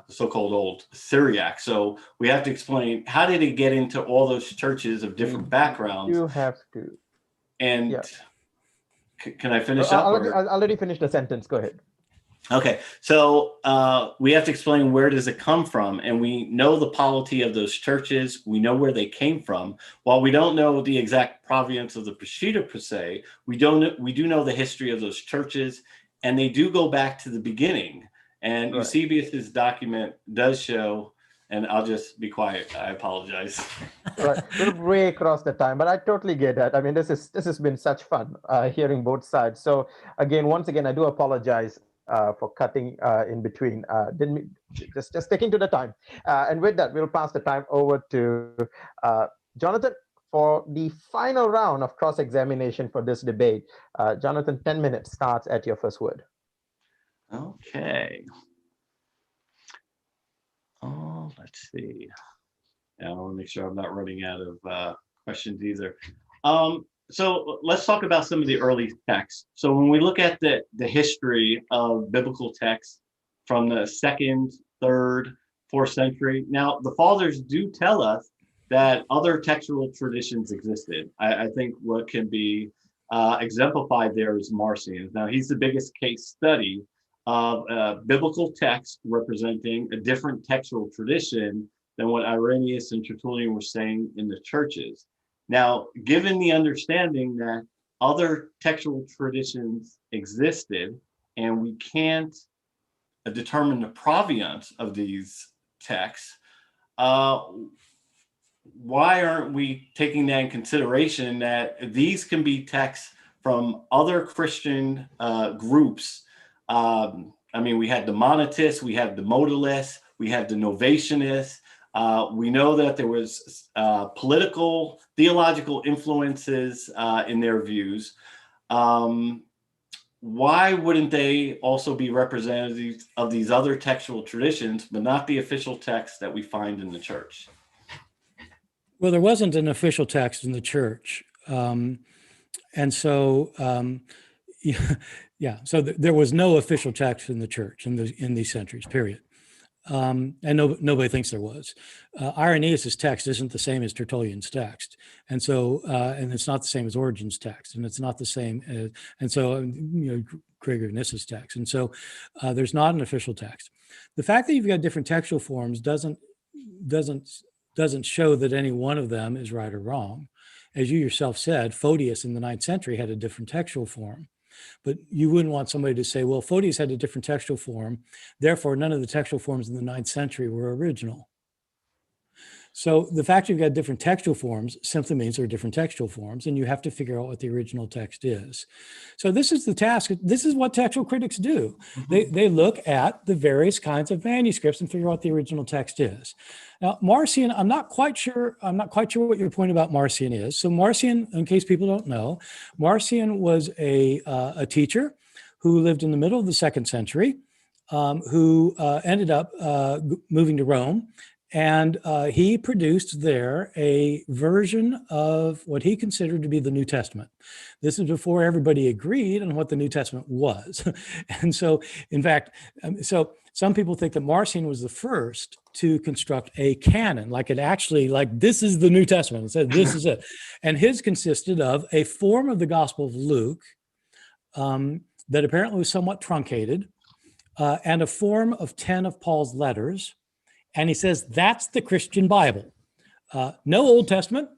so-called old Syriac. So we have to explain, how did it get into all those churches of different backgrounds? You have to. And can I finish up? I'll let you finish the sentence. Go ahead. Okay, so we have to explain, where does it come from? And we know the polity of those churches. We know where they came from. While we don't know the exact provenance of the Peshitta per se, we do know the history of those churches, and they do go back to the beginning. And Eusebius's document does show and I'll just be quiet. I apologize. Right. We're way across the time, but I totally get that. I mean, this has been such fun hearing both sides. So again, once again, I do apologize for cutting in between. Didn't mean- just sticking to the time. And with that, we'll pass the time over to Jonathan for the final round of cross-examination for this debate. Jonathan, 10 minutes starts at your first word. Okay. Oh, let's see. I want to make sure I'm not running out of questions either. So let's talk about some of the early texts. So when we look at the history of biblical texts from the 2nd, 3rd, 4th century, now the fathers do tell us that other textual traditions existed. I think what can be exemplified there is Marcion. Now he's the biggest case study of biblical text representing a different textual tradition than what Irenaeus and Tertullian were saying in the churches. Now, given the understanding that other textual traditions existed and we can't determine the provenance of these texts, why aren't we taking that in consideration that these can be texts from other Christian groups? I mean, we had the Monetists, we have the Modalists, we have the Novatianists. We know that there was political, theological influences in their views. Why wouldn't they also be representatives of these other textual traditions, but not the official text that we find in the church? Well, there wasn't an official text in the church. And so, so there was no official text in the church in these centuries, period. And nobody thinks there was. Irenaeus' text isn't the same as Tertullian's text, and so and it's not the same as Origen's text, and it's not the same as, and so Gregor of Nyssa's text, and so there's not an official text. The fact that you've got different textual forms doesn't show that any one of them is right or wrong. As you yourself said, Photius in the 9th century had a different textual form. But you wouldn't want somebody to say, well, Photius had a different textual form, therefore none of the textual forms in the 9th century were original. So the fact you've got different textual forms simply means there are different textual forms, and you have to figure out what the original text is. So this is the task. This is what textual critics do. Mm-hmm. They look at the various kinds of manuscripts and figure out what the original text is. Now, Marcion, I'm not quite sure what your point about Marcion is. So Marcion, in case people don't know, Marcion was a teacher who lived in the middle of the 2nd century, who ended up moving to Rome. And he produced there a version of what he considered to be the New Testament. This is before everybody agreed on what the New Testament was. And so, in fact, so some people think that Marcion was the first to construct a canon, like this is the New Testament. It said, this is it. And his consisted of a form of the Gospel of Luke that apparently was somewhat truncated, and a form of 10 of Paul's letters. And he says, that's the Christian Bible. No Old Testament,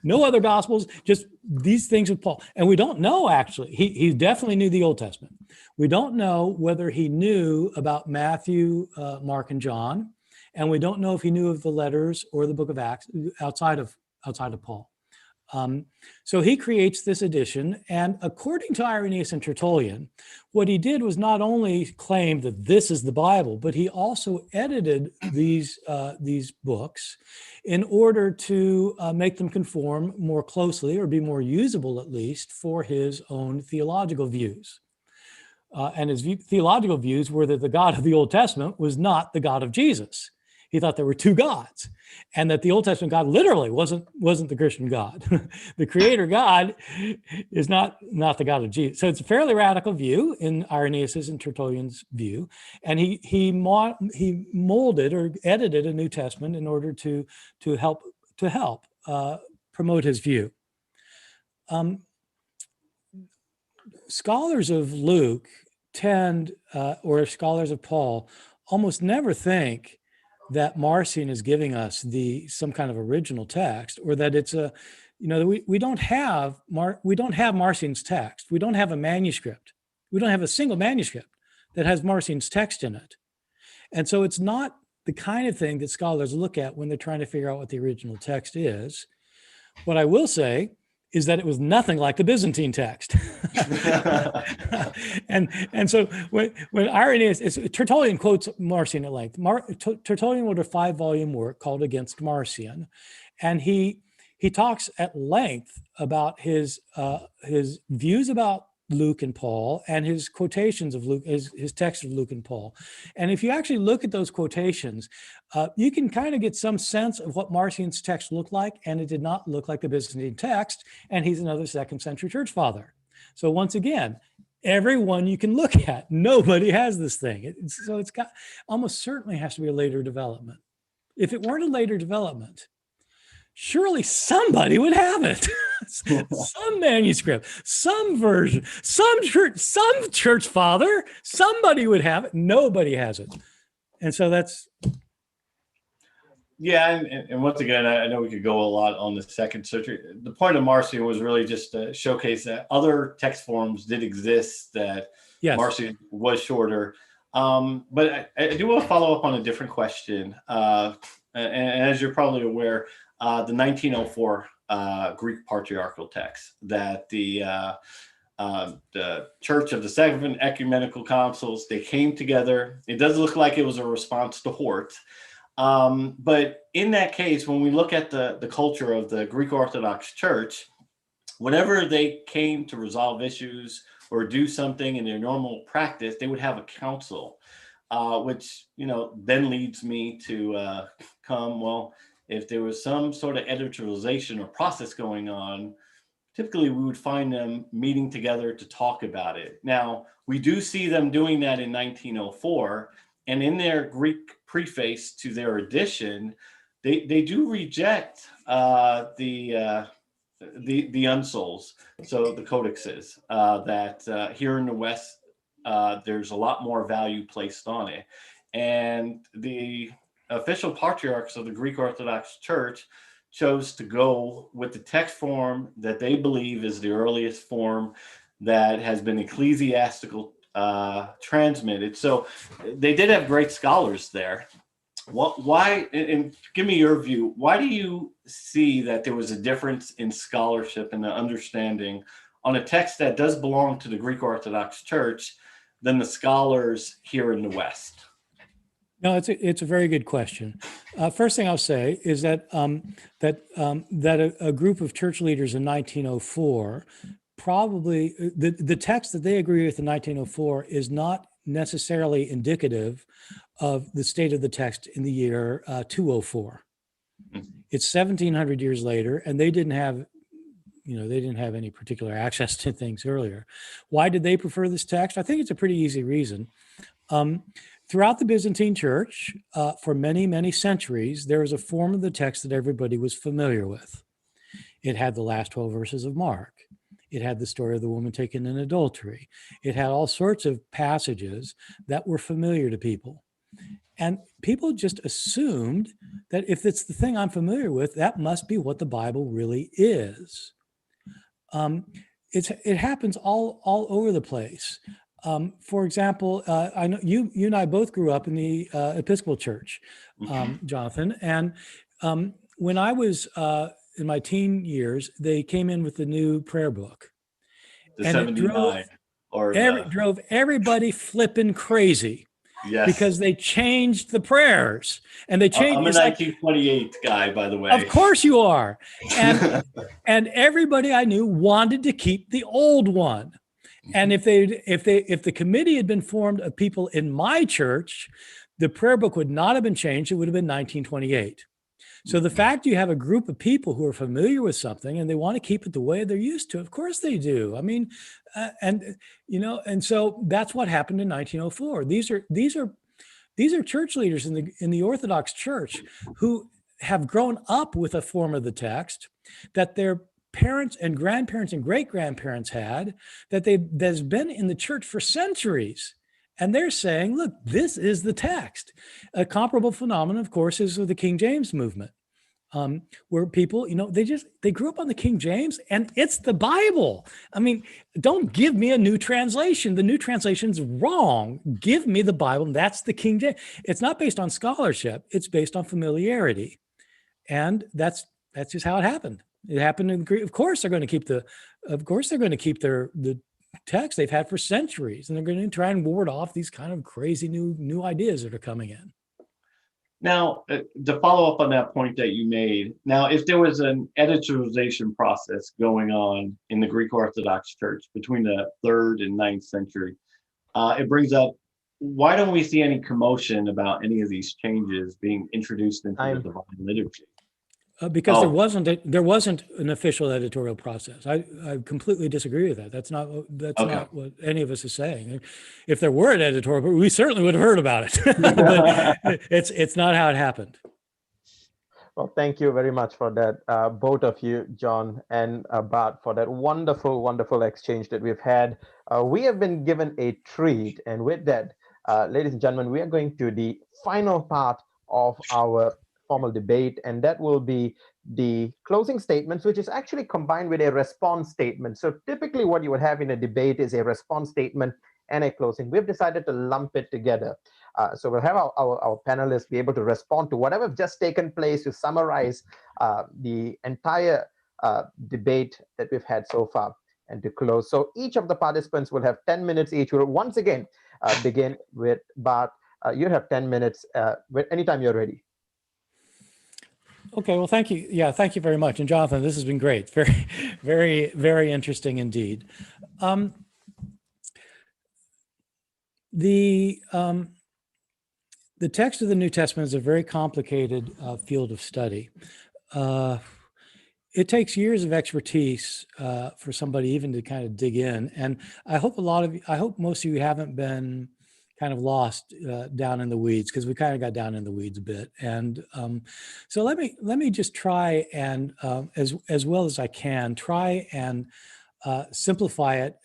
no other Gospels, just these things of Paul. And we don't know, actually. He definitely knew the Old Testament. We don't know whether he knew about Matthew, Mark, and John. And we don't know if he knew of the letters or the book of Acts outside of Paul. So he creates this edition, and according to Irenaeus and Tertullian, what he did was not only claim that this is the Bible, but he also edited these books in order to make them conform more closely, or be more usable at least, for his own theological views. And his theological views were that the God of the Old Testament was not the God of Jesus. He thought there were two gods, and that the Old Testament God literally wasn't the Christian God. The Creator God is not the God of Jesus. So it's a fairly radical view in Irenaeus' and Tertullian's view, and he molded or edited a New Testament in order to help promote his view. Scholars of Luke or scholars of Paul, almost never think that Marcion is giving us some kind of original text, or that it's we don't have Marcion's text. We don't have a manuscript. We don't have a single manuscript that has Marcion's text in it. And so it's not the kind of thing that scholars look at when they're trying to figure out what the original text is. What I will say is that it was nothing like the Byzantine text. and so when Irenaeus, Tertullian quotes Marcion at length. Tertullian wrote a 5-volume work called Against Marcion, and he talks at length about his views about Luke and Paul and his quotations of Luke, his text of Luke and Paul. And if you actually look at those quotations, you can kind of get some sense of what Marcion's text looked like, and it did not look like the Byzantine text, and he's another 2nd century church father. So once again, everyone you can look at, nobody has this thing. So it's got almost certainly has to be a later development. If it weren't a later development, surely somebody would have it. Some manuscript, some version, some church father, somebody would have it. Nobody has it. And so that's. Yeah. And once again, I know we could go a lot on the 2nd century. The point of Marcion was really just to showcase that other text forms did exist, that yes. Marcion was shorter. But I do want to follow up on a different question. And as you're probably aware, the 1904 Greek patriarchal text that the Church of the 7 Ecumenical Councils, they came together. It does look like it was a response to Hort. But in that case, when we look at the culture of the Greek Orthodox Church, whenever they came to resolve issues or do something in their normal practice, they would have a council, which, then leads me to if there was some sort of editorialization or process going on, typically we would find them meeting together to talk about it. Now, we do see them doing that in 1904, and in their Greek preface to their edition, they do reject the unsols, so the codexes, that here in the West, there's a lot more value placed on it. And the official patriarchs of the Greek Orthodox Church chose to go with the text form that they believe is the earliest form that has been ecclesiastical transmitted. So they did have great scholars there. Why, and give me your view, why do you see that there was a difference in scholarship and the understanding on a text that does belong to the Greek Orthodox Church than the scholars here in the West? No, it's a very good question. First thing I'll say is that a group of church leaders in 1904 probably the text that they agree with in 1904 is not necessarily indicative of the state of the text in the year 204. It's 1700 years later, and they didn't have any particular access to things earlier. Why did they prefer this text? I think it's a pretty easy reason. Throughout the Byzantine Church, for many, many centuries, there was a form of the text that everybody was familiar with. It had the last 12 verses of Mark. It had the story of the woman taken in adultery. It had all sorts of passages that were familiar to people. And people just assumed that if it's the thing I'm familiar with, that must be what the Bible really is. It happens all over the place. For example, I know you and I both grew up in the Episcopal Church, Jonathan. And when I was in my teen years, they came in with the new prayer book. The 79. Drove everybody flipping crazy. Yes. Because they changed the prayers. And they changed. I'm a 1928 guy, by the way. Of course you are. And and everybody I knew wanted to keep the old one. And if the committee had been formed of people in my church, the prayer book would not have been changed. It would have been 1928. So the fact you have a group of people who are familiar with something and they want to keep it the way they're used to, of course they do. I mean, and so that's what happened in 1904. These are church leaders in the Orthodox Church who have grown up with a form of the text that their parents and grandparents and great-grandparents had, that's been in the church for centuries. And they're saying, look, this is the text. A comparable phenomenon, of course, is with the King James movement. where people, they grew up on the King James, and it's the Bible. I mean, don't give me a new translation. The new translation's wrong. Give me the Bible, and that's the King James. It's not based on scholarship. It's based on familiarity. And that's just how it happened. It happened in Greek. Of course, they're going to keep the text they've had for centuries, and they're going to try and ward off these kind of crazy new ideas that are coming in. Now, to follow up on that point that you made, now, if there was an editorialization process going on in the Greek Orthodox Church between the 3rd and 9th century, it brings up, why don't we see any commotion about any of these changes being introduced into the divine liturgy? Because there wasn't an official editorial process. I completely disagree with that. That's not what any of us is saying. If there were an editorial, we certainly would have heard about it. But it's not how it happened. Well, thank you very much for that, both of you, John and Bart, for that wonderful, wonderful exchange that we've had. We have been given a treat, and with that, ladies and gentlemen, we are going to the final part of our formal debate, and that will be the closing statements, which is actually combined with a response statement. So typically what you would have in a debate is a response statement and a closing. We've decided to lump it together. So we'll have our panelists be able to respond to whatever just taken place, to summarize the entire debate that we've had so far, and to close. So each of the participants will have 10 minutes each. We'll once again begin with Bart. You have 10 minutes anytime you're ready. Okay, well, thank you. Yeah, thank you very much. And Jonathan, this has been great. Very, very, very interesting indeed. The text of the New Testament is a very complicated field of study. It takes years of expertise for somebody even to kind of dig in. And I hope most of you haven't been kind of lost down in the weeds, because we kind of got down in the weeds a bit. And so let me just try and, as well as I can, try and simplify it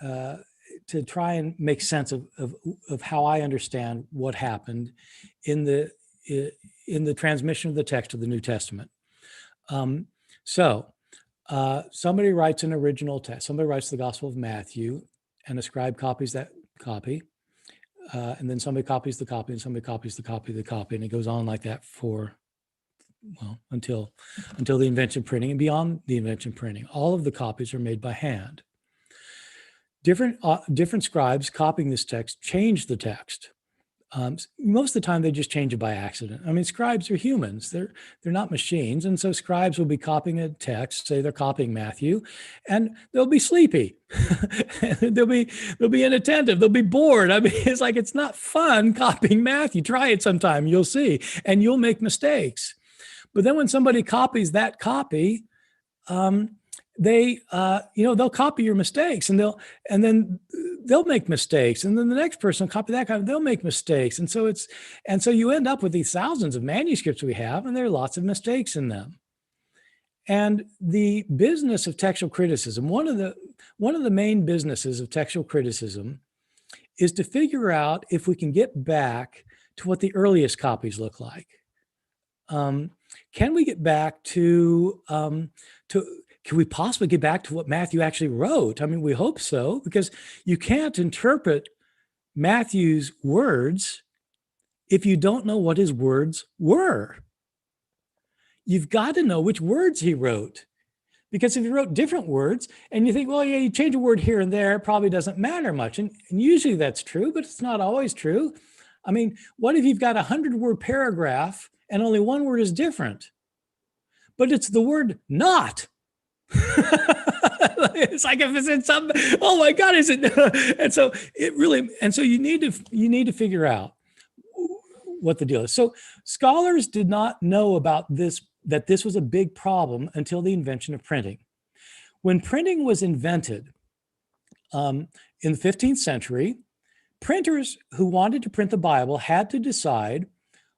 to try and make sense of how I understand what happened in the transmission of the text of the New Testament. Somebody writes an original text. Somebody writes the Gospel of Matthew, and a scribe copies that copy. And then somebody copies the copy, and somebody copies the copy of the copy, and it goes on like that until the invention of printing, and beyond the invention of printing. All of the copies are made by hand. Different scribes copying this text change the text. Most of the time, they just change it by accident. I mean, scribes are humans; they're not machines, and so scribes will be copying a text. Say they're copying Matthew, and they'll be sleepy. they'll be inattentive. They'll be bored. I mean, it's not fun copying Matthew. Try it sometime; you'll see, and you'll make mistakes. But then when somebody copies that copy, they'll copy your mistakes, and then they'll make mistakes, and then the next person will copy that copy, they'll make mistakes, and so you end up with these thousands of manuscripts we have, and there are lots of mistakes in them. And the business of textual criticism, one of the main businesses of textual criticism, is to figure out if we can get back to what the earliest copies look like. Can we get back to can we possibly get back to what Matthew actually wrote? I mean, we hope so, because you can't interpret Matthew's words if you don't know what his words were. You've got to know which words he wrote, because if he wrote different words and you think, well, yeah, you change a word here and there, it probably doesn't matter much. And usually that's true, but it's not always true. I mean, what if you've got a 100-word paragraph and only one word is different, but it's the word not? It's like if it's in some, oh my God, is it? And so you need to figure out what the deal is. So scholars did not know about this, that this was a big problem until the invention of printing. When printing was invented in the 15th century, printers who wanted to print the Bible had to decide,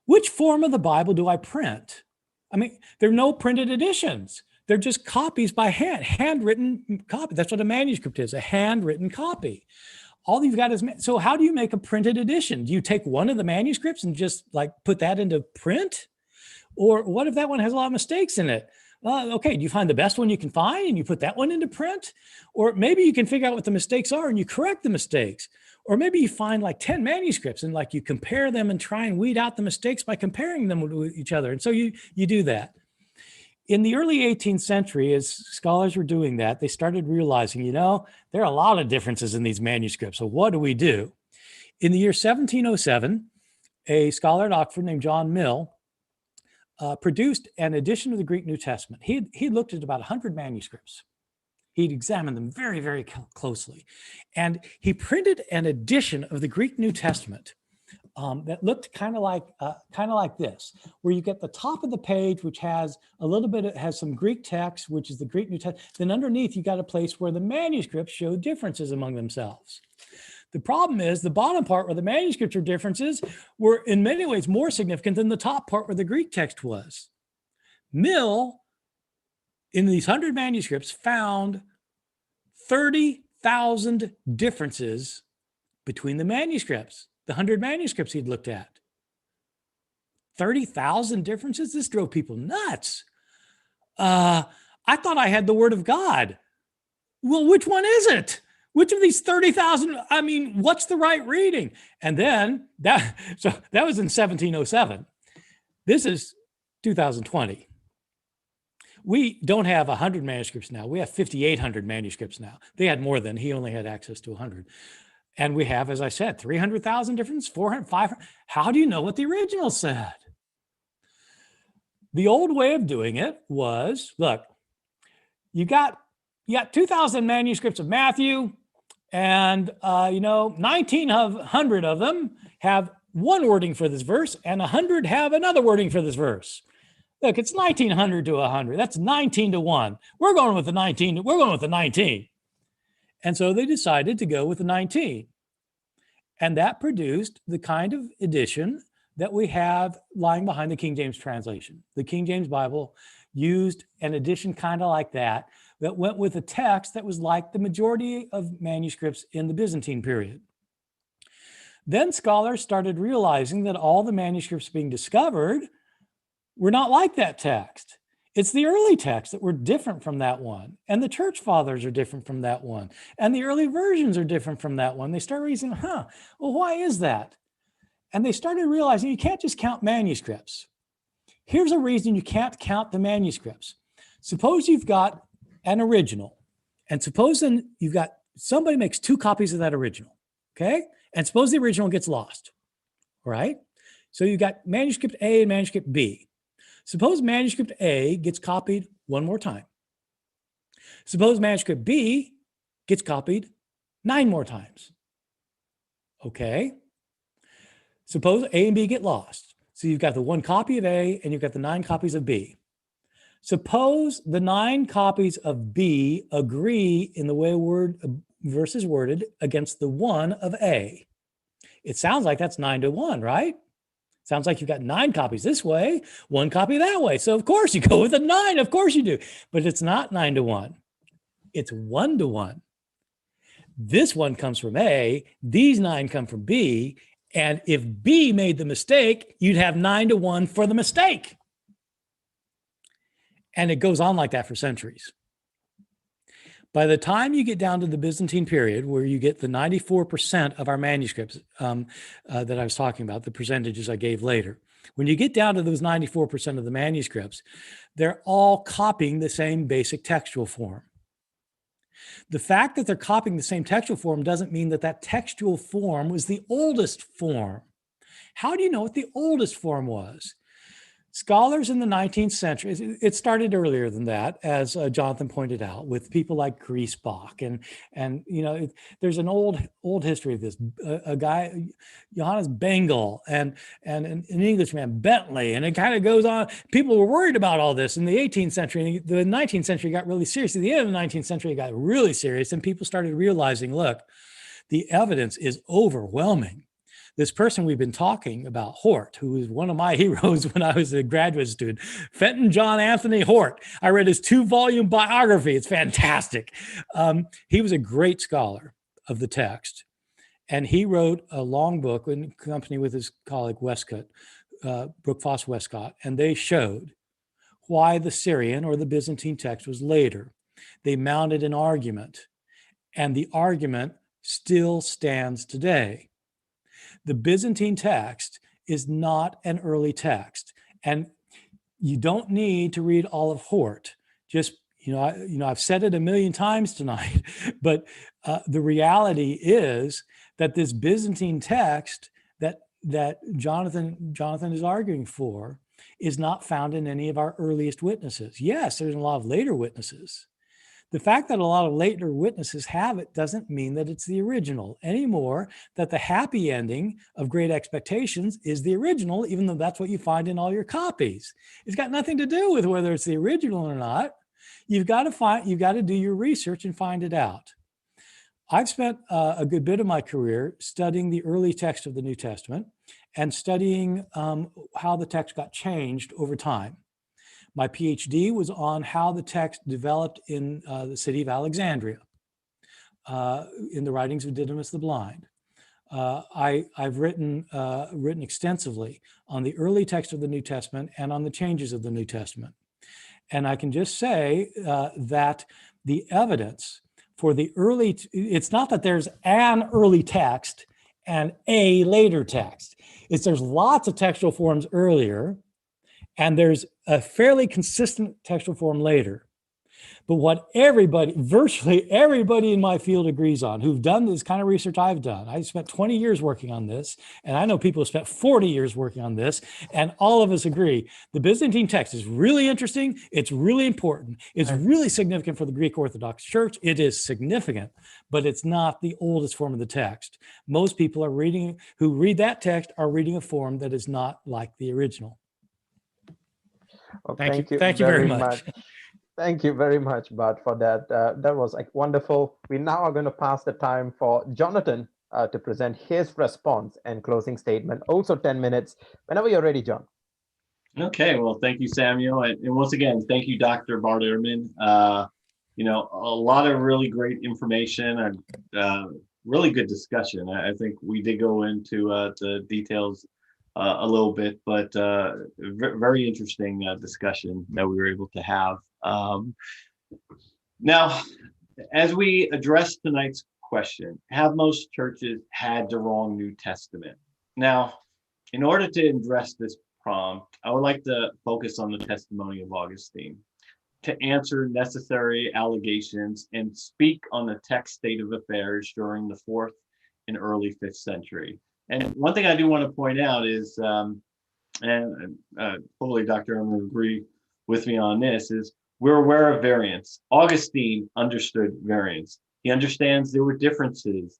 which form of the Bible do I print? I mean, there are no printed editions. They're just copies by hand, handwritten copy. That's what a manuscript is, a handwritten copy. All you've got is, so how do you make a printed edition? Do you take one of the manuscripts and just like put that into print? Or what if that one has a lot of mistakes in it? Okay, do you find the best one you can find and you put that one into print? Or maybe you can figure out what the mistakes are and you correct the mistakes. Or maybe you find like 10 manuscripts and like you compare them and try and weed out the mistakes by comparing them with each other. And so you do that. In the early 18th century, as scholars were doing that, they started realizing, there are a lot of differences in these manuscripts. So what do we do? In the year 1707, a scholar at Oxford named John Mill produced an edition of the Greek New Testament. He looked at about 100 manuscripts. He'd examined them very, very closely. And he printed an edition of the Greek New Testament that looked kind of like this, where you get the top of the page, which has a little bit, it has some Greek text, which is the Greek New Testament. Then underneath, you got a place where the manuscripts show differences among themselves. The problem is the bottom part where the manuscripts are differences were in many ways more significant than the top part where the Greek text was. Mill, in these 100 manuscripts, found 30,000 differences between the manuscripts, the 100 manuscripts he'd looked at. 30,000 differences? This drove people nuts. I thought I had the Word of God. Well, which one is it? Which of these 30,000? I mean, what's the right reading? And then that was in 1707. This is 2020. We don't have 100 manuscripts now. We have 5,800 manuscripts now. They had more than, he only had access to 100. And we have, as I said, 300,000 differences, 400, 500. How do you know what the original said? The old way of doing it was, look, you got 2,000 manuscripts of Matthew, and 1,900 of them have one wording for this verse, and 100 have another wording for this verse. Look, it's 1,900 to 100. That's 19 to 1. We're going with the 19. We're going with the 19. And so they decided to go with the 19. And that produced the kind of edition that we have lying behind the King James translation. The King James Bible used an edition kind of like that went with a text that was like the majority of manuscripts in the Byzantine period. Then scholars started realizing that all the manuscripts being discovered were not like that text. It's the early texts that were different from that one. And the church fathers are different from that one. And the early versions are different from that one. They started reasoning, well, why is that? And they started realizing you can't just count manuscripts. Here's a reason you can't count the manuscripts. Suppose you've got an original, and suppose then you've got, somebody makes 2 copies of that original, okay? And suppose the original gets lost, all right? So you've got manuscript A and manuscript B. Suppose manuscript A gets copied one more time. Suppose manuscript B gets copied 9 more times. Okay. Suppose A and B get lost. So you've got the 1 copy of A and you've got the 9 copies of B. Suppose the 9 copies of B agree in the way verse is worded against the 1 of A. It sounds like that's 9 to 1, right? Sounds like you've got 9 copies this way, 1 copy that way. So of course you go with the 9, of course you do. But it's not 9 to 1. It's 1 to 1. This one comes from A, these 9 come from B, and if B made the mistake, you'd have 9 to 1 for the mistake. And it goes on like that for centuries. By the time you get down to the Byzantine period, where you get the 94% of our manuscripts that I was talking about, the percentages I gave later, when you get down to those 94% of the manuscripts, they're all copying the same basic textual form. The fact that they're copying the same textual form doesn't mean that that textual form was the oldest form. How do you know what the oldest form was? Scholars in the 19th century, it started earlier than that, as Jonathan pointed out, with people like Griesbach, and there's an old history of this. A guy, Johannes Bengel, and an Englishman, Bentley, and it kind of goes on. People were worried about all this in the 18th century. And the 19th century got really serious. At the end of the 19th century, it got really serious, and people started realizing, look, the evidence is overwhelming. This person we've been talking about, Hort, who was one of my heroes when I was a graduate student, Fenton John Anthony Hort. I read his 2-volume biography. It's fantastic. He was a great scholar of the text. And he wrote a long book in company with his colleague Westcott, Brooke Foss Westcott, and they showed why the Syrian or the Byzantine text was later. They mounted an argument, and the argument still stands today. The Byzantine text is not an early text, and you don't need to read all of Hort. Just, I've said it a million times tonight, but the reality is that this Byzantine text that Jonathan is arguing for is not found in any of our earliest witnesses. Yes, there's a lot of later witnesses. The fact that a lot of later witnesses have it doesn't mean that it's the original any more that the happy ending of Great Expectations is the original, even though that's what you find in all your copies. It's got nothing to do with whether it's the original or not. You've got to do your research and find it out. I've spent a good bit of my career studying the early text of the New Testament and studying how the text got changed over time. My PhD was on how the text developed in the city of Alexandria, in the writings of Didymus the Blind. I've written extensively on the early text of the New Testament and on the changes of the New Testament. And I can just say that the evidence for the early, it's not that there's an early text and a later text. There's lots of textual forms earlier, and there's a fairly consistent textual form later. But what virtually everybody in my field agrees on, who've done this kind of research I've done, I spent 20 years working on this, and I know people who spent 40 years working on this, and all of us agree, the Byzantine text is really interesting, it's really important, it's really significant for the Greek Orthodox Church, it is significant, but it's not the oldest form of the text. Most people who read that text are reading a form that is not like the original. Well, thank you very much. Thank you very much, Bart, for that. That was wonderful. We now are going to pass the time for Jonathan to present his response and closing statement. Also 10 minutes, whenever you're ready, John. Okay, well, thank you, Samuel. And once again, thank you, Dr. Bart Ehrman. A lot of really great information and really good discussion. I think we did go into the details a little bit, but very interesting discussion that we were able to have. Now, as we address tonight's question, have most churches had the wrong New Testament? Now, in order to address this prompt, I would like to focus on the testimony of Augustine to answer necessary allegations and speak on the text state of affairs during the 4th and early 5th century. And one thing I do want to point out is, and hopefully Dr. Ehrman will agree with me on this, is we're aware of variance. Augustine understood variance. He understands there were differences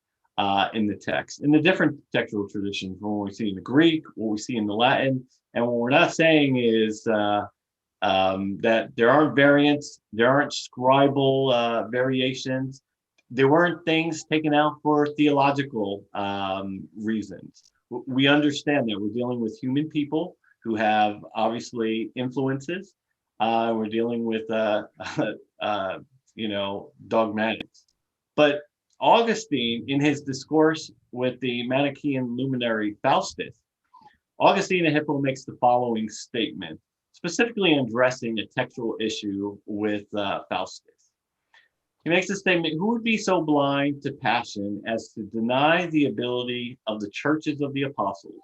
in the text, in the different textual traditions, from what we see in the Greek, what we see in the Latin. And what we're not saying is that there aren't variants, there aren't scribal variations. There weren't things taken out for theological reasons. We understand that we're dealing with human people who have obviously influences. We're dealing with, dogmatics. But Augustine, in his discourse with the Manichaean luminary Faustus, Augustine of Hippo makes the following statement, specifically addressing a textual issue with Faustus. He makes a statement, who would be so blind to passion as to deny the ability of the churches of the apostles,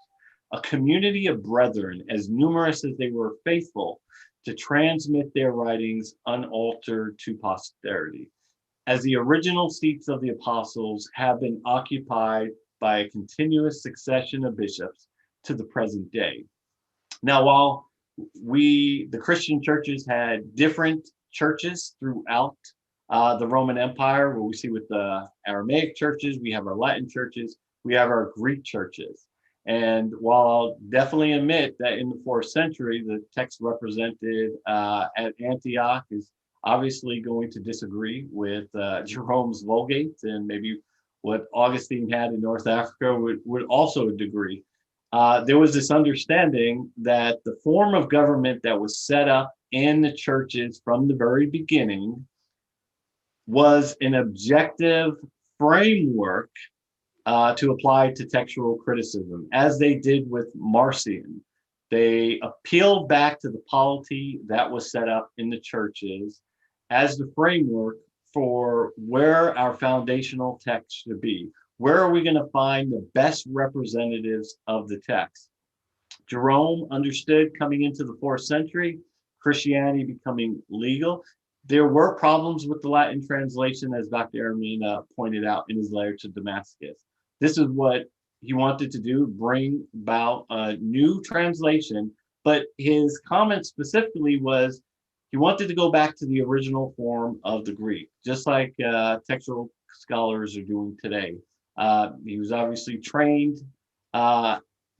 a community of brethren as numerous as they were faithful, to transmit their writings unaltered to posterity, as the original seats of the apostles have been occupied by a continuous succession of bishops to the present day. Now, while the Christian churches had different churches throughout the Roman Empire, what we see with the Aramaic churches, we have our Latin churches, we have our Greek churches. And while I'll definitely admit that in the 4th century, the text represented at Antioch is obviously going to disagree with Jerome's Vulgate, and maybe what Augustine had in North Africa would also agree. There was this understanding that the form of government that was set up in the churches from the very beginning was an objective framework to apply to textual criticism, as they did with Marcion. They appealed back to the polity that was set up in the churches as the framework for where our foundational text should be. Where are we going to find the best representatives of the text? Jerome understood coming into the 4th century, Christianity becoming legal. There were problems with the Latin translation, as Dr. Ehrman pointed out in his letter to Damascus. This is what he wanted to do, bring about a new translation, but his comment specifically was he wanted to go back to the original form of the Greek, just like textual scholars are doing today. He was obviously trained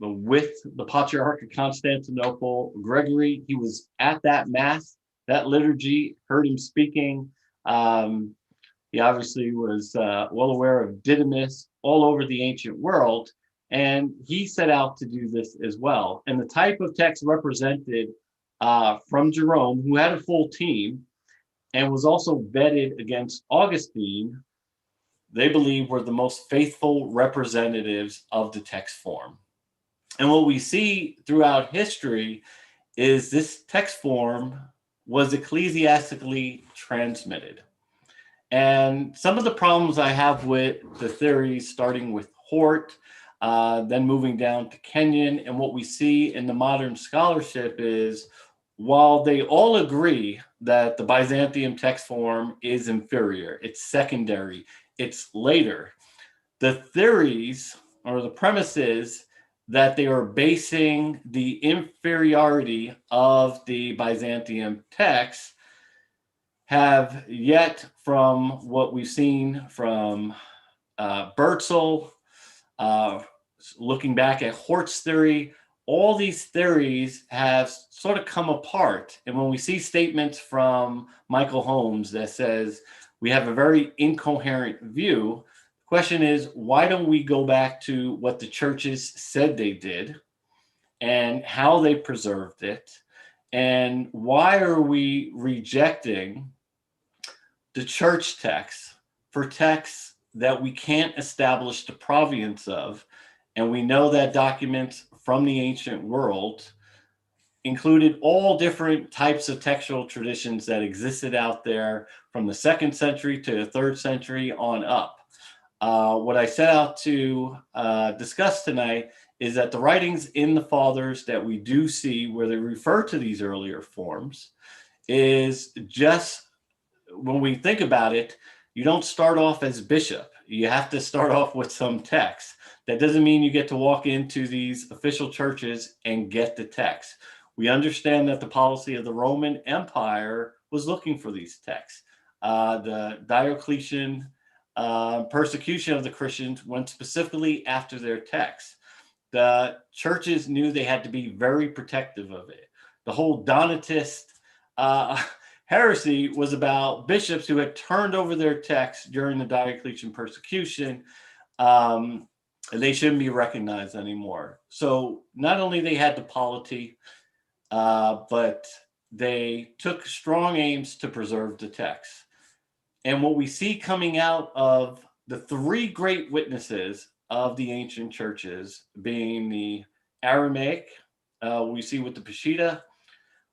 with the Patriarch of Constantinople, Gregory. He was at that mass, that liturgy, heard him speaking. He obviously was well aware of Didymus all over the ancient world, and he set out to do this as well. And the type of text represented from Jerome, who had a full team and was also vetted against Augustine, they believe were the most faithful representatives of the text form. And what we see throughout history is this text form was ecclesiastically transmitted. And some of the problems I have with the theories, starting with Hort, then moving down to Kenyon, and what we see in the modern scholarship is, while they all agree that the Byzantium text form is inferior, it's secondary, it's later, the theories or the premises that they are basing the inferiority of the Byzantium text have yet, from what we've seen from Bertzel, looking back at Hort's theory, all these theories have sort of come apart. And when we see statements from Michael Holmes that says we have a very incoherent view, the question is, why don't we go back to what the churches said they did and how they preserved it? And why are we rejecting the church texts for texts that we can't establish the provenance of? And we know that documents from the ancient world included all different types of textual traditions that existed out there from the 2nd century to the 3rd century on up. What I set out to discuss tonight is that the writings in the Fathers that we do see where they refer to these earlier forms is just, when we think about it, you don't start off as bishop. You have to start off with some text. That doesn't mean you get to walk into these official churches and get the text. We understand that the policy of the Roman Empire was looking for these texts. The Diocletian persecution of the Christians went specifically after their texts. The churches knew they had to be very protective of it. The whole Donatist heresy was about bishops who had turned over their texts during the Diocletian persecution. They shouldn't be recognized anymore. So not only they had the polity, but they took strong aims to preserve the text. And what we see coming out of the 3 great witnesses of the ancient churches, being the Aramaic, we see with the Peshitta.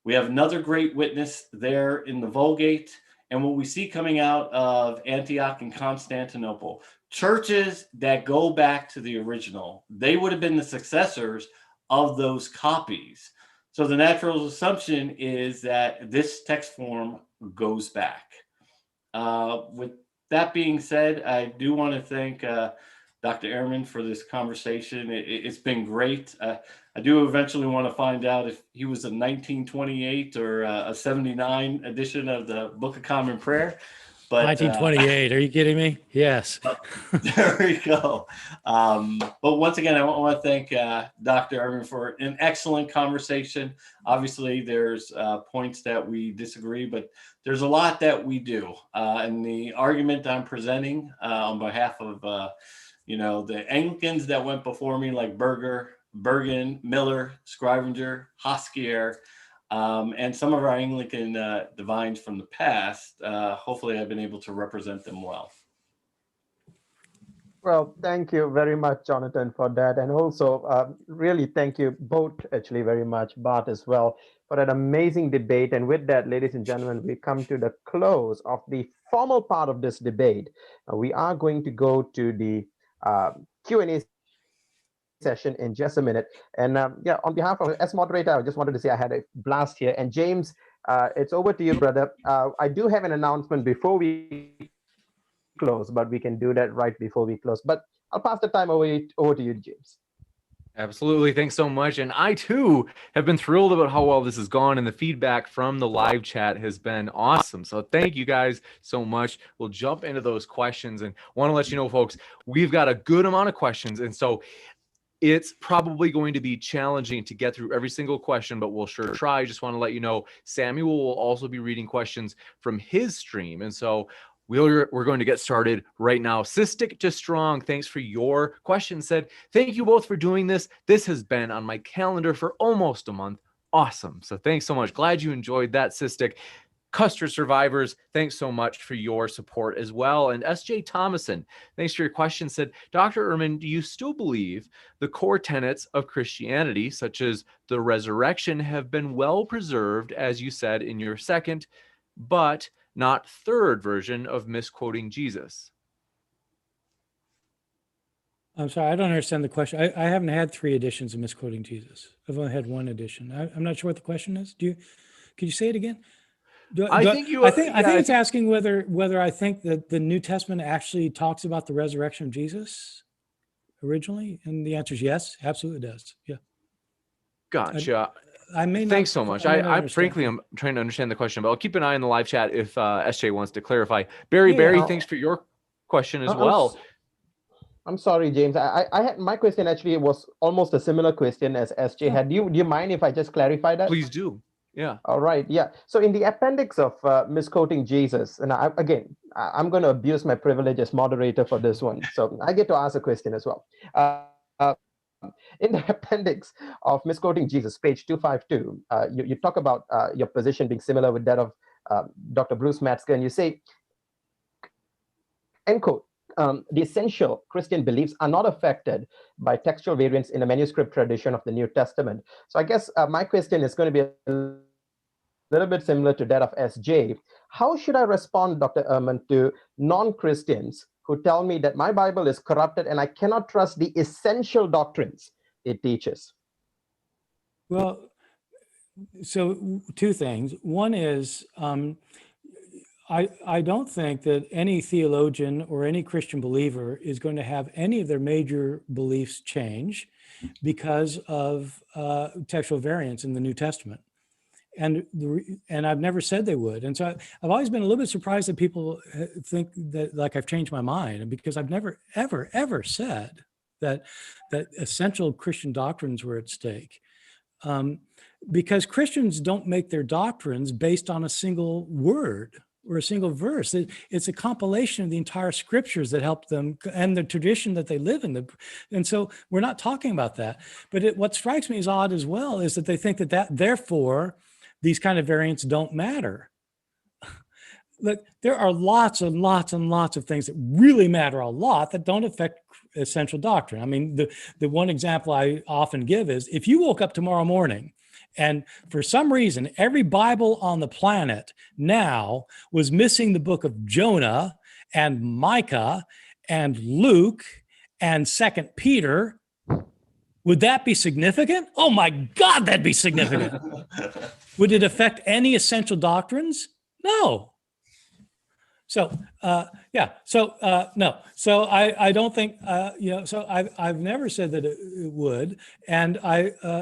We have another great witness there in the Vulgate. And what we see coming out of Antioch and Constantinople, churches that go back to the original, they would have been the successors of those copies. So the natural assumption is that this text form goes back. With that being said, I do want to thank Dr. Ehrman for this conversation. It's been great. I do eventually want to find out if he was a 1928 or a 79 edition of the Book of Common Prayer. But 1928. Are you kidding me? Yes. There we go. But once again, I want to thank Dr. Ehrman for an excellent conversation. Obviously, there's points that we disagree, but there's a lot that we do. And the argument I'm presenting on behalf of, the Anglicans that went before me, like Bergen, Miller, Scrivenger, Hoskier, and some of our Anglican divines from the past, hopefully I've been able to represent them well. Well, thank you very much, Jonathan, for that. And also, really thank you both, actually, very much, Bart, as well, for that amazing debate. And with that, ladies and gentlemen, we come to the close of the formal part of this debate. We are going to go to the Q&A session in just a minute. And yeah, on behalf of, as moderator, I just wanted to say I had a blast here. And James, it's over to you, brother. I do have an announcement before we close, but we can do that right before we close. But I'll pass the time over to you, James. Absolutely. Thanks so much. And I too have been thrilled about how well this has gone, and the feedback from the live chat has been awesome. So thank you guys so much. We'll jump into those questions, and want to let you know, folks, we've got a good amount of questions. And so it's probably going to be challenging to get through every single question, but we'll sure try. Just want to let you know, Samuel will also be reading questions from his stream. And so we're going to get started right now. Cystic to Strong, thanks for your question. Said, thank you both for doing this. This has been on my calendar for almost a month. Awesome. So thanks so much. Glad you enjoyed that, Cystic. Custer Survivors, thanks so much for your support as well. And S.J. Thomason, thanks for your question, said, Dr. Ehrman, do you still believe the core tenets of Christianity, such as the resurrection, have been well preserved, as you said in your second, but not third version of misquoting Jesus? I'm sorry, I don't understand the question. I haven't had 3 editions of misquoting Jesus. I've only had 1 edition. I'm not sure what the question is. Can you say it again? I think it's asking whether I think that the New Testament actually talks about the resurrection of Jesus originally, and the answer is yes, absolutely does. Yeah. Gotcha. I may not. Thanks so much. I frankly, I'm trying to understand the question, but I'll keep an eye on the live chat if SJ wants to clarify. Barry, thanks for your question as well. I'm sorry, James. I had my question actually was almost a similar question as SJ had. Do you mind if I just clarify that? Please do. Yeah. All right. Yeah. So in the appendix of misquoting Jesus, and I'm going to abuse my privilege as moderator for this one. So I get to ask a question as well. In the appendix of misquoting Jesus, page 252, you talk about your position being similar with that of Dr. Bruce Metzger, and you say, end quote, the essential Christian beliefs are not affected by textual variants in the manuscript tradition of the New Testament. So I guess my question is going to be a little bit similar to that of SJ. How should I respond, Dr. Ehrman, to non-Christians who tell me that my Bible is corrupted and I cannot trust the essential doctrines it teaches? Well, so 2 things. One is, I don't think that any theologian or any Christian believer is going to have any of their major beliefs change because of textual variants in the New Testament. And I've never said they would. And so I've always been a little bit surprised that people think that like I've changed my mind, because I've never, ever said that essential Christian doctrines were at stake. Because Christians don't make their doctrines based on a single word or a single verse. It's a compilation of the entire scriptures that help them and the tradition that they live in. And so we're not talking about that. But what strikes me as odd as well is that they think that therefore these kind of variants don't matter. Look, there are lots and lots and lots of things that really matter a lot that don't affect essential doctrine. I mean, the one example I often give is if you woke up tomorrow morning and for some reason, every Bible on the planet now was missing the book of Jonah and Micah and Luke and 2 Peter, would that be significant? Oh my God, that'd be significant. Would it affect any essential doctrines? No. So, no. So I don't think, so I've never said that it would. And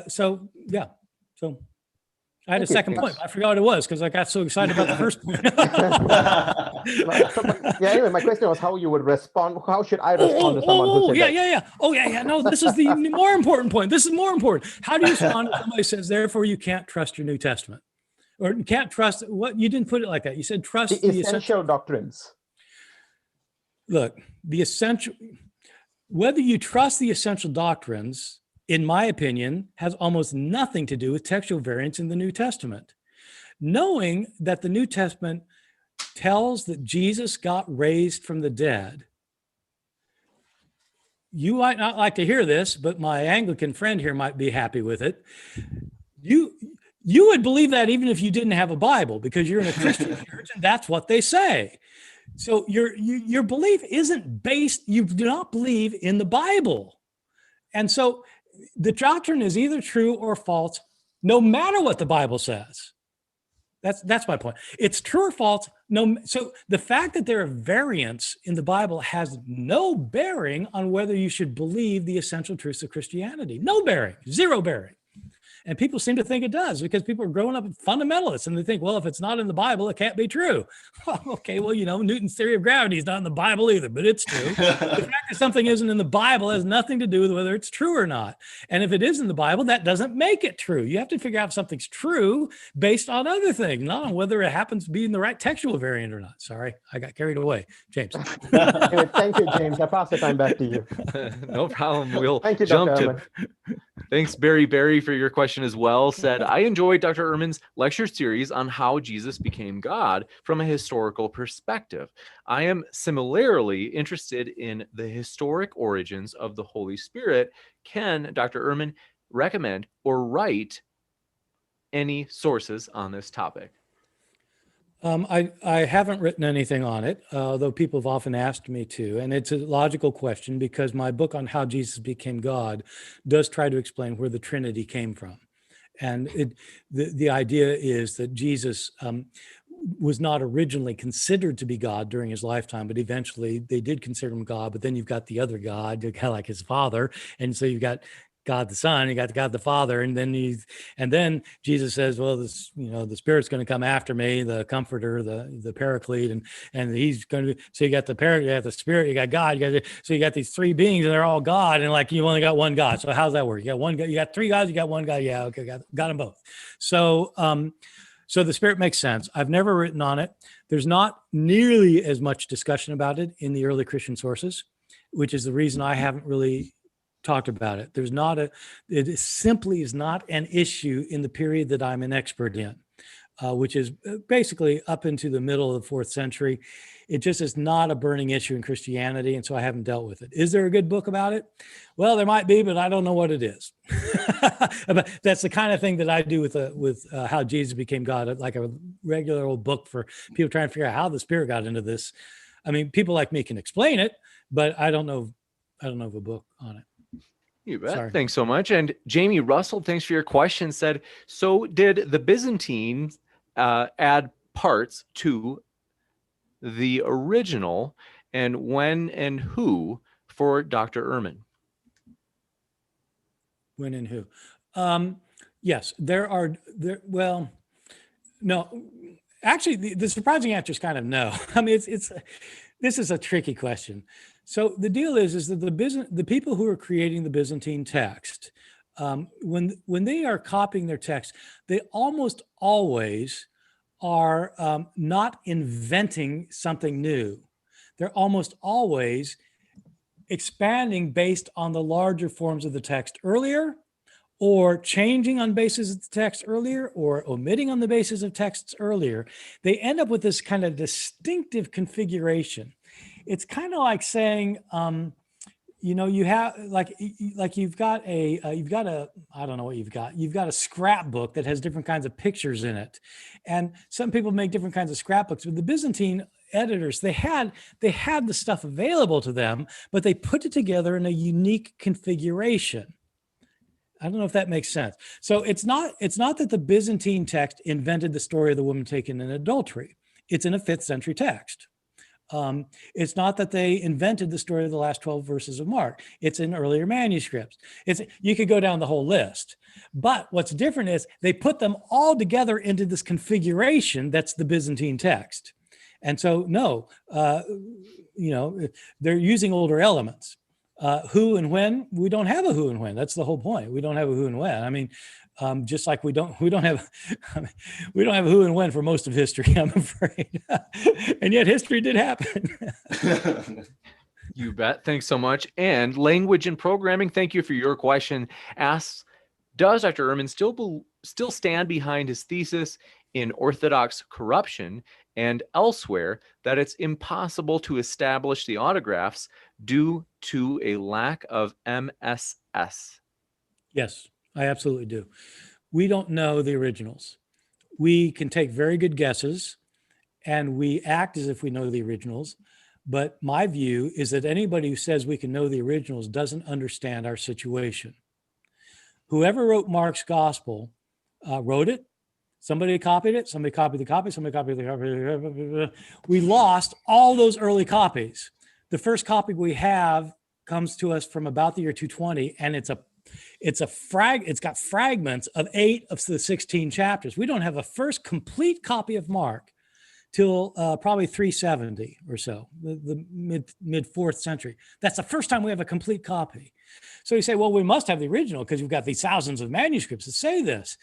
so I had a second point. I forgot what it was because I got so excited about the first point. Anyway, my question was how you would respond. How should I respond to someone who said that? Oh, yeah. No, this is the more important point. This is more important. How do you respond if somebody says, therefore, you can't trust your New Testament? Or you can't trust what? You didn't put it like that. You said trust the essential doctrines. Look, whether you trust the essential doctrines, in my opinion, has almost nothing to do with textual variants in the New Testament. Knowing that the New Testament tells that Jesus got raised from the dead you might not like to hear this, but my Anglican friend here might be happy with it. You would believe that even if you didn't have a Bible, because you're in a Christian church and that's what they say. So your belief isn't based, you do not believe in the Bible. And so the doctrine is either true or false, no matter what the Bible says. That's my point. It's true or false. No, so the fact that there are variants in the Bible has no bearing on whether you should believe the essential truths of Christianity. No bearing, zero bearing. And people seem to think it does because people are growing up fundamentalists and they think, well, if it's not in the Bible, it can't be true. Okay, well, Newton's theory of gravity is not in the Bible either, but it's true. The fact that something isn't in the Bible has nothing to do with whether it's true or not. And if it is in the Bible, that doesn't make it true. You have to figure out if something's true based on other things, not on whether it happens to be in the right textual variant or not. Sorry, I got carried away. James. Anyway, thank you, James. I pass the time back to you. No problem. We'll Thank you, jump Dr. to. Ehrman. Thanks, Barry, for your question as well. Said, I enjoyed Dr. Ehrman's lecture series on how Jesus became God from a historical perspective. I am similarly interested in the historic origins of the Holy Spirit. Can Dr. Ehrman recommend or write any sources on this topic? I haven't written anything on it, though people have often asked me to. And it's a logical question because my book on how Jesus became God does try to explain where the Trinity came from. And the idea is that Jesus was not originally considered to be God during his lifetime, but eventually they did consider him God. But then you've got the other God, kind of like his father. And so you've got God the Son, you got God the Father, and then Jesus says, well, the Spirit's going to come after me, the Comforter, the Paraclete, and he's going to. So you got the Paraclete, you got the Spirit, you got God, so you got these three beings, and they're all God, and like you only got one God. So how's that work? You got one God, you got three gods, you got one God. Yeah, okay, got them both. So so the Spirit makes sense. I've never written on it. There's not nearly as much discussion about it in the early Christian sources, which is the reason I haven't really talked about it. It simply is not an issue in the period that I'm an expert in, which is basically up into the middle of the 4th century. It just is not a burning issue in Christianity, and so I haven't dealt with it. Is there a good book about it? Well, there might be, but I don't know what it is. But that's the kind of thing that I do with how Jesus became God, like a regular old book for people trying to figure out how the Spirit got into this. I mean, people like me can explain it, but I don't know of a book on it. You bet. Sorry. Thanks so much. And Jamie Russell, thanks for your question, said, so did the Byzantines add parts to the original, and when and who for Dr. Ehrman? When and who? Yes, well, no, actually the surprising answer is kind of no. I mean, this is a tricky question. So the deal is that the people who are creating the Byzantine text, when they are copying their text, they almost always are not inventing something new. They're almost always expanding based on the larger forms of the text earlier, or changing on basis of the text earlier, or omitting on the basis of texts earlier. They end up with this kind of distinctive configuration. It's kind of like saying, you have you've got a I don't know what you've got. You've got a scrapbook that has different kinds of pictures in it, and some people make different kinds of scrapbooks. But the Byzantine editors, they had the stuff available to them, but they put it together in a unique configuration. I don't know if that makes sense. So it's not that the Byzantine text invented the story of the woman taken in adultery. It's in a 5th century text. It's not that they invented the story of the last 12 verses of Mark. It's in earlier manuscripts. You could go down the whole list. But what's different is they put them all together into this configuration that's the Byzantine text. And so, no, they're using older elements. Who and when, we don't have a who and when. That's the whole point. We don't have a who and when. I mean, just like we don't have a who and when for most of history, I'm afraid. And yet history did happen. You bet. Thanks so much. And language and programming, thank you for your question. Asks, does Dr. Ehrman still stand behind his thesis in Orthodox corruption and elsewhere that it's impossible to establish the autographs due to a lack of MSS? Yes, I absolutely do. We don't know the originals. We can take very good guesses and we act as if we know the originals. But my view is that anybody who says we can know the originals doesn't understand our situation. Whoever wrote Mark's gospel wrote it. Somebody copied it. Somebody copied the copy. Somebody copied the copy. We lost all those early copies. The first copy we have comes to us from about the year 220, and it's got fragments of 8 of the 16 chapters. We don't have a first complete copy of Mark till probably 370 or so, the mid 4th century. That's the first time we have a complete copy. So you say, well, we must have the original because you've got these thousands of manuscripts that say this.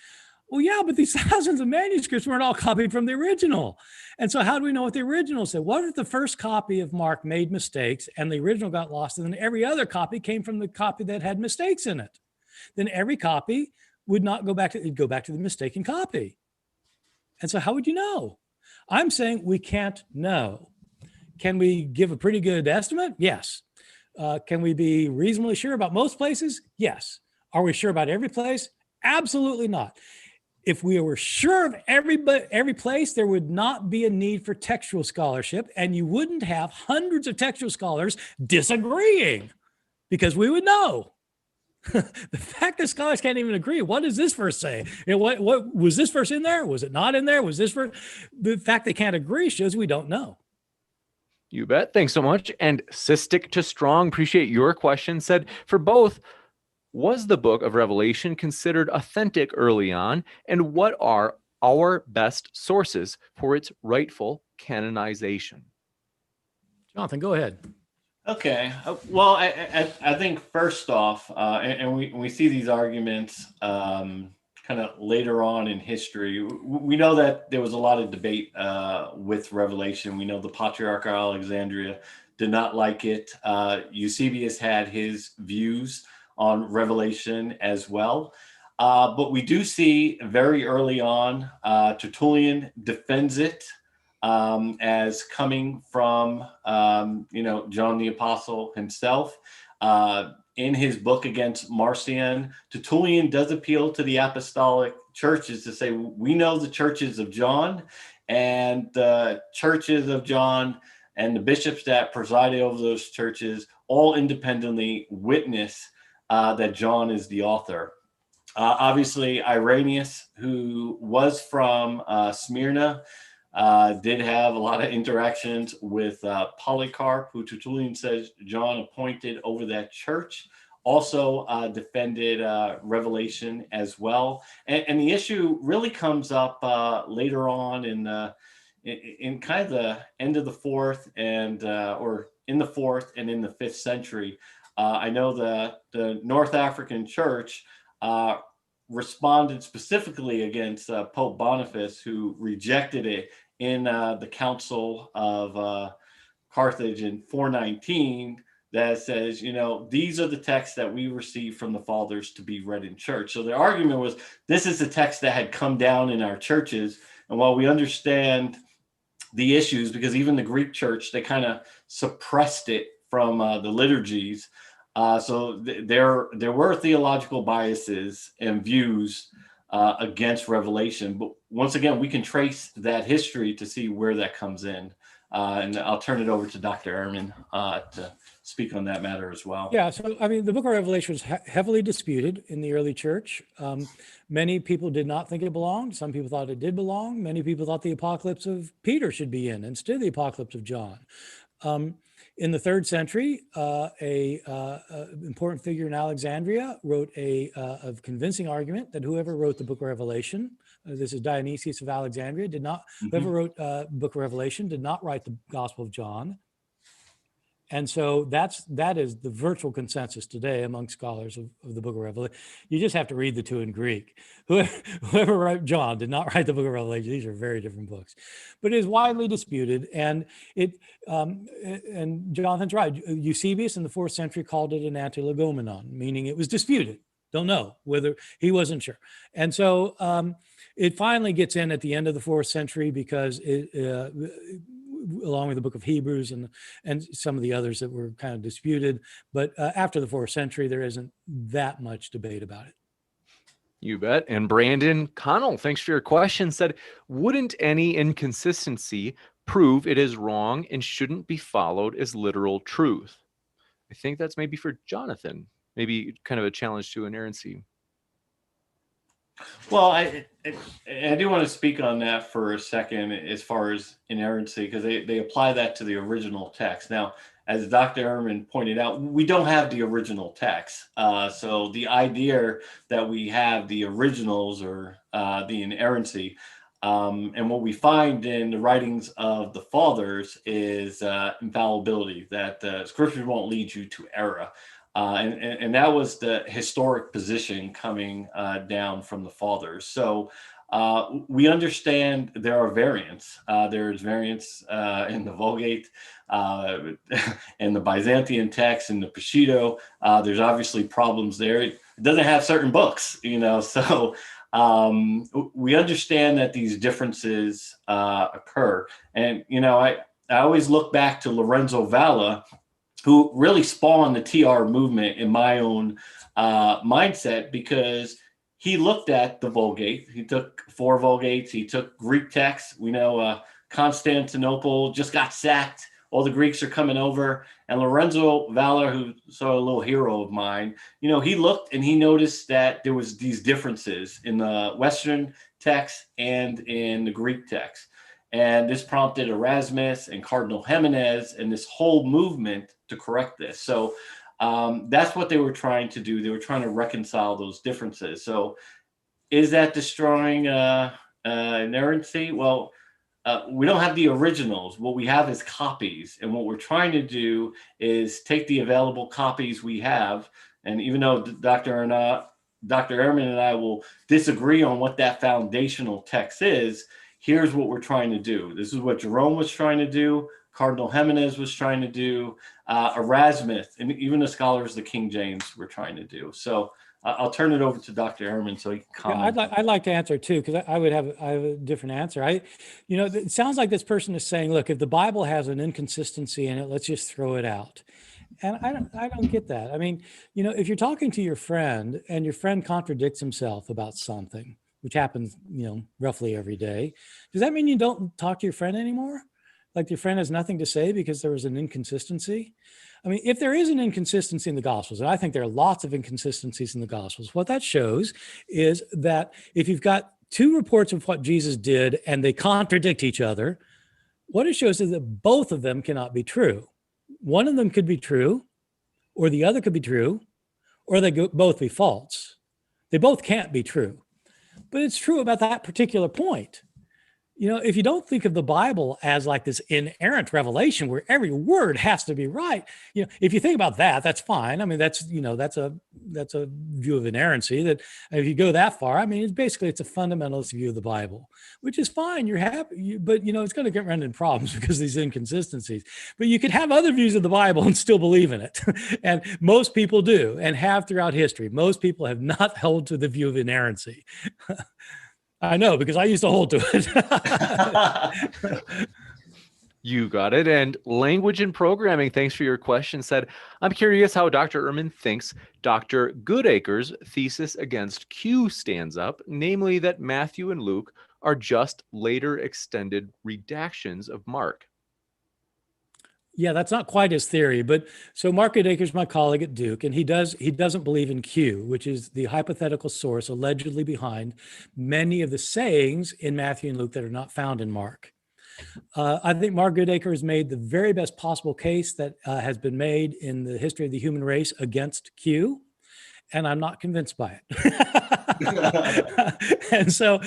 Well, yeah, but these thousands of manuscripts weren't all copied from the original. And so how do we know what the original said? What if the first copy of Mark made mistakes and the original got lost, and then every other copy came from the copy that had mistakes in it? Then every copy would not go back to, it'd go back to the mistaken copy. And so how would you know? I'm saying we can't know. Can we give a pretty good estimate? Yes. Can we be reasonably sure about most places? Yes. Are we sure about every place? Absolutely not. If we were sure of every place, there would not be a need for textual scholarship, and you wouldn't have hundreds of textual scholars disagreeing because we would know. The fact that scholars can't even agree, what does this verse say? What was this verse in there? Was it not in there? Was this verse? The fact they can't agree shows we don't know. You bet. Thanks so much. And Cystic to Strong, appreciate your question, said, for both, was the book of Revelation considered authentic early on? And what are our best sources for its rightful canonization? Jonathan, go ahead. Okay. Well, I think first off, and we see these arguments kind of later on in history. We know that there was a lot of debate with Revelation. We know the Patriarch of Alexandria did not like it. Eusebius had his views on Revelation as well. But we do see very early on, Tertullian defends it as coming from, John the Apostle himself. In his book against Marcion, Tertullian does appeal to the apostolic churches to say, we know the churches of John, and the churches of John and the bishops that presided over those churches all independently witness that John is the author. Obviously, Irenaeus, who was from Smyrna, did have a lot of interactions with Polycarp, who Tertullian says John appointed over that church, also defended Revelation as well. And the issue really comes up later on in kind of the end of the 4th and or in the 4th and in the 5th century. I know the North African Church responded specifically against Pope Boniface, who rejected it in the Council of Carthage in 419, that says, these are the texts that we receive from the fathers to be read in church. So the argument was, this is the text that had come down in our churches. And while we understand the issues, because even the Greek church, they kind of suppressed it from the liturgies. So there were theological biases and views against Revelation. But once again, we can trace that history to see where that comes in. And I'll turn it over to Dr. Ehrman to speak on that matter as well. Yeah, so the book of Revelation was heavily disputed in the early church. Many people did not think it belonged. Some people thought it did belong. Many people thought the Apocalypse of Peter should be in instead of the Apocalypse of John. In the 3rd century, a important figure in Alexandria wrote a convincing argument that whoever wrote the book of Revelation, this is Dionysius of Alexandria, whoever wrote book of Revelation did not write the Gospel of John. And so that is the virtual consensus today among scholars of the book of Revelation. You just have to read the two in Greek. Whoever wrote John did not write the book of Revelation. These are very different books, but it is widely disputed. And and Jonathan's right. Eusebius in the 4th century called it an antilegomenon, meaning it was disputed. Don't know whether, he wasn't sure. And so it finally gets in at the end of the 4th century because along with the book of Hebrews and some of the others that were kind of disputed. But after the 4th century, there isn't that much debate about it. You bet. And Brandon Connell, thanks for your question, said, wouldn't any inconsistency prove it is wrong and shouldn't be followed as literal truth? I think that's maybe for Jonathan, maybe kind of a challenge to inerrancy. Well, I do want to speak on that for a second as far as inerrancy, because they apply that to the original text. Now, as Dr. Ehrman pointed out, we don't have the original text. So the idea that we have the originals or the inerrancy, and what we find in the writings of the fathers is infallibility, that scripture won't lead you to error. And that was the historic position coming down from the fathers. So we understand there are variants. There's variants in the Vulgate, in the Byzantine text, in the Peshitta. There's obviously problems there. It doesn't have certain books, so we understand that these differences occur. And, I always look back to Lorenzo Valla, who really spawned the TR movement in my own mindset, because he looked at the Vulgate. He took 4 Vulgates. He took Greek texts. We know Constantinople just got sacked. All the Greeks are coming over. And Lorenzo Valla, who's sort of a little hero of mine, he looked and he noticed that there was these differences in the Western text and in the Greek text. And this prompted Erasmus and Cardinal Jimenez and this whole movement to correct this. So that's what they were trying to do. They were trying to reconcile those differences. So is that destroying inerrancy? Well, we don't have the originals. What we have is copies. And what we're trying to do is take the available copies we have. And even though Dr. Ehrman and I will disagree on what that foundational text is, here's what we're trying to do. This is what Jerome was trying to do. Cardinal Jimenez was trying to do. Erasmus, and even the scholars of the King James were trying to do. So I'll turn it over to Dr. Ehrman so he can comment. Yeah, I'd like to answer too, because I have a different answer. It sounds like this person is saying, look, if the Bible has an inconsistency in it, let's just throw it out. And I don't get that. I mean, if you're talking to your friend and your friend contradicts himself about something, which happens, roughly every day, does that mean you don't talk to your friend anymore? Like your friend has nothing to say because there was an inconsistency? I mean, if there is an inconsistency in the Gospels, and I think there are lots of inconsistencies in the Gospels, what that shows is that if you've got 2 reports of what Jesus did and they contradict each other, what it shows is that both of them cannot be true. One of them could be true, or the other could be true, or they could both be false. They both can't be true. But it's true about that particular point. If you don't think of the Bible as like this inerrant revelation where every word has to be right, if you think about that, that's fine. I mean, that's a view of inerrancy that if you go that far, I mean, it's a fundamentalist view of the Bible, which is fine. You're happy, but it's going to get run into problems because of these inconsistencies. But you could have other views of the Bible and still believe in it. And most people do and have throughout history. Most people have not held to the view of inerrancy. I know, because I used to hold to it. You got it. And language and programming, thanks for your question, said, I'm curious how Dr. Ehrman thinks Dr. Goodacre's thesis against Q stands up, namely that Matthew and Luke are just later extended redactions of Mark. Yeah, that's not quite his theory, but so Mark Goodacre is my colleague at Duke, and he doesn't believe in Q, which is the hypothetical source allegedly behind many of the sayings in Matthew and Luke that are not found in Mark. I think Mark Goodacre has made the very best possible case that has been made in the history of the human race against Q, and I'm not convinced by it. And so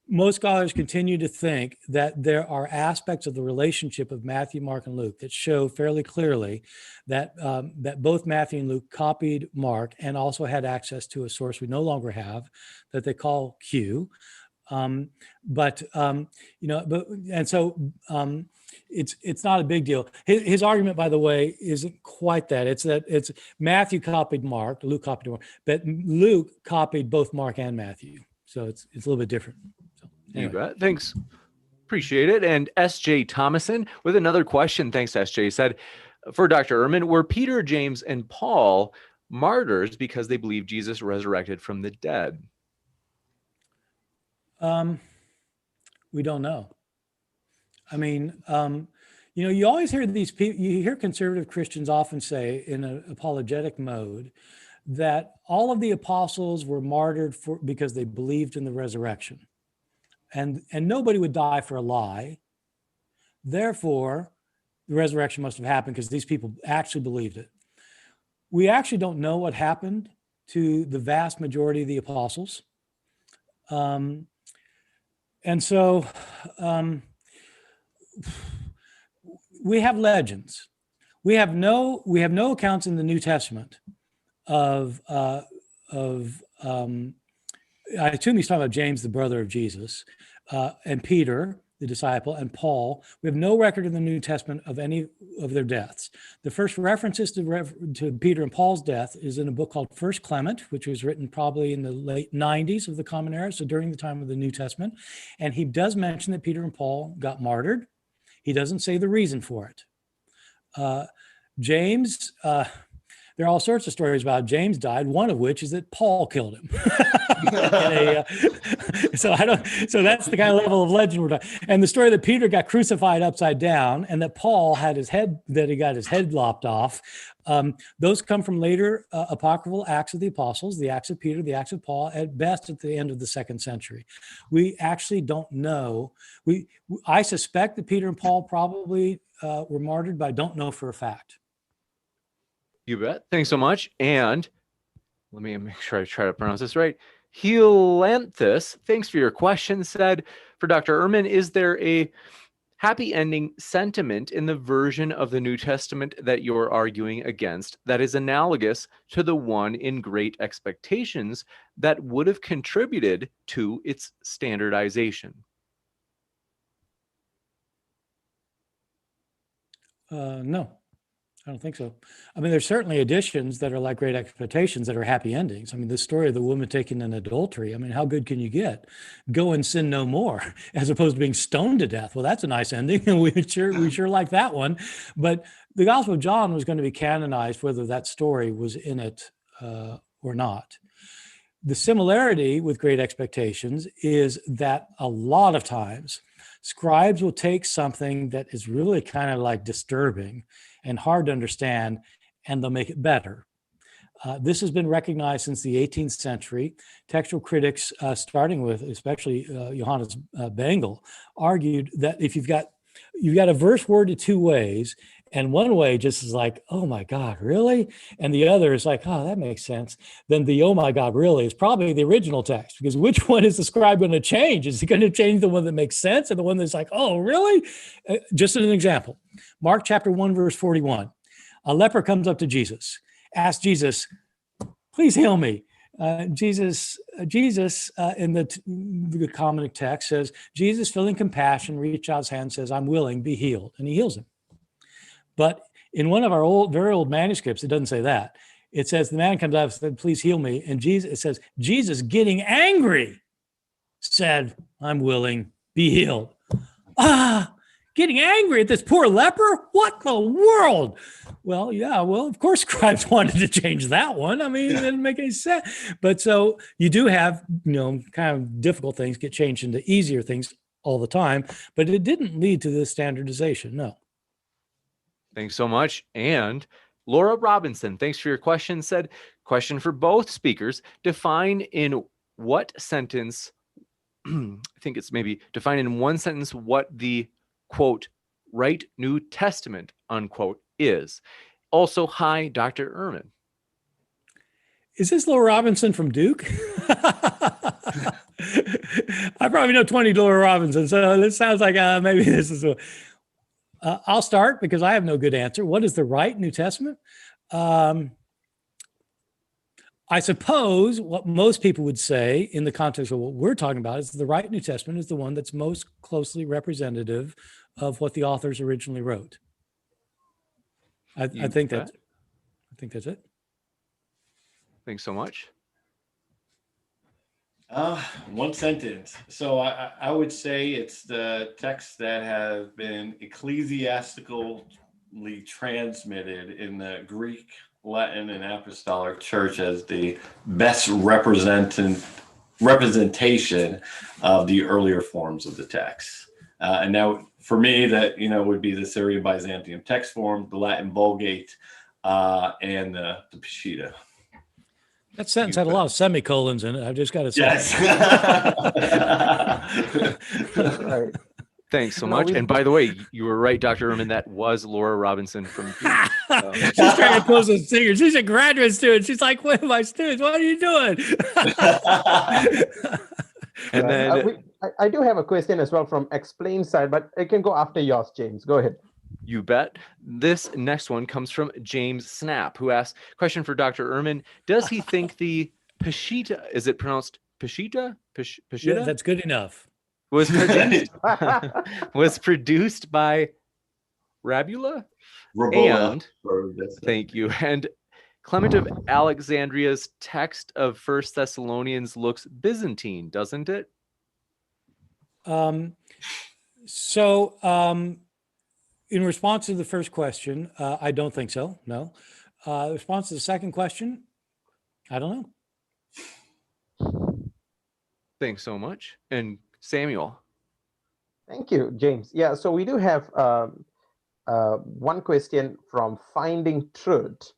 most scholars continue to think that there are aspects of the relationship of Matthew, Mark, and Luke that show fairly clearly that that both Matthew and Luke copied Mark and also had access to a source we no longer have that they call Q. It's not a big deal. His argument, by the way, isn't quite that. It's Matthew copied Mark, Luke copied Mark, but Luke copied both Mark and Matthew. So it's a little bit different. So, You anyway. bet. Thanks. Appreciate it. And S.J. Thomason with another question. Thanks, S.J. said, for Dr. Ehrman, were Peter, James, and Paul martyrs because they believed Jesus resurrected from the dead? We don't know. I mean, you always hear these people, you hear conservative Christians often say in an apologetic mode that all of the apostles were martyred because they believed in the resurrection. And nobody would die for a lie. Therefore, the resurrection must have happened because these people actually believed it. We actually don't know what happened to the vast majority of the apostles. And so we have legends. We have no accounts in the New Testament of I assume he's talking about James, the brother of Jesus, and Peter, the disciple, and Paul. We have no record in the New Testament of any of their deaths. The first references to Peter and Paul's death is in a book called First Clement, which was written probably in the late 90s of the Common Era, so during the time of the New Testament. And he does mention that Peter and Paul got martyred. He doesn't say the reason for it. James, there are all sorts of stories about how James died, one of which is that Paul killed him. So that's the kind of level of legend we're talking. And the story that Peter got crucified upside down and that Paul had he got his head lopped off. Those come from later apocryphal Acts of the Apostles, the Acts of Peter, the Acts of Paul, at best at the end of the 2nd century. We actually don't know. I suspect that Peter and Paul probably were martyred, but I don't know for a fact. You bet. Thanks so much. And let me make sure I try to pronounce this right. Helanthus, thanks for your question, said, for Dr. Ehrman, is there a happy ending sentiment in the version of the New Testament that you're arguing against that is analogous to the one in Great Expectations that would have contributed to its standardization? No. I don't think so. I mean, there's certainly additions that are like Great Expectations that are happy endings. I mean, the story of the woman taken in adultery, I mean, how good can you get? Go and sin no more, as opposed to being stoned to death. Well, that's a nice ending. And we sure like that one. But the Gospel of John was going to be canonized, whether that story was in it or not. The similarity with Great Expectations is that a lot of times scribes will take something that is really kind of like disturbing and hard to understand, and they'll make it better. This has been recognized since the 18th century. Textual critics, starting with especially Johannes Bengel, argued that if you've got a verse worded two ways, and one way just is like, oh my God, really? And the other is like, oh, that makes sense. Then the oh my God, really is probably the original text, because which one is the scribe going to change? Is he going to change the one that makes sense or the one that's like, oh, really? Just as an example, Mark chapter 1, verse 41. A leper comes up to Jesus, asks Jesus, please heal me. Jesus in the common text says, Jesus, feeling compassion, reached out his hand and says, I'm willing, be healed. And he heals him. But in one of our very old manuscripts, it doesn't say that. It says, the man comes up and said, please heal me. And it says, Jesus getting angry said, I'm willing, be healed. Getting angry at this poor leper? What the world? Well, yeah, of course scribes wanted to change that one. I mean, it didn't make any sense. But so you do have, kind of difficult things get changed into easier things all the time, but it didn't lead to this standardization, no. Thanks so much. And Laura Robinson, thanks for your question, said, question for both speakers, define in what sentence, I think it's maybe define in one sentence what the, quote, right New Testament, unquote, is. Also, hi, Dr. Ehrman. Is this Laura Robinson from Duke? I probably know 20 Laura Robinson, so this sounds like maybe this is I'll start because I have no good answer. What is the right New Testament? I suppose what most people would say in the context of what we're talking about is the right New Testament is the one that's most closely representative of what the authors originally wrote. I think that's it. Thanks so much. One sentence. So I would say it's the texts that have been ecclesiastically transmitted in the Greek, Latin, and Apostolic Church as the best representation of the earlier forms of the text. And now, for me, that would be the Syro-Byzantium text form, the Latin Vulgate, and the Peshitta. That sentence had a lot of semicolons in it. I've just got to say. Yes. Right. Thanks so No, much. we- And by the way, you were right, Dr. Ehrman. That was Laura Robinson from Duke. She's trying to close the singers. She's a graduate student. She's like, wait, my students, what are you doing? And then I do have a question as well from Explain side, but it can go after yours, James. Go ahead. you bet. This next one comes from James Snap, who asks, question for Dr. Ehrman. Does he think the Peshitta, is it pronounced Peshitta? Peshitta? Yeah, that's good enough. Was produced, was produced by Rabula? And thank you. And Clement of Alexandria's text of First Thessalonians looks Byzantine, doesn't it? In response to the first question, I don't think so. No. In response to the second question, I don't know. Thanks so much. And Samuel. Thank you, James. Yeah, so we do have one question from Finding Truth,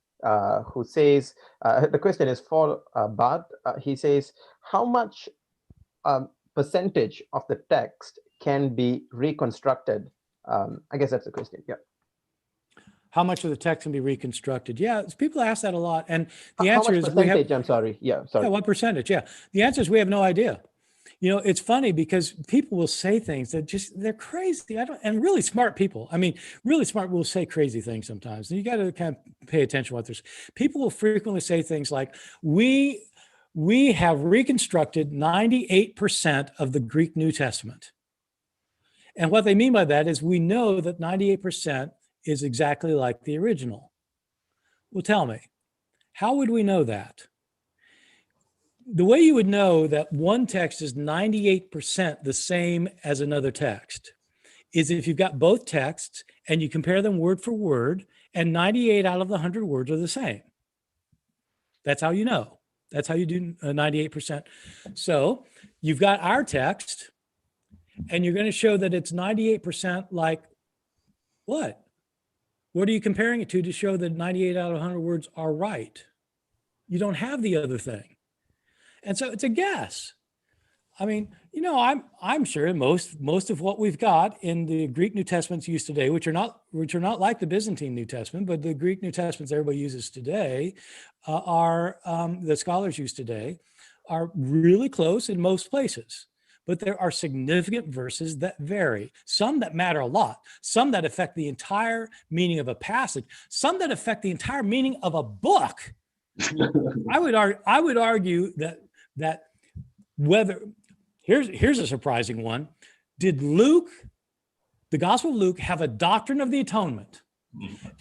who says, the question is for Bart. He says, how much percentage of the text can be reconstructed? I guess that's the question. Yeah. How much of the text can be reconstructed? Yeah, people ask that a lot. And the How answer much is percentage? I'm sorry. Yeah, sorry. Yeah, what percentage? Yeah. The answer is we have no idea. It's funny because people will say things that they're crazy. And really smart people. I mean, really smart will say crazy things sometimes. And you got to kind of pay attention to what there's. People will frequently say things like, we have reconstructed 98% of the Greek New Testament. And what they mean by that is we know that 98% is exactly like the original. Well, tell me, how would we know that? The way you would know that one text is 98% the same as another text is if you've got both texts and you compare them word for word, and 98 out of the 100 words are the same. That's how you know. That's how you do 98%. So you've got our text, and you're going to show that it's 98% like what? What are you comparing it to show that 98 out of 100 words are right? You don't have the other thing. And so it's a guess. I mean, I'm sure most of what we've got in the Greek New Testaments used today, which are not like the Byzantine New Testament, but the Greek New Testaments everybody uses today, the scholars use today, are really close in most places. But there are significant verses that vary, some that matter a lot, some that affect the entire meaning of a passage, some that affect the entire meaning of a book. I would argue that whether here's a surprising one. Did Luke, the Gospel of Luke, have a doctrine of the atonement?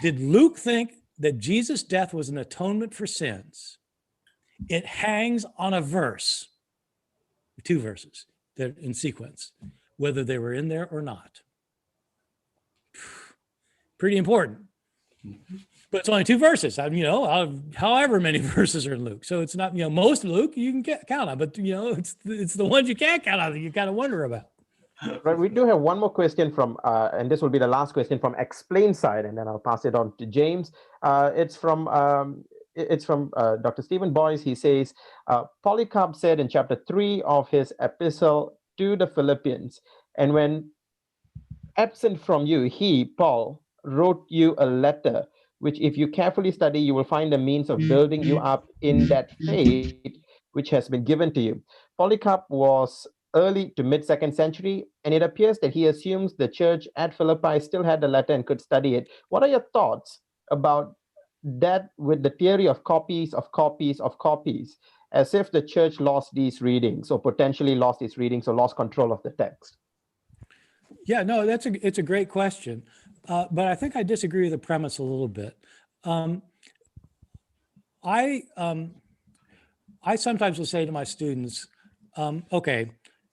Did Luke think that Jesus' death was an atonement for sins? It hangs on a verse, two verses that in sequence, whether they were in there or not. Pretty important. But it's only two verses, however many verses are in Luke. So it's not, most of Luke you can count on, but it's the ones you can't count on that you kind of wonder about. Right, we do have one more question from, and this will be the last question from Explain side, and then I'll pass it on to James. It's from Dr. Stephen Boyce. He says, Polycarp said in chapter 3 of his epistle to the Philippians, and when absent from you, he, Paul, wrote you a letter, which if you carefully study, you will find a means of building you up in that faith which has been given to you. Polycarp was early to mid-2nd century, and it appears that he assumes the church at Philippi still had the letter and could study it. What are your thoughts about that with the theory of copies of copies of copies, as if the church lost these readings or potentially lost these readings or lost control of the text? Yeah, no, it's a great question. But I think I disagree with the premise a little bit. I sometimes will say to my students, Okay,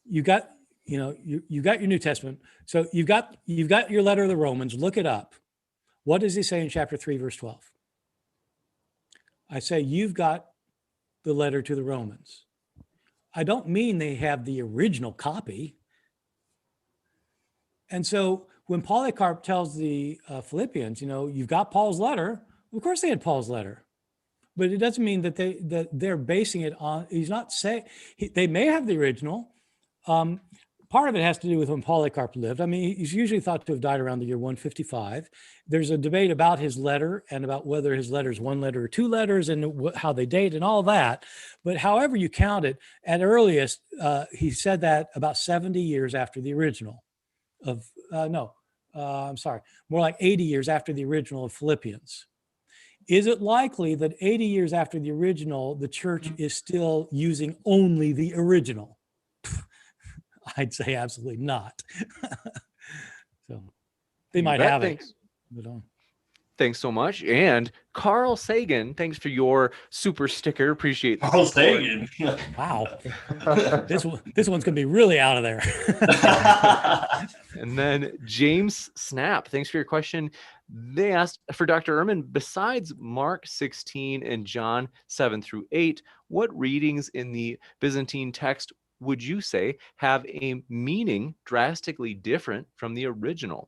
you got, you got your New Testament. So you've got your letter to the Romans. Look it up. What does he say in chapter 3, verse 12? I say, you've got the letter to the Romans. I don't mean they have the original copy. And so when Polycarp tells the Philippians, you've got Paul's letter, of course they had Paul's letter. But it doesn't mean that they're basing it on, he's not saying, they may have the original. Part of it has to do with when Polycarp lived. I mean, he's usually thought to have died around the year 155. There's a debate about his letter and about whether his letter is one letter or two letters and how they date and all that. But however you count it, at earliest, he said that about 70 years after the original of, I'm sorry, more like 80 years after the original of Philippians. Is it likely that 80 years after the original, the church is still using only the original? I'd say absolutely not. So they might have it. But, thanks so much. And Carl Sagan, thanks for your super sticker. Appreciate the Carl support. Sagan. wow. This one's going to be really out of there. And then James Snap, thanks for your question. They asked for Dr. Ehrman, besides Mark 16 and John 7 through 8, what readings in the Byzantine text would you say have a meaning drastically different from the original?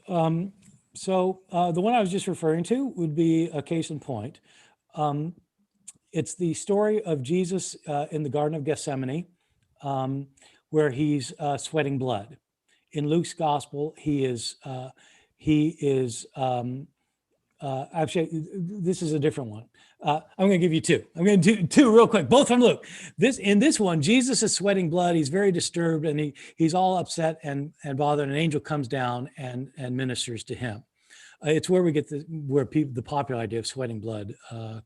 So the one I was just referring to would be a case in point. It's the story of Jesus in the Garden of Gethsemane, where he's sweating blood. In Luke's gospel, actually, this is a different one. I'm going to give you two. I'm going to do two real quick, both from Luke. In this one, Jesus is sweating blood. He's very disturbed and he's all upset and bothered. An angel comes down and ministers to him. It's where we get the popular idea of sweating blood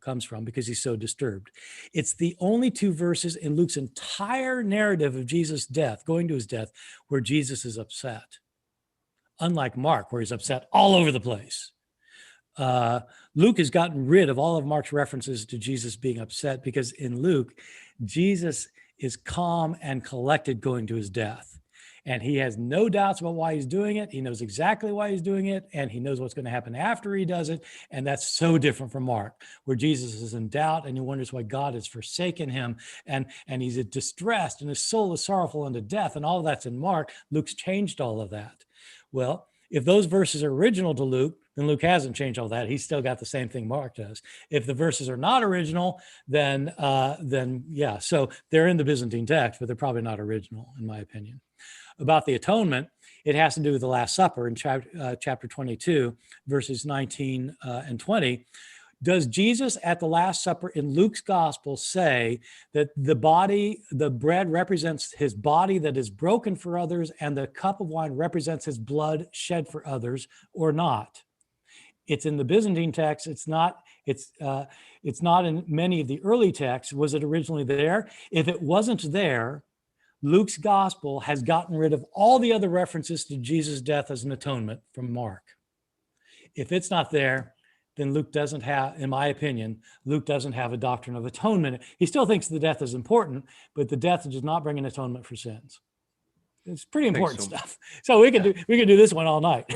comes from, because he's so disturbed. It's the only two verses in Luke's entire narrative of Jesus' death, going to his death, where Jesus is upset. Unlike Mark, where he's upset all over the place. Luke has gotten rid of all of Mark's references to Jesus being upset, because in Luke, Jesus is calm and collected going to his death. And he has no doubts about why he's doing it. He knows exactly why he's doing it, and he knows what's going to happen after he does it. And that's so different from Mark, where Jesus is in doubt and he wonders why God has forsaken him. And he's distressed and his soul is sorrowful unto death. And all of that's in Mark. Luke's changed all of that. Well, if those verses are original to Luke, then Luke hasn't changed all that. He's still got the same thing Mark does. If the verses are not original, then yeah. So they're in the Byzantine text, but they're probably not original, in my opinion. About the atonement, it has to do with the Last Supper in chapter 22, verses 19 and 20. Does Jesus at the Last Supper in Luke's gospel say that the bread represents his body that is broken for others, and the cup of wine represents his blood shed for others, or not? It's in the Byzantine text. It's not in many of the early texts. Was it originally there? If it wasn't there, Luke's gospel has gotten rid of all the other references to Jesus' death as an atonement from Mark. If it's not there, then Luke doesn't have, in my opinion, Luke doesn't have a doctrine of atonement. He still thinks the death is important, but the death does not bring an atonement for sins. It's pretty important stuff. So we could do this one all night.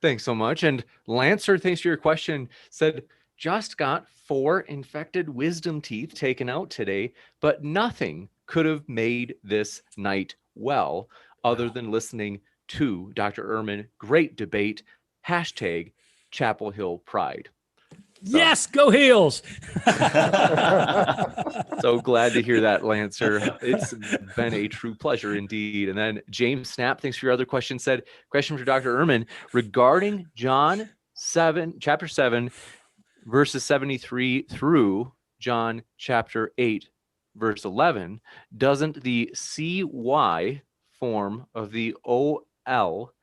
Thanks so much. And Lancer, thanks for your question, said, just got 4 infected wisdom teeth taken out today, but nothing could have made this night well other than listening to Dr. Ehrman. Great debate. # Chapel Hill Pride. So, yes, go Heels. So glad to hear that, Lancer. It's been a true pleasure indeed. And then James Snap, thanks for your other question, said, question for Dr. Ehrman regarding John 7, chapter 7, verses 73 through John chapter 8, verse 11, doesn't the CY form of the OL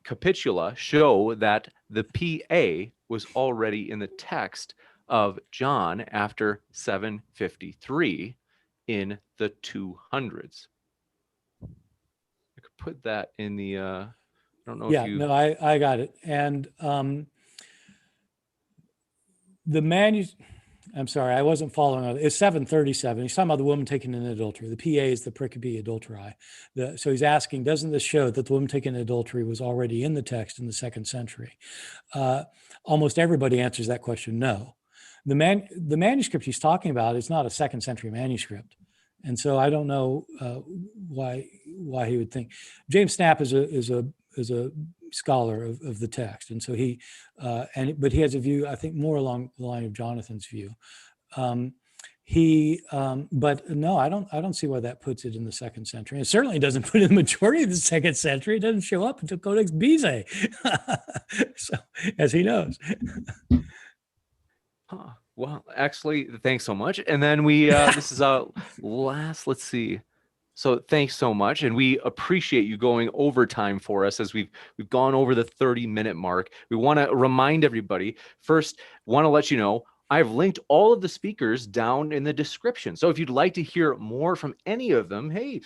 capitula show that the PA was already in the text of John after 753 in the 200s? I could put that in the, I don't know if you... No, I got it. And the I'm sorry, I wasn't following on. It's 737. He's talking about the woman taken in adultery. The PA is the pericope adulteri. So he's asking, doesn't this show that the woman taken in adultery was already in the text in the 2nd century? Almost everybody answers that question, no. The manuscript he's talking about is not a 2nd century manuscript. And so I don't know why he would think. James Snapp is a scholar of the text, and so but he has a view, I think, more along the line of Jonathan's view. But no, I don't see why that puts it in the 2nd century. It certainly doesn't put it in the majority of the 2nd century. It doesn't show up until Codex Bezae, so as he knows. Huh. Well, actually, thanks so much. And then we, this is our last, let's see. So thanks so much. And we appreciate you going overtime for us as we've gone over the 30-minute mark. We want to remind everybody, first, want to let you know, I've linked all of the speakers down in the description. So if you'd like to hear more from any of them, hey,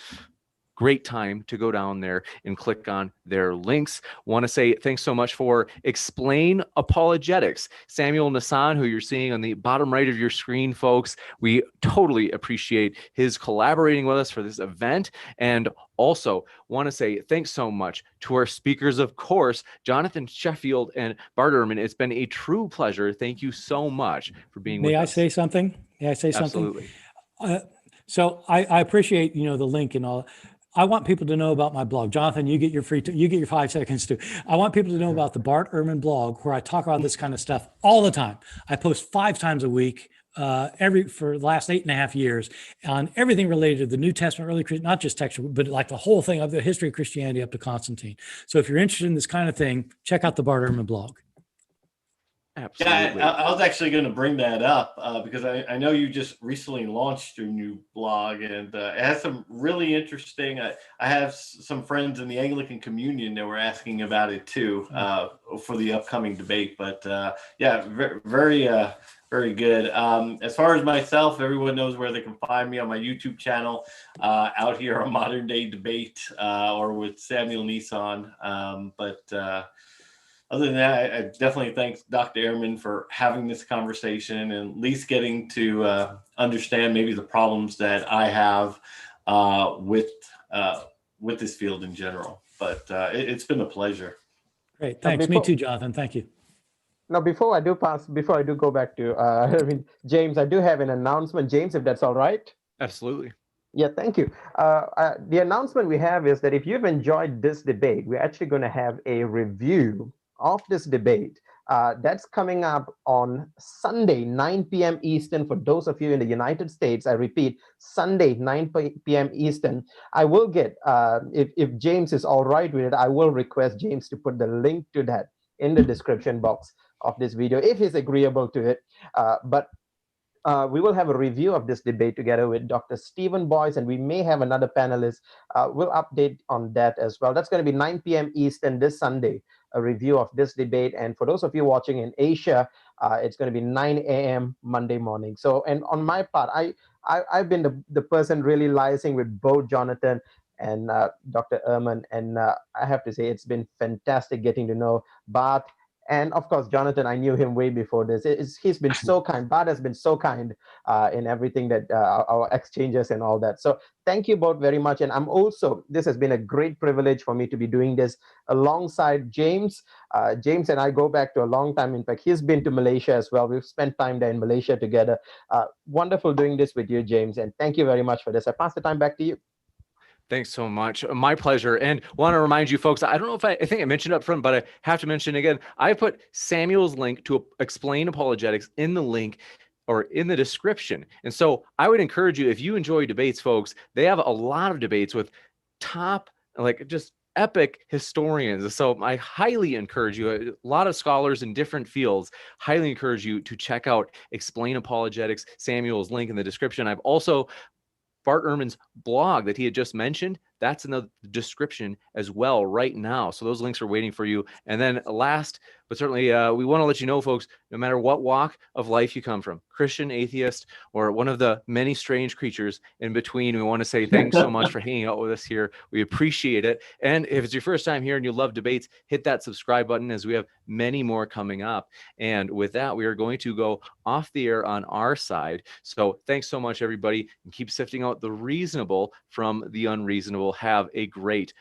great time to go down there and click on their links. Want to say thanks so much for Explain Apologetics. Samuel Nassan, who you're seeing on the bottom right of your screen, folks, we totally appreciate his collaborating with us for this event. And also want to say thanks so much to our speakers, of course, Jonathan Sheffield and Bart Ehrman. It's been a true pleasure. Thank you so much for being with us. May I say something? May I say something? Absolutely. So I appreciate, the link and all. I want people to know about my blog. Jonathan, you get your 5 seconds too. I want people to know about the Bart Ehrman blog, where I talk about this kind of stuff all the time. I post 5 times a week, for the last 8.5 years, on everything related to the New Testament, early Christian, not just textual, but like the whole thing of the history of Christianity up to Constantine. So if you're interested in this kind of thing, check out the Bart Ehrman blog. Absolutely. Yeah, I was actually going to bring that up because I know you just recently launched your new blog, and it has some really interesting. I have some friends in the Anglican Communion that were asking about it too for the upcoming debate. But yeah, very good. As far as myself, everyone knows where they can find me on my YouTube channel, out here on Modern Day Debate or with Samuel Nissan. Other than that, I definitely thank Dr. Ehrman for having this conversation and at least getting to understand maybe the problems that I have with this field in general. But it's been a pleasure. Great, thanks. Me too, Jonathan. Thank you. Now, before I do go back to James, I do have an announcement. James, if that's all right. Absolutely. Yeah, thank you. The announcement we have is that if you've enjoyed this debate, we're actually going to have a review of this debate. That's coming up on Sunday, 9 p.m. Eastern. For those of you in the United States, I repeat, Sunday, 9 p.m. Eastern. I will get, if James is all right with it, I will request James to put the link to that in the description box of this video, if he's agreeable to it. We will have a review of this debate together with Dr. Stephen Boyce, and we may have another panelist. We'll update on that as well. That's going to be 9 p.m. Eastern this Sunday, a review of this debate. And for those of you watching in Asia, it's going to be 9 a.m. Monday morning. So, and on my part, I've been the person really liaising with both Jonathan and Dr. Ehrman, and I have to say it's been fantastic getting to know Bart. And of course, Jonathan, I knew him way before this. He's been so kind. Bart has been so kind in everything that our exchanges and all that. So thank you both very much. And this has been a great privilege for me to be doing this alongside James. James and I go back to a long time. In fact, he's been to Malaysia as well. We've spent time there in Malaysia together. Wonderful doing this with you, James. And thank you very much for this. I pass the time back to you. Thanks so much. My pleasure. And want to remind you folks, I don't know if I think I mentioned up front, but I have to mention again, I put Samuel's link to Explain Apologetics in the link or in the description. And so I would encourage you, if you enjoy debates, folks, they have a lot of debates with top, like just epic historians. So I highly encourage you, a lot of scholars in different fields, highly encourage you to check out Explain Apologetics, Samuel's link in the description. I've also Bart Ehrman's blog that he had just mentioned, that's in the description as well right now. So those links are waiting for you. And then last But certainly, we want to let you know, folks, no matter what walk of life you come from, Christian, atheist, or one of the many strange creatures in between, we want to say thanks so much for hanging out with us here. We appreciate it. And if it's your first time here and you love debates, hit that subscribe button, as we have many more coming up. And with that, we are going to go off the air on our side. So thanks so much, everybody, and keep sifting out the reasonable from the unreasonable. Have a great